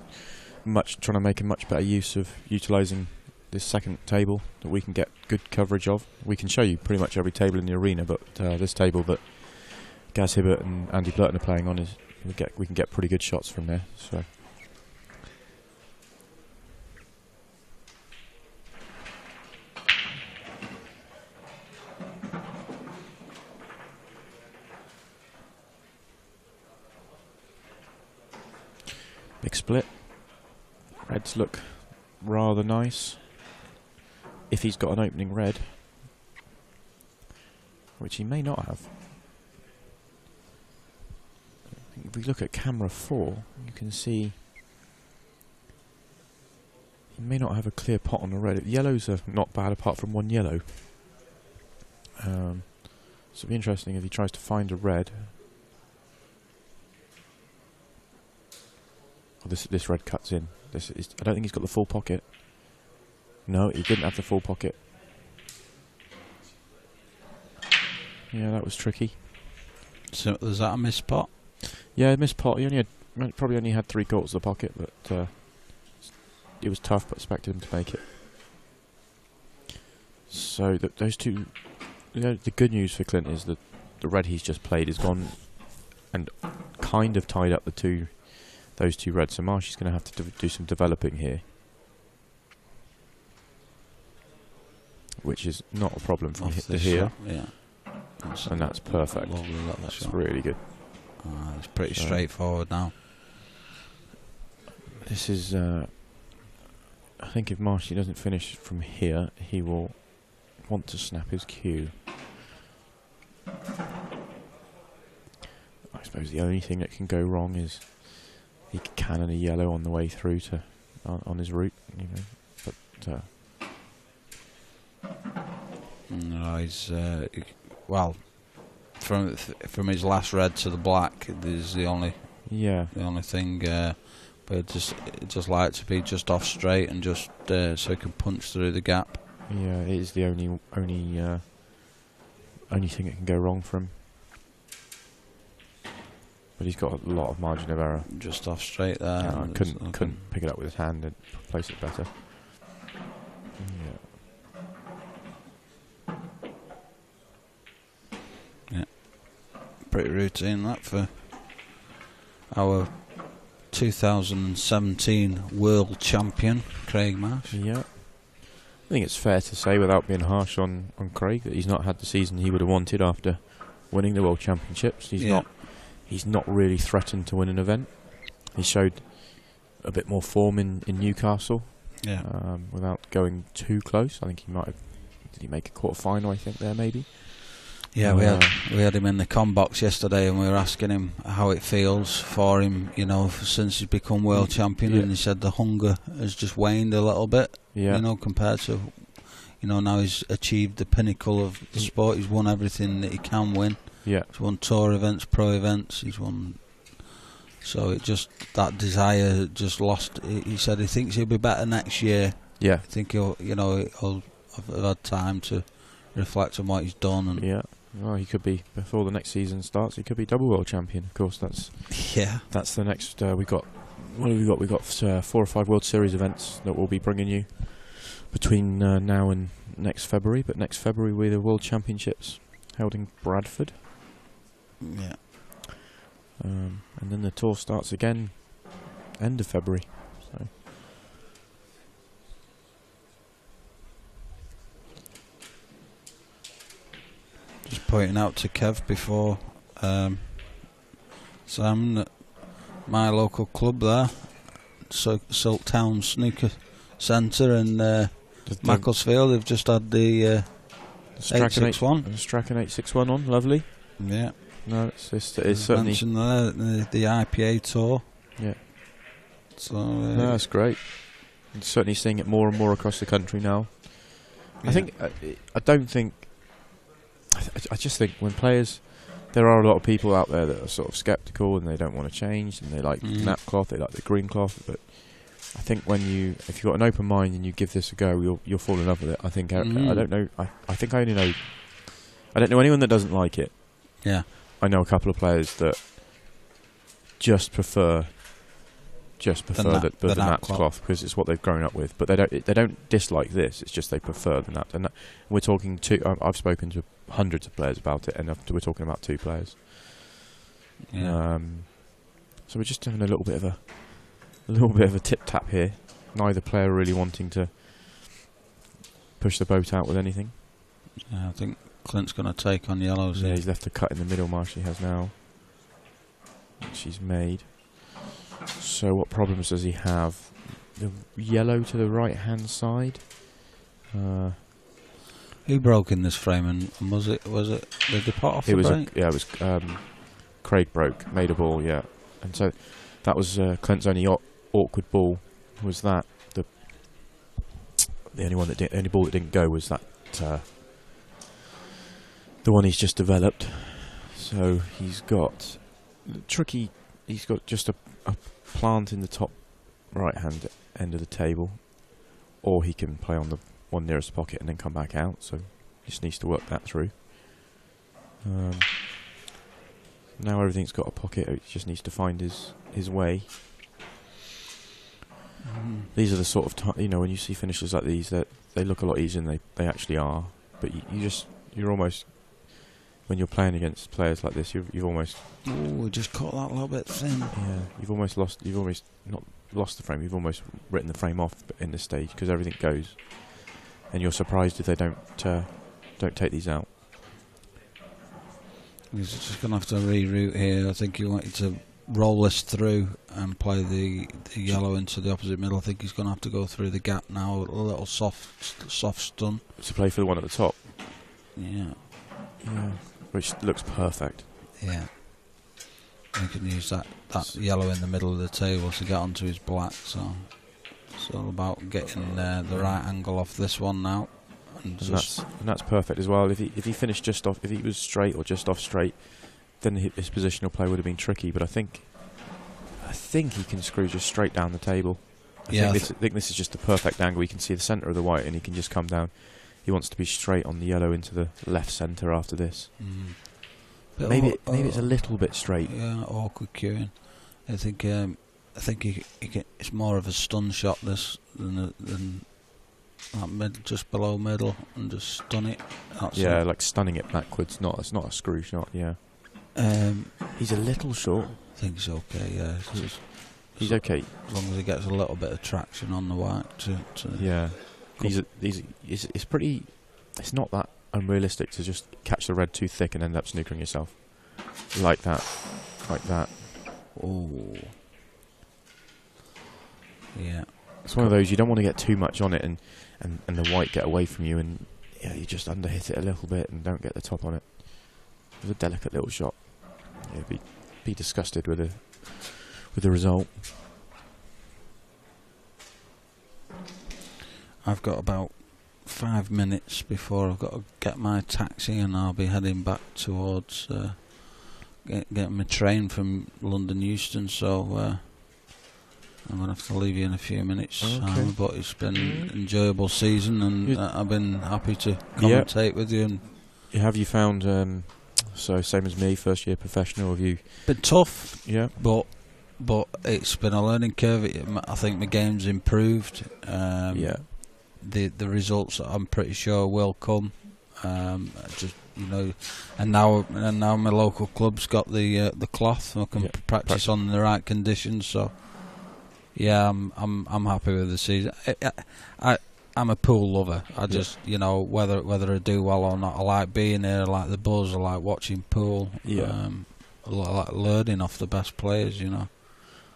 trying to make a much better use of utilising this second table that we can get good coverage of. We can show you pretty much every table in the arena, but this table that Gaz Hibbert and Andy Blurton are playing on we can get pretty good shots from there. So. Big split. Reds look rather nice. If he's got an opening red, which he may not have. If we look at camera 4, you can see he may not have a clear pot on the red. Yellows are not bad apart from one yellow. So it'll be interesting if he tries to find a red. Oh, this red cuts in. I don't think he's got the full pocket. No, he didn't have the full pocket. Yeah, that was tricky. So is that a missed pot? Yeah, missed pot. He probably only had 3/4 of the pocket, but it was tough. But expected him to make it. So those two. The good news for Clint is that the red he's just played is gone, and kind of tied up those two reds. So Marsh is going to have to do some developing here, which is not a problem from here. Yeah. And that's perfect. Lovely, That's shot. really good. It's pretty straightforward now. This is, I think if Marsh doesn't finish from here, he will want to snap his cue. I suppose the only thing that can go wrong is he could cannon a yellow on the way through to on his route, But no, he's well from his last red to the black. Is the only thing. But it just like to be just off straight and just so he can punch through the gap. Yeah, it is the only thing that can go wrong for him. But he's got a lot of margin of error. Just off straight there. I couldn't pick it up with his hand and place it better. Yeah. Pretty routine that for our 2017 world champion, Craig Marsh. Yeah. I think it's fair to say, without being harsh on Craig, that he's not had the season he would have wanted after winning the World Championships. He's not really threatened to win an event. He showed a bit more form in Newcastle, without going too close. I think he might have. Did he make a quarter final? I think there maybe. Yeah, we had him in the com box yesterday, and we were asking him how it feels for him, since he's become world champion, and he said the hunger has just waned a little bit, compared to, now he's achieved the pinnacle of the sport. He's won everything that he can win. Yeah, he's won tour events, pro events. He's won. So that desire just lost. He said he thinks he'll be better next year. Yeah, I think he'll have had time to reflect on what he's done. And well, he could be, before the next season starts, he could be double world champion. Of course, that's the next. We've got 4 or 5 World Series events that we'll be bringing you between now and next February. But next February, we're the World Championships held in Bradford. Yeah. And then the tour starts again end of February. So pointing out to Kev before, Simon, that my local club there, Silk Town Snooker Centre in Macclesfield, they've just had the 861. Strachan 861 on, lovely. Yeah. No, it's certainly mentioned there the IPA tour. Yeah. So no, that's great. I'm certainly seeing it more and more across the country now. Yeah. I think I just think when players, there are a lot of people out there that are sort of sceptical and they don't want to change and they like nap cloth, they like the green cloth, but I think if you've got an open mind and you give this a go, you'll fall in love with it. I think I don't know. I think I don't know anyone that doesn't like it. Yeah. I know a couple of players that just prefer the nap cloth because it's what they've grown up with. But they don't dislike this. It's just they prefer the nap. And we're talking I've spoken to hundreds of players about it, and we're talking about 2 players. Yeah. So we're just having a little bit of a tip tap here. Neither player really wanting to push the boat out with anything. Yeah, I think Clint's going to take on yellows. Yeah, he's left a cut in the middle. Marsh has now. She's made. So what problems does he have? The yellow to the right hand side. Who broke in this frame, and was it the depot off the break? It was Craig broke, made a ball, yeah, and so that was Clint's only awkward ball. Was that the only ball that didn't go was that the one he's just developed. So he's got He's got just a plant in the top right hand end of the table, or he can play on the one nearest pocket and then come back out, so he just needs to work that through. Now everything's got a pocket, he just needs to find his way. These are the sort of when you see finishes like these, that they look a lot easier than they actually are, but you're almost, when you're playing against players like this, you've almost... we just caught that a little bit thin. Yeah, you've almost not lost the frame, you've almost written the frame off in this stage, because everything goes. And you're surprised if they don't take these out. He's just going to have to reroute here. I think he wanted to roll this through and play the yellow into the opposite middle. I think he's going to have to go through the gap now, a little soft stun. To play for the one at the top. Yeah. Yeah. Which looks perfect. Yeah. He can use that yellow in the middle of the table to get onto his black, so it's all about getting the right angle off this one now. And that's perfect as well. If he finished just off, if he was straight or just off straight, then his positional play would have been tricky. But I think he can screw just straight down the table. I think this is just the perfect angle. He can see the centre of the white and he can just come down. He wants to be straight on the yellow into the left centre after this. Maybe it's a little bit straight. Yeah, awkward queuing. I think it's more of a stun shot than that just below middle and just stun it. Like stunning it backwards. It's not a screw shot. Yeah. He's a little short. I think he's okay. Yeah. He's okay as long as he gets a little bit of traction on the white. Yeah. It's pretty. It's not that unrealistic to just catch the red too thick and end up snookering yourself like that. Oh. Yeah. It's one of those you don't want to get too much on it and the white get away from you, and you just underhit it a little bit and don't get the top on it. It was a delicate little shot. Be disgusted with the result. I've got about 5 minutes before I've got to get my taxi, and I'll be heading back towards getting my train from London Euston, so I'm going to have to leave you in a few minutes. Okay. But it's been an enjoyable season, and I've been happy to commentate with you. And have you found, so same as me, first year professional, have you... Been tough, yeah, but it's been a learning curve. I think my game's improved. The results I'm pretty sure will come. And now my local club's got the cloth, so I can practice on the right conditions. So yeah, I'm happy with the season. I I'm a pool lover. I just, whether I do well or not, I like being here. I like the buzz. I like watching pool. Yeah. I like learning off the best players.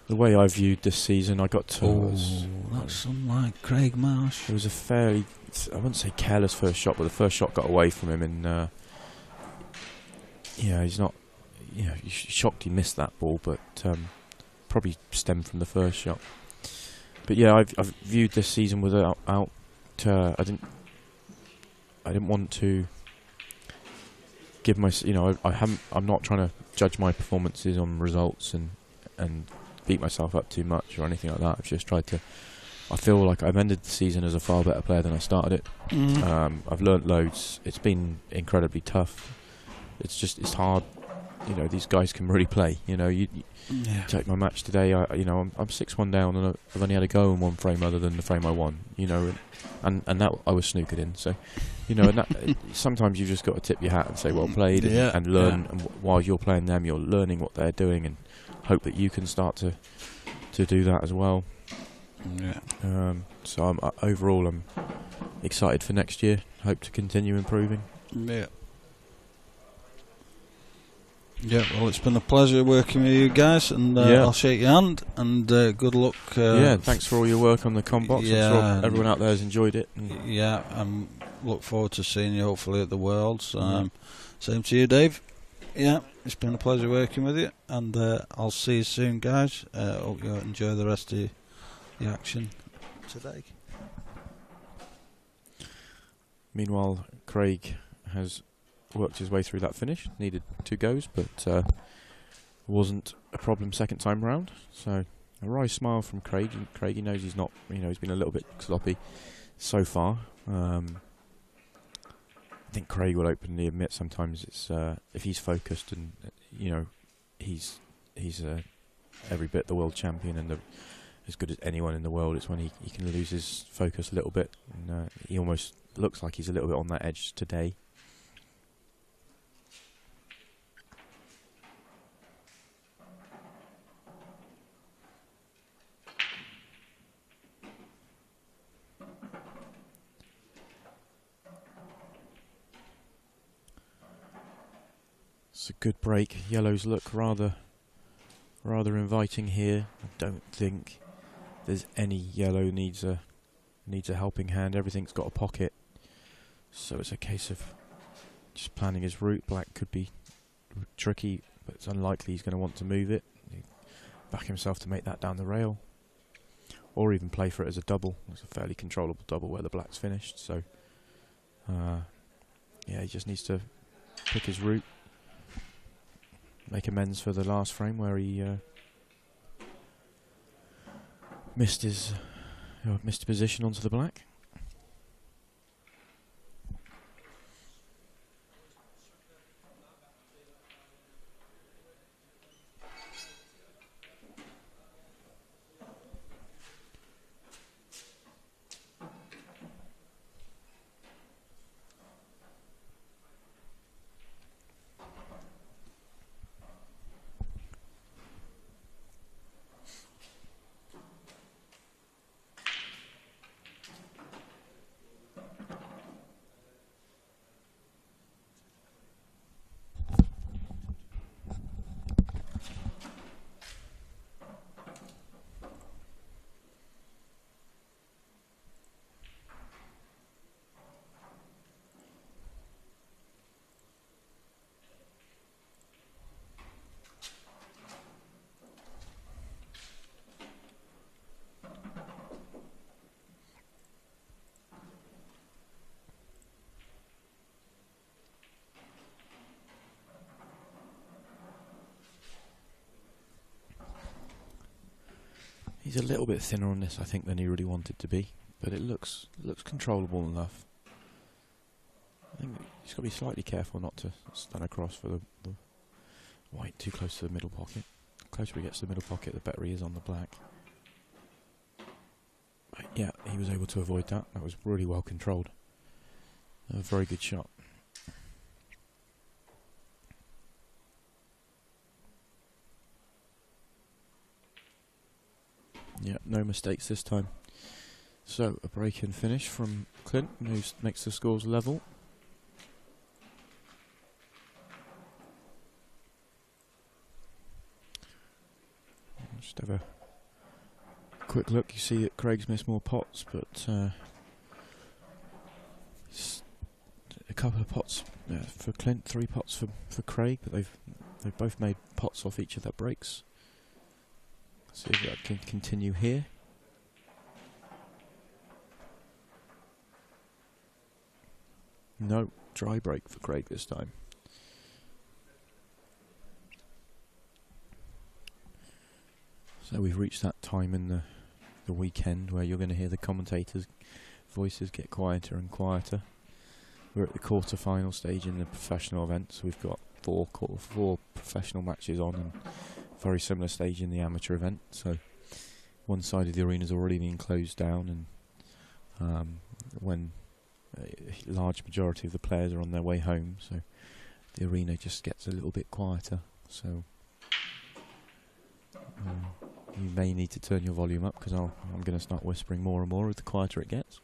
The way I viewed this season, I got to. That's some like Craig Marsh. It was a fairly, I wouldn't say careless first shot, but the first shot got away from him, and he's not. Shocked he missed that ball, but probably stemmed from the first shot. But yeah, I've viewed this season without. I didn't want to give my. I'm not trying to judge my performances on results and beat myself up too much or anything like that. I've just tried to. I feel like I've ended the season as a far better player than I started it. I've learnt loads. It's been incredibly tough. It's hard. These guys can really play. You take my match today. I'm 6-1 down, and I've only had a go in one frame other than the frame I won. And that I was snookered in. So, and that, sometimes you've just got to tip your hat and say well played, and learn. And while you're playing them, you're learning what they're doing, and hope that you can start to do that as well. Yeah. So overall, I'm excited for next year. Hope to continue improving. Yeah. Yeah, well, it's been a pleasure working with you guys, and I'll shake your hand, and good luck. Thanks for all your work on the combox. Yeah, I'm sure everyone out there has enjoyed it. Yeah, look forward to seeing you hopefully at the Worlds. Same to you, Dave. Yeah, it's been a pleasure working with you, and I'll see you soon, guys. Hope you enjoy the rest of the action today. Meanwhile, Craig has worked his way through that finish. Needed 2 goes, but wasn't a problem second time round. So a wry smile from Craig. Craig, he knows he's not. He's been a little bit sloppy so far. I think Craig will openly admit sometimes it's if he's focused and he's every bit the world champion and as good as anyone in the world. It's when he can lose his focus a little bit, and he almost looks like he's a little bit on that edge today. It's a good break. Yellows look rather inviting here. I don't think there's any yellow needs a helping hand. Everything's got a pocket, so it's a case of just planning his route. Black could be tricky, but it's unlikely he's going to want to move it. Back himself to make that down the rail, or even play for it as a double. It's a fairly controllable double where the black's finished. So he just needs to pick his route. Make amends for the last frame where he missed his position onto the black. He's a little bit thinner on this, I think, than he really wanted to be, but it looks controllable enough. I think he's got to be slightly careful not to stun across for the white too close to the middle pocket. The closer he gets to the middle pocket, the better he is on the black. But yeah, he was able to avoid that. That was really well controlled. A very good shot. Yeah, no mistakes this time. So a break and finish from Clint makes the scores level. Just have a quick look. You see that Craig's missed more pots, but a couple of pots for Clint, 3 pots for Craig, but they've both made pots off each of their breaks. See if that can continue here. No, dry break for Craig this time. So we've reached that time in the weekend where you're going to hear the commentators' voices get quieter and quieter. We're at the quarter-final stage in the professional event, so we've got four professional matches on, and very similar stage in the amateur event. So one side of the arena's already been closed down, and when a large majority of the players are on their way home, so the arena just gets a little bit quieter. So you may need to turn your volume up, because I'm going to start whispering more and more the quieter it gets.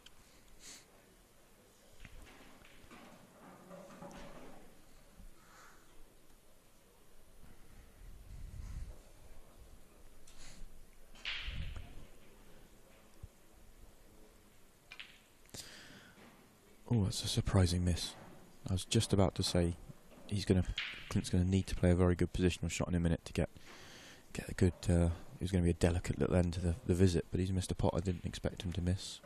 Oh, that's a surprising miss. I was just about to say Clint's going to need to play a very good positional shot in a minute to get a good. It was going to be a delicate little end to the visit, but he's missed a pot I didn't expect him to miss.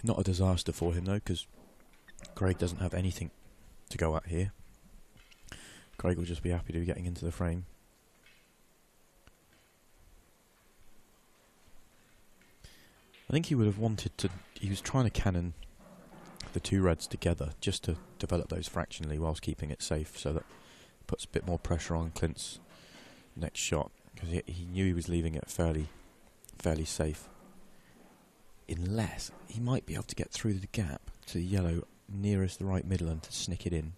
Not a disaster for him though, because Craig doesn't have anything to go at here. Craig will just be happy to be getting into the frame. I think he would have wanted to. He was trying to cannon the 2 reds together just to develop those fractionally whilst keeping it safe, so that puts a bit more pressure on Clint's next shot, because he knew he was leaving it fairly safe. Unless he might be able to get through the gap to the yellow nearest the right middle and to snick it in.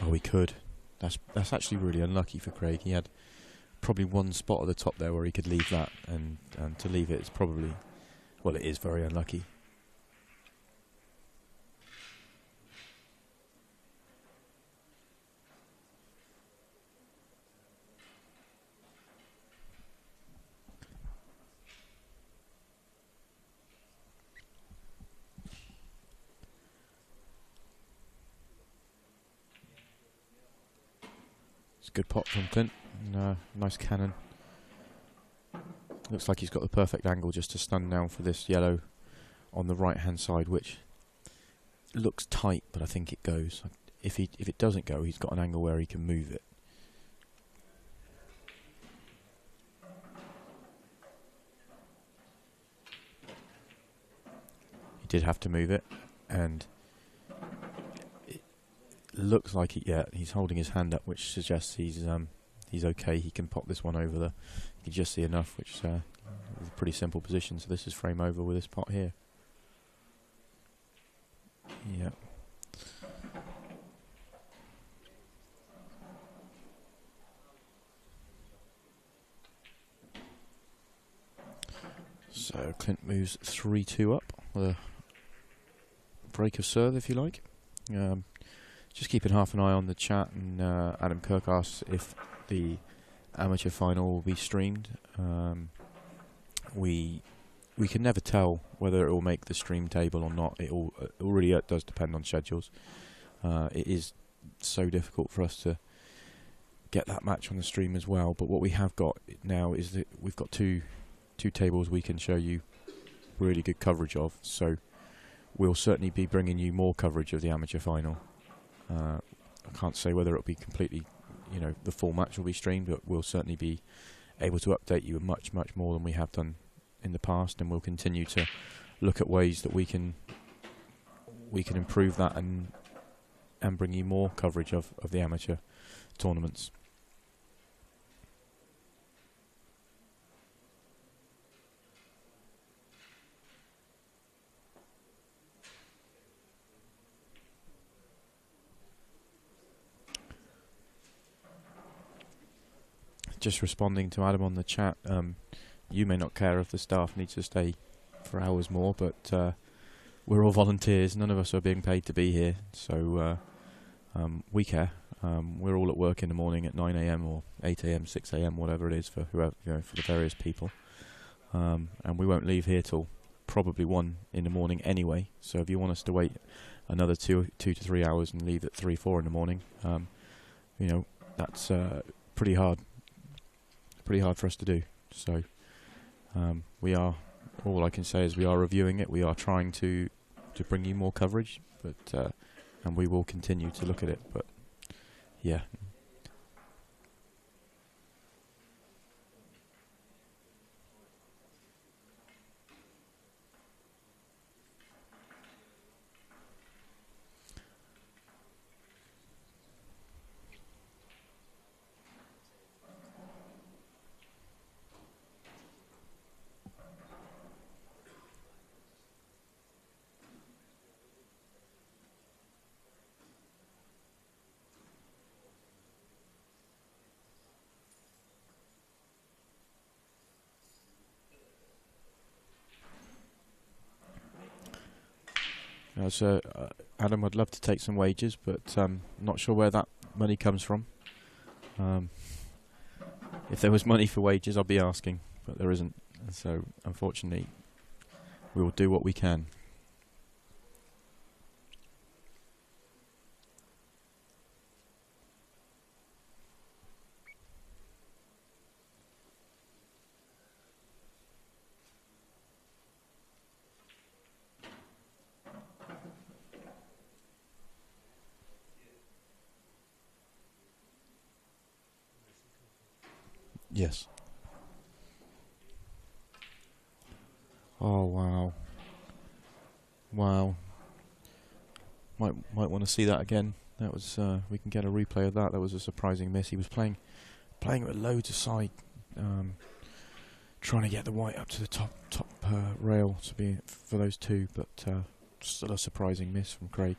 Oh, he could. That's actually really unlucky for Craig. He had probably one spot at the top there where he could leave that, and to leave it is probably, well, it is very unlucky. It's a good pot from Clint. Nice cannon. Looks like he's got the perfect angle just to stun down for this yellow on the right hand side, which looks tight, but I think it goes. If it doesn't go, he's got an angle where he can move it. He did have to move it, and it looks like he's holding his hand up, which suggests he's okay. He can pop this one over you can just see enough, which is a pretty simple position. So this is frame over with this pot here. Yeah. So Clint moves 3-2 up with a break of serve, if you like. Just keeping half an eye on the chat, and Adam Kirk asks if the amateur final will be streamed. We can never tell whether it will make the stream table or not. It really does depend on schedules. It is so difficult for us to get that match on the stream as well. But what we have got now is that we've got two tables we can show you really good coverage of. So we'll certainly be bringing you more coverage of the amateur final. I can't say whether it'll be completely, the full match will be streamed, but we'll certainly be able to update you much more than we have done in the past, and we'll continue to look at ways that we can improve that and bring you more coverage of the amateur tournaments. just responding to Adam on the chat. You may not care if the staff needs to stay for hours more, but we're all volunteers. None of us are being paid to be here, so we care. We're all at work in the morning at 9 a.m. or 8 a.m., 6 a.m., whatever it is for whoever, for the various people. And we won't leave here till probably 1 in the morning anyway. So if you want us to wait another 2 to 3 hours and leave at 3, 4 in the morning, that's pretty hard for us to do. So we are. All I can say is we are reviewing it. We are trying to bring you more coverage, but and we will continue to look at it. But yeah. So Adam would love to take some wages, but not sure where that money comes from. If there was money for wages, I'd be asking, but there isn't. So unfortunately, we will do what we can. Yes. Oh wow. Wow. Might want to see that again. That was we can get a replay of that. That was a surprising miss. He was playing with loads of side, trying to get the white up to the top rail to be for those two, but still a surprising miss from Craig.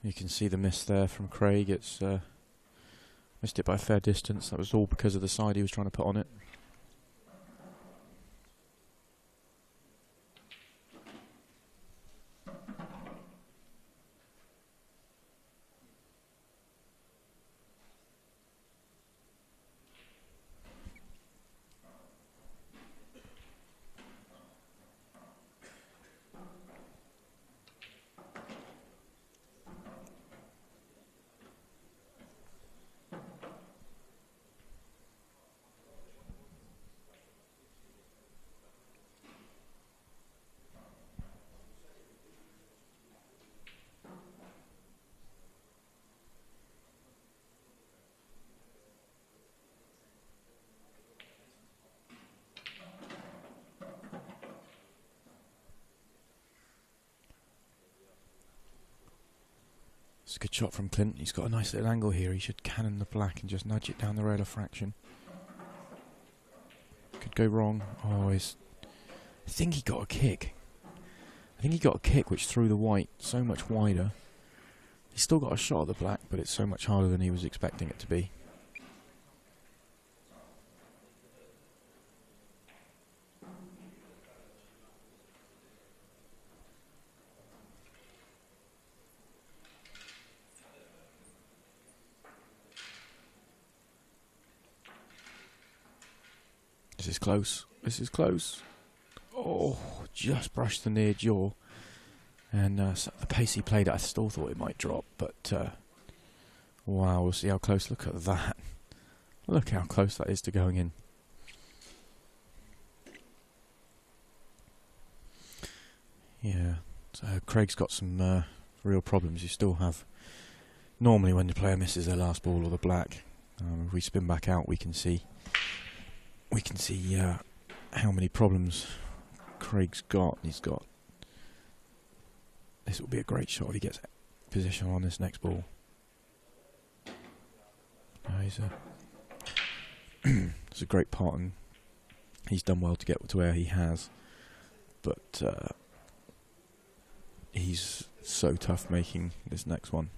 You can see the miss there from Craig. It's missed it by a fair distance. That was all because of the side he was trying to put on it. It's a good shot from Clint. He's got a nice little angle here. He should cannon the black and just nudge it down the rail a fraction. Could go wrong. Oh, I think he got a kick. I think he got a kick which threw the white so much wider. He's still got a shot at the black, but it's so much harder than he was expecting it to be. This is close. This is close. Oh, just brushed the near jaw. And so the pace he played at, I still thought it might drop. But, wow, we'll see how close. Look at that. Look how close that is to going in. Yeah. So Craig's got some real problems. You still have. Normally, when the player misses their last ball or the black, if we spin back out, we can see. How many problems Craig's got. He's got. This will be a great shot if he gets position on this next ball. It's a great part, and he's done well to get to where he has. But he's so tough making this next one.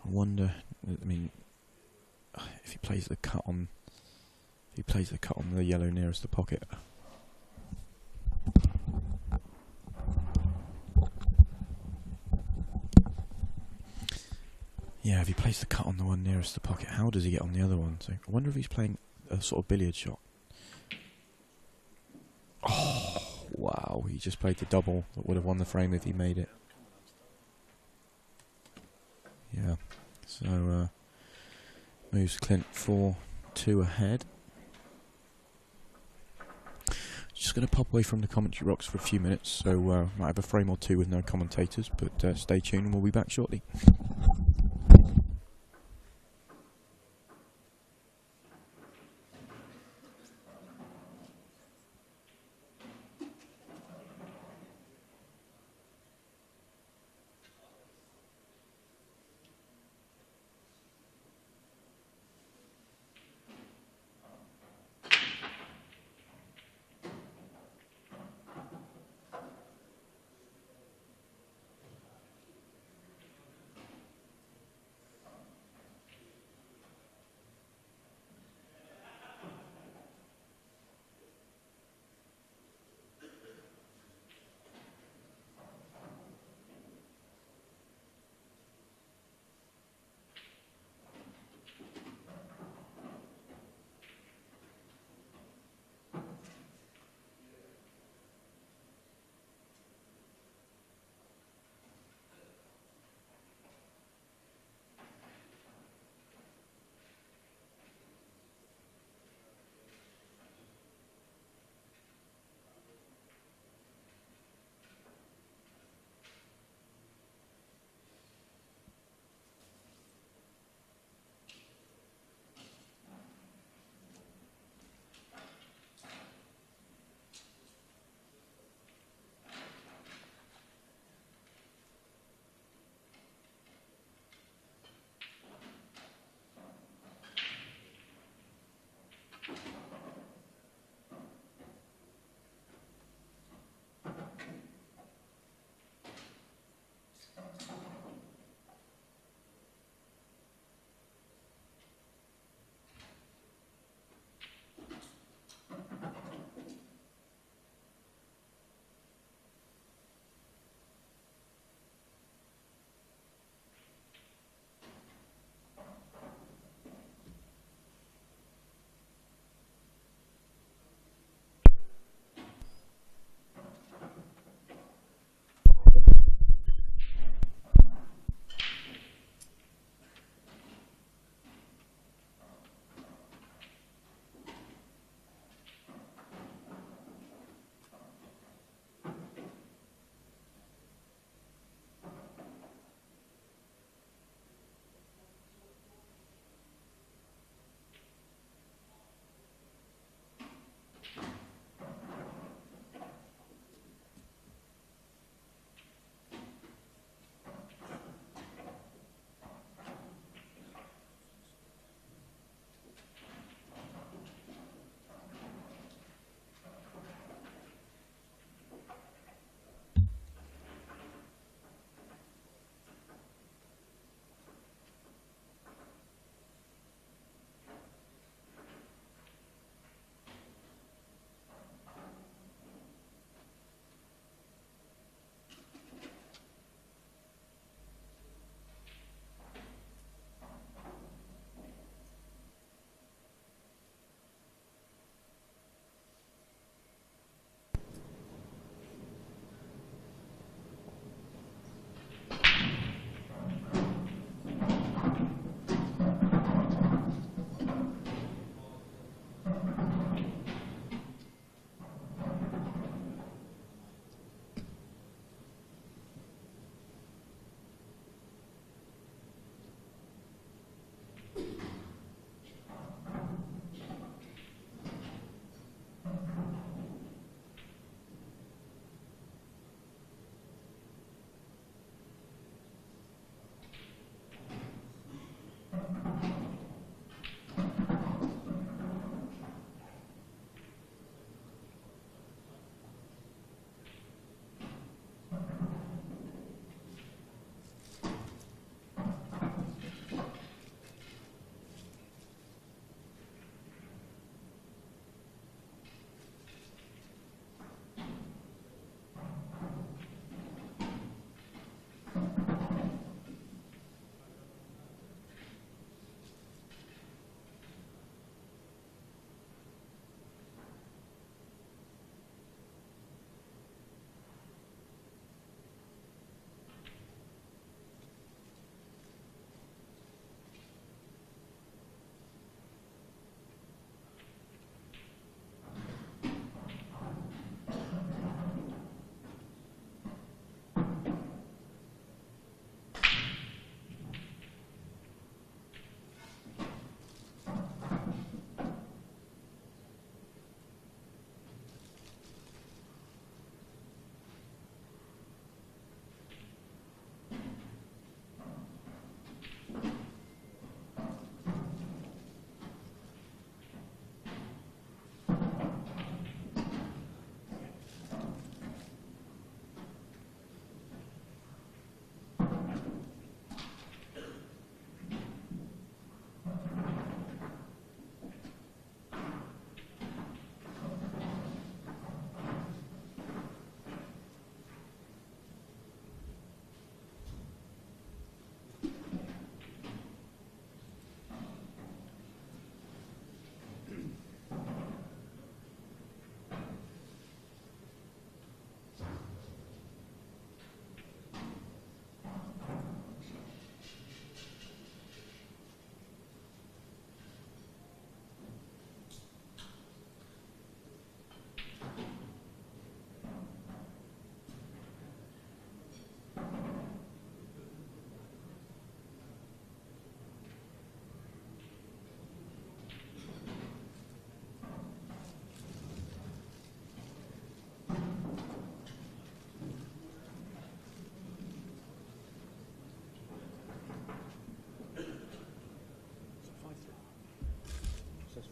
I wonder. I mean, if he plays the cut on, the yellow nearest the pocket. Yeah, if he plays the cut on the one nearest the pocket, how does he get on the other one? So I wonder if he's playing a sort of billiard shot. Oh, wow, he just played the double that would have won the frame if he made it. Yeah, so moves Clint 4-2 ahead. Just going to pop away from the commentary rocks for a few minutes, so might have a frame or two with no commentators, but stay tuned and we'll be back shortly.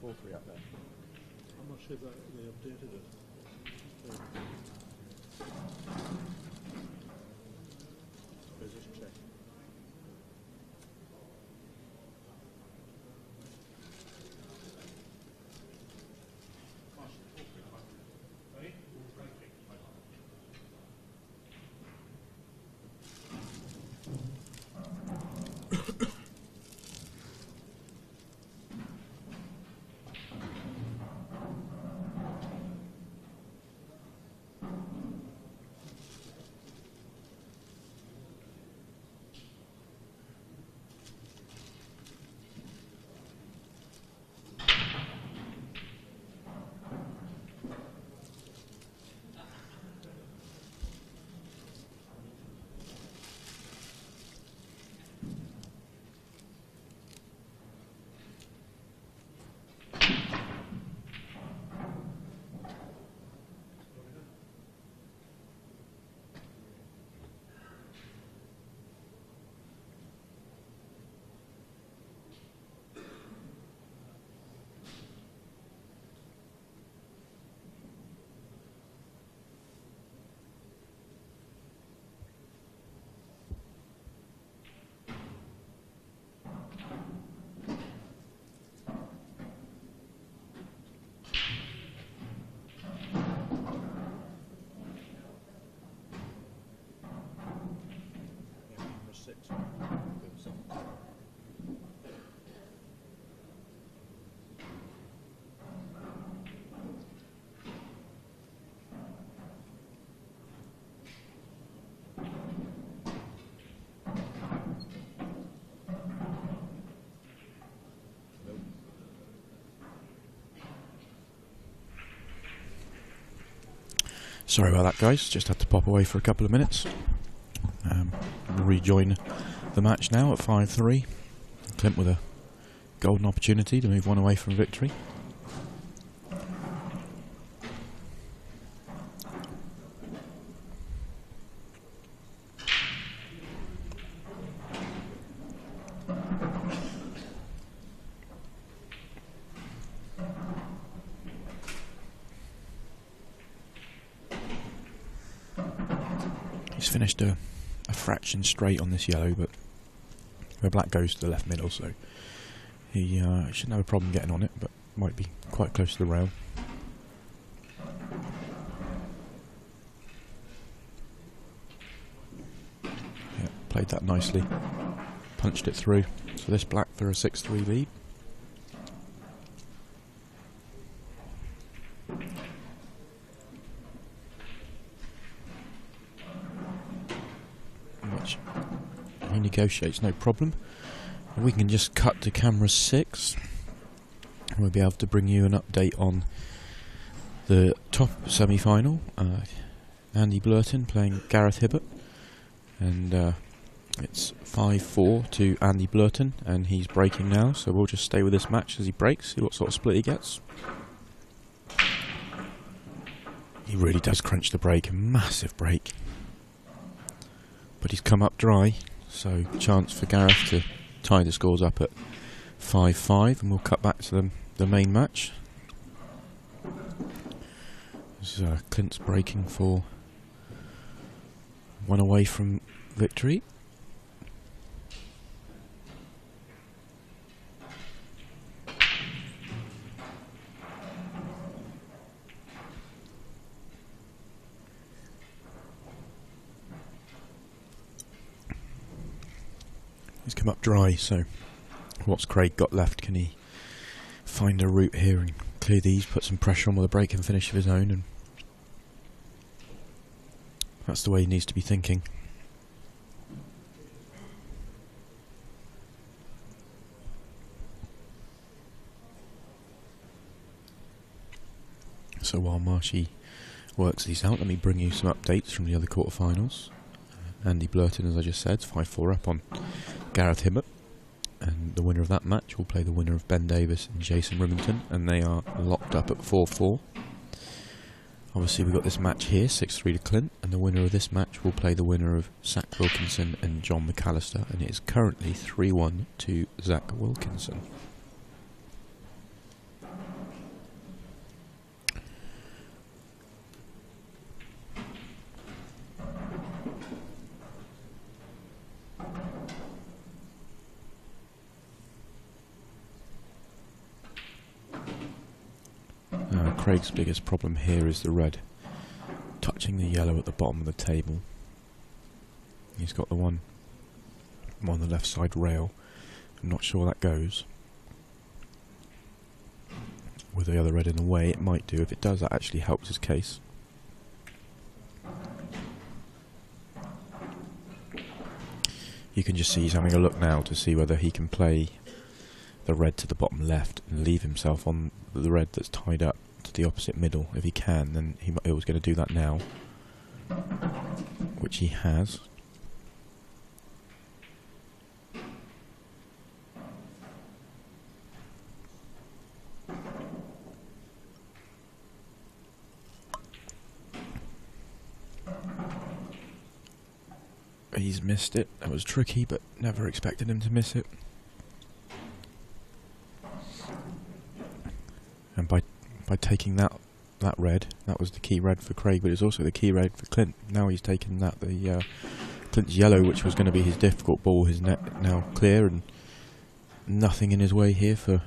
4-3 up there. I'm not sure that they updated it. Let's just check. Sorry about that, guys. Just had to pop away for a couple of minutes. Rejoin the match now at 5-3. Clint with a golden opportunity to move one away from victory. He's finished a fraction straight on this yellow, but where black goes to the left middle, so he shouldn't have a problem getting on it, but might be quite close to the rail. Yeah, played that nicely, punched it through. So this black for a 6-3 lead. Which he negotiates, no problem. We can just cut to camera 6. We'll be able to bring you an update on the top semi-final. Andy Blurton playing Gareth Hibbert, and it's 5-4 to Andy Blurton, and he's breaking now, so we'll just stay with this match as he breaks, see what sort of split he gets. He really does crunch the break, a massive break. But he's come up dry, so chance for Gareth to tie the scores up at 5-5, and we'll cut back to the main match. This is Clint's breaking for one away from victory. He's come up dry, so what's Craig got left? Can he find a route here and clear these, put some pressure on with a break and finish of his own? And that's the way he needs to be thinking. So while Marshy works these out, let me bring you some updates from the other quarterfinals. Andy Blurton, as I just said, 5-4 up on Gareth Hibbert, and the winner of that match will play the winner of Ben Davis and Jason Remington, and they are locked up at 4-4. Obviously we've got this match here, 6-3 to Clint, and the winner of this match will play the winner of Zach Wilkinson and John McAllister, and it is currently 3-1 to Zach Wilkinson. Craig's biggest problem here is the red touching the yellow at the bottom of the table. He's got the one on the left side rail. I'm not sure that goes. With the other red in the way, it might do. If it does, that actually helps his case. You can just see he's having a look now to see whether he can play the red to the bottom left and leave himself on the red that's tied up to the opposite middle. If he can, then he was going to do that now, which he has. He's missed it. That was tricky, but never expected him to miss it. And by taking that red, that was the key red for Craig, but it's also the key red for Clint. Now he's taken that, Clint's yellow, which was going to be his difficult ball, his net now clear, and nothing in his way here for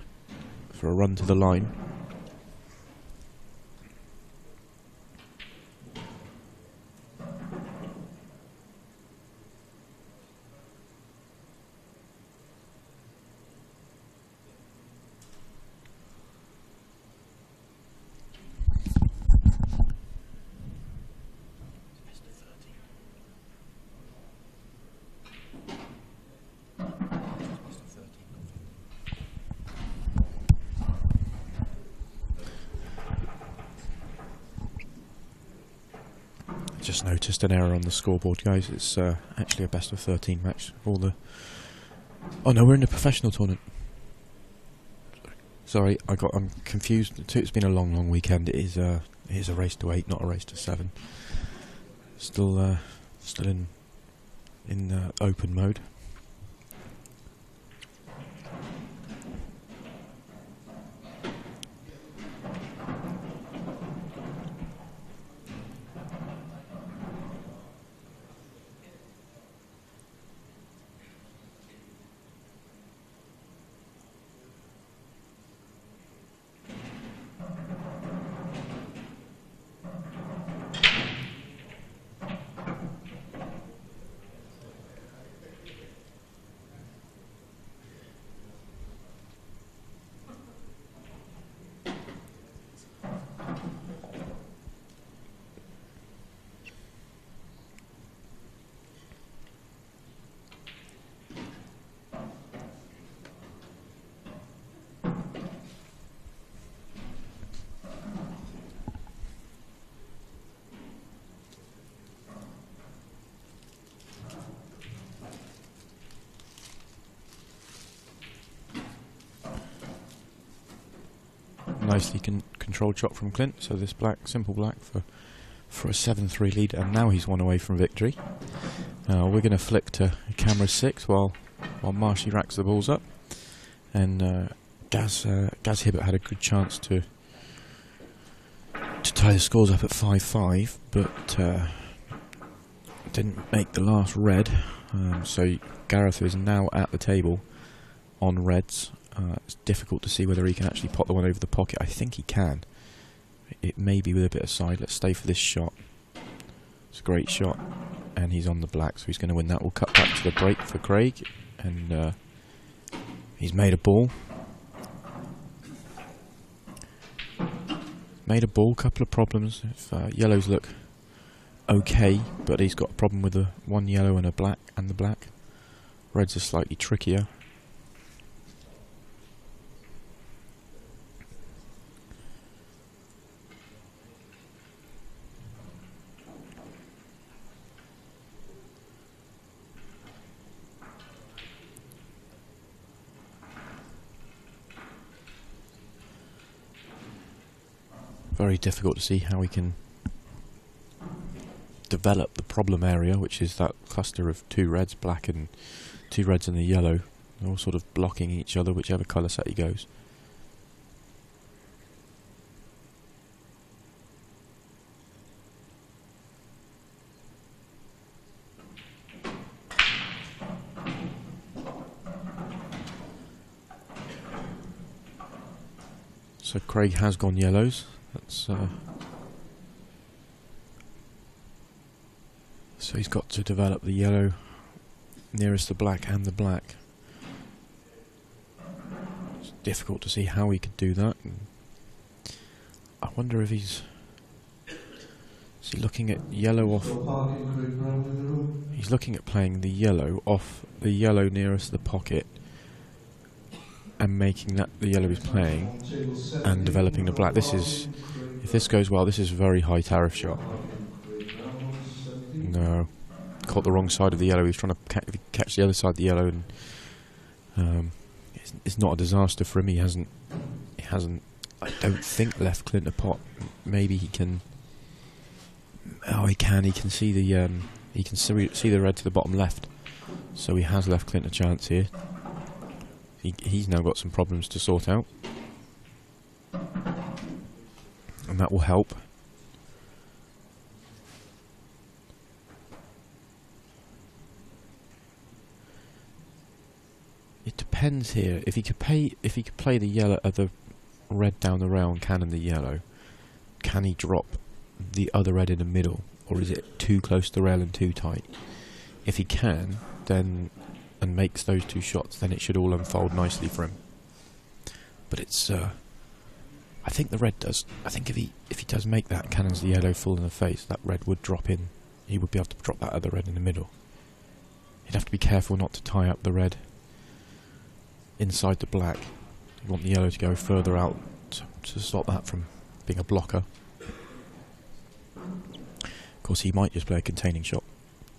a run to the line. Just noticed an error on the scoreboard, guys. It's actually a best of 13 match. Oh no, we're in a professional tournament. Sorry, I'm confused. It's been a long weekend. It is a race to 8, not a race to 7. Still in open mode. Nicely controlled shot from Clint. So this simple black for a 7-3 lead, and now he's one away from victory. We're going to flick to camera 6 while Marshy racks the balls up, and Gaz Hibbert had a good chance to tie the scores up at 5-5, but didn't make the last red. So Gareth is now at the table on reds. It's difficult to see whether he can actually pop the one over the pocket. I think he can. It may be with a bit of side. Let's stay for this shot. It's a great shot, and he's on the black, so he's going to win that. We'll cut back to the break for Craig, and he's made a ball. Made a ball. Couple of problems. If yellows look okay, but he's got a problem with the one yellow and the black. Reds are slightly trickier. Very difficult to see how we can develop the problem area, which is that cluster of two reds, black and two reds and the yellow. They're all sort of blocking each other, whichever colour set he goes. So Craig has gone yellows. That's so he's got to develop the yellow nearest the black and the black. It's difficult to see how he could do that. I wonder if is he looking at yellow off. He's looking at playing the yellow off the yellow nearest the pocket and making that the yellow he's playing and developing the black. This is, if this goes well, this is a very high tariff shot. No, caught the wrong side of the yellow. He's trying to catch the other side of the yellow, and it's not a disaster for him. He hasn't. I don't think left Clint a pot. Maybe he can. Oh, he can. He can see the. He can see the red to the bottom left. So he has left Clint a chance here. He's now got some problems to sort out, and that will help. It depends here. If he could play the yellow, the red down the rail and cannon the yellow, can he drop the other red in the middle, or is it too close to the rail and too tight? If he can, then and makes those two shots, then it should all unfold nicely for him. But it's I think the red does. I think if he does make that, cannons the yellow full in the face, that red would drop in. He would be able to drop that other red in the middle. He'd have to be careful not to tie up the red inside the black. You want the yellow to go further out to stop that from being a blocker. Of course, he might just play a containing shot,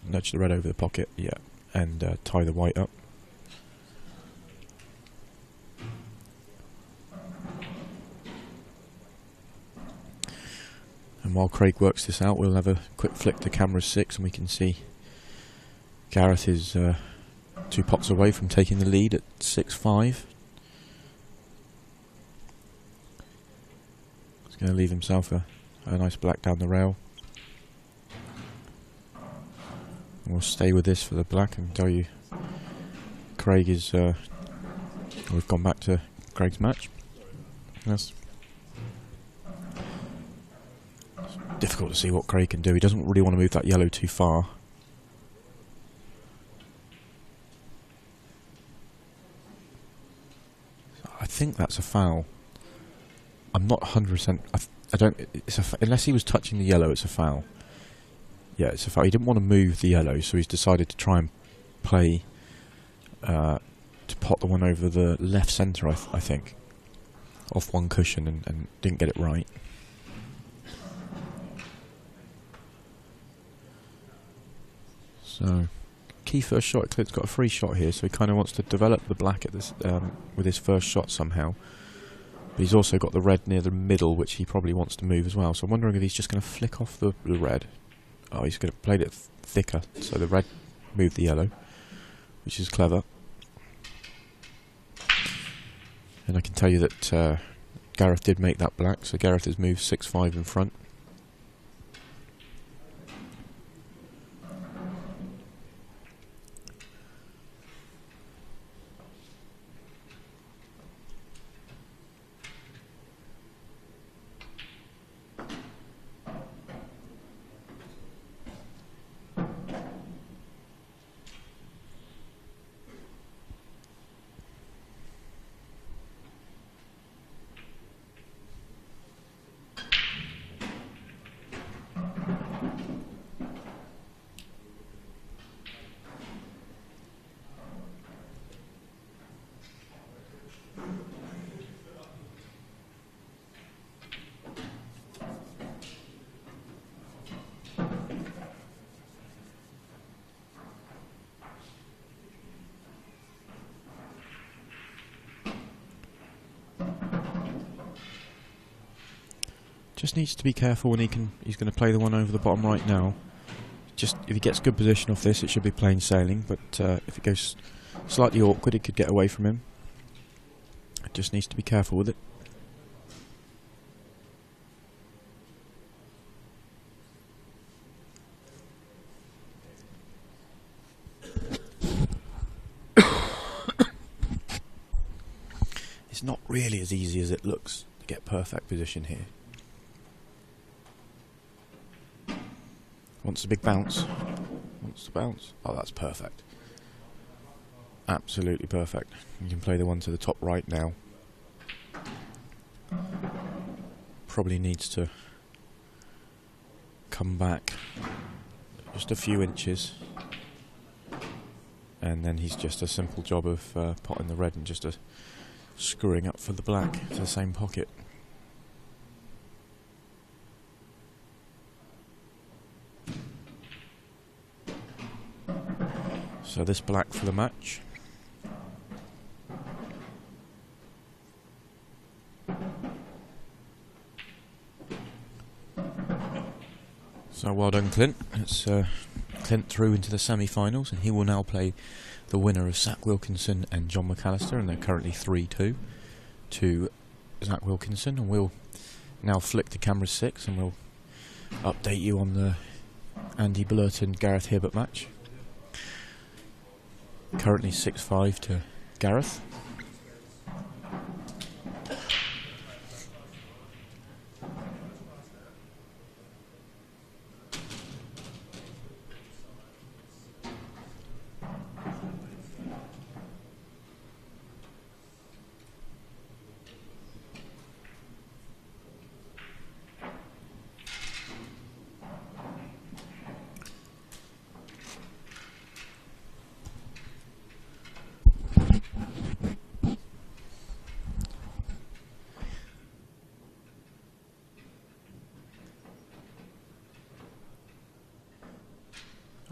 nudge the red over the pocket, yeah, and tie the white up. And while Craig works this out, we'll have a quick flick to camera 6 and we can see Gareth is 2 pots away from taking the lead at 6-5. He's going to leave himself a nice black down the rail. And we'll stay with this for the black and tell you Craig is... we've gone back to Craig's match. Yes. Difficult to see what Craig can do. He doesn't really want to move that yellow too far. I think that's a foul. I'm not 100%. I don't. Unless he was touching the yellow, it's a foul. Yeah, it's a foul. He didn't want to move the yellow, so he's decided to try and play to pot the one over the left centre. I think off one cushion and didn't get it right. So, key first shot. Clint's got a free shot here, so he kind of wants to develop the black at this with his first shot somehow. But he's also got the red near the middle, which he probably wants to move as well. So I'm wondering if he's just going to flick off the red. Oh, he's going to play it thicker, so the red moved the yellow, which is clever. And I can tell you that Gareth did make that black, so Gareth has moved 6-5 in front. Just needs to be careful when he's going to play the one over the bottom right now. Just if he gets good position off this, it should be plain sailing. But if it goes slightly awkward, it could get away from him. Just needs to be careful with it. It's not really as easy as it looks. get perfect position here. Wants a big bounce. Wants to bounce. Oh, that's perfect. Absolutely perfect. You can play the one to the top right now. Probably needs to come back just a few inches, and then he's just a simple job of potting the red and just screwing up for the black to the same pocket. So this black for the match. So well done, Clint. It's Clint through into the semi-finals, and he will now play the winner of Zach Wilkinson and John McAllister, and they're currently 3-2 to Zach Wilkinson. And we'll now flick to camera 6, and we'll update you on the Andy Blurton Gareth Hibbert match. Currently 6-5 to Gareth.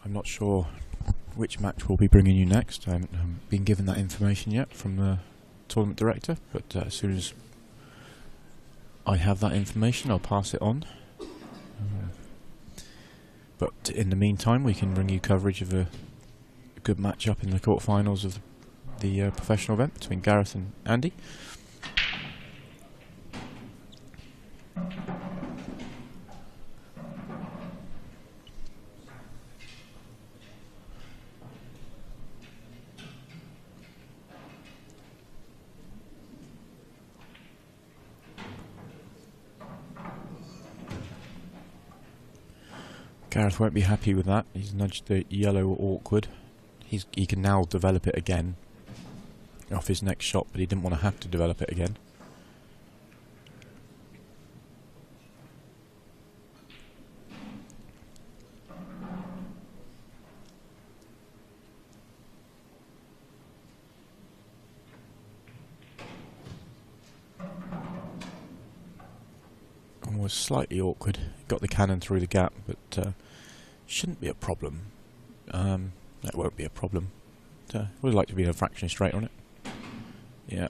I'm not sure which match we'll be bringing you next. I haven't been given that information yet from the tournament director, but as soon as I have that information, I'll pass it on. But in the meantime, we can bring you coverage of a good match up in the quarterfinals of the professional event between Gareth and Andy. Gareth won't be happy with that. He's nudged the yellow awkward. He can now develop it again off his next shot, but he didn't want to have to develop it again. And was slightly awkward. Got the cannon through the gap, but shouldn't be a problem. That won't be a problem. Would like to be a fraction straight on it. Yeah.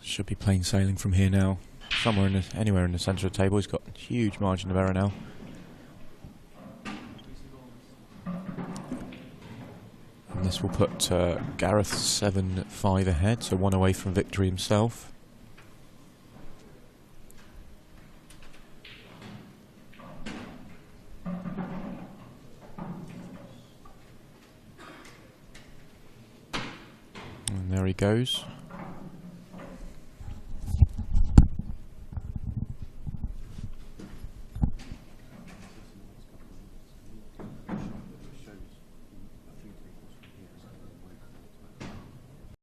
Should be plain sailing from here now. Somewhere anywhere in the centre of the table. He's got a huge margin of error now. And this will put Gareth 7-5 ahead, so one away from victory himself. And there he goes.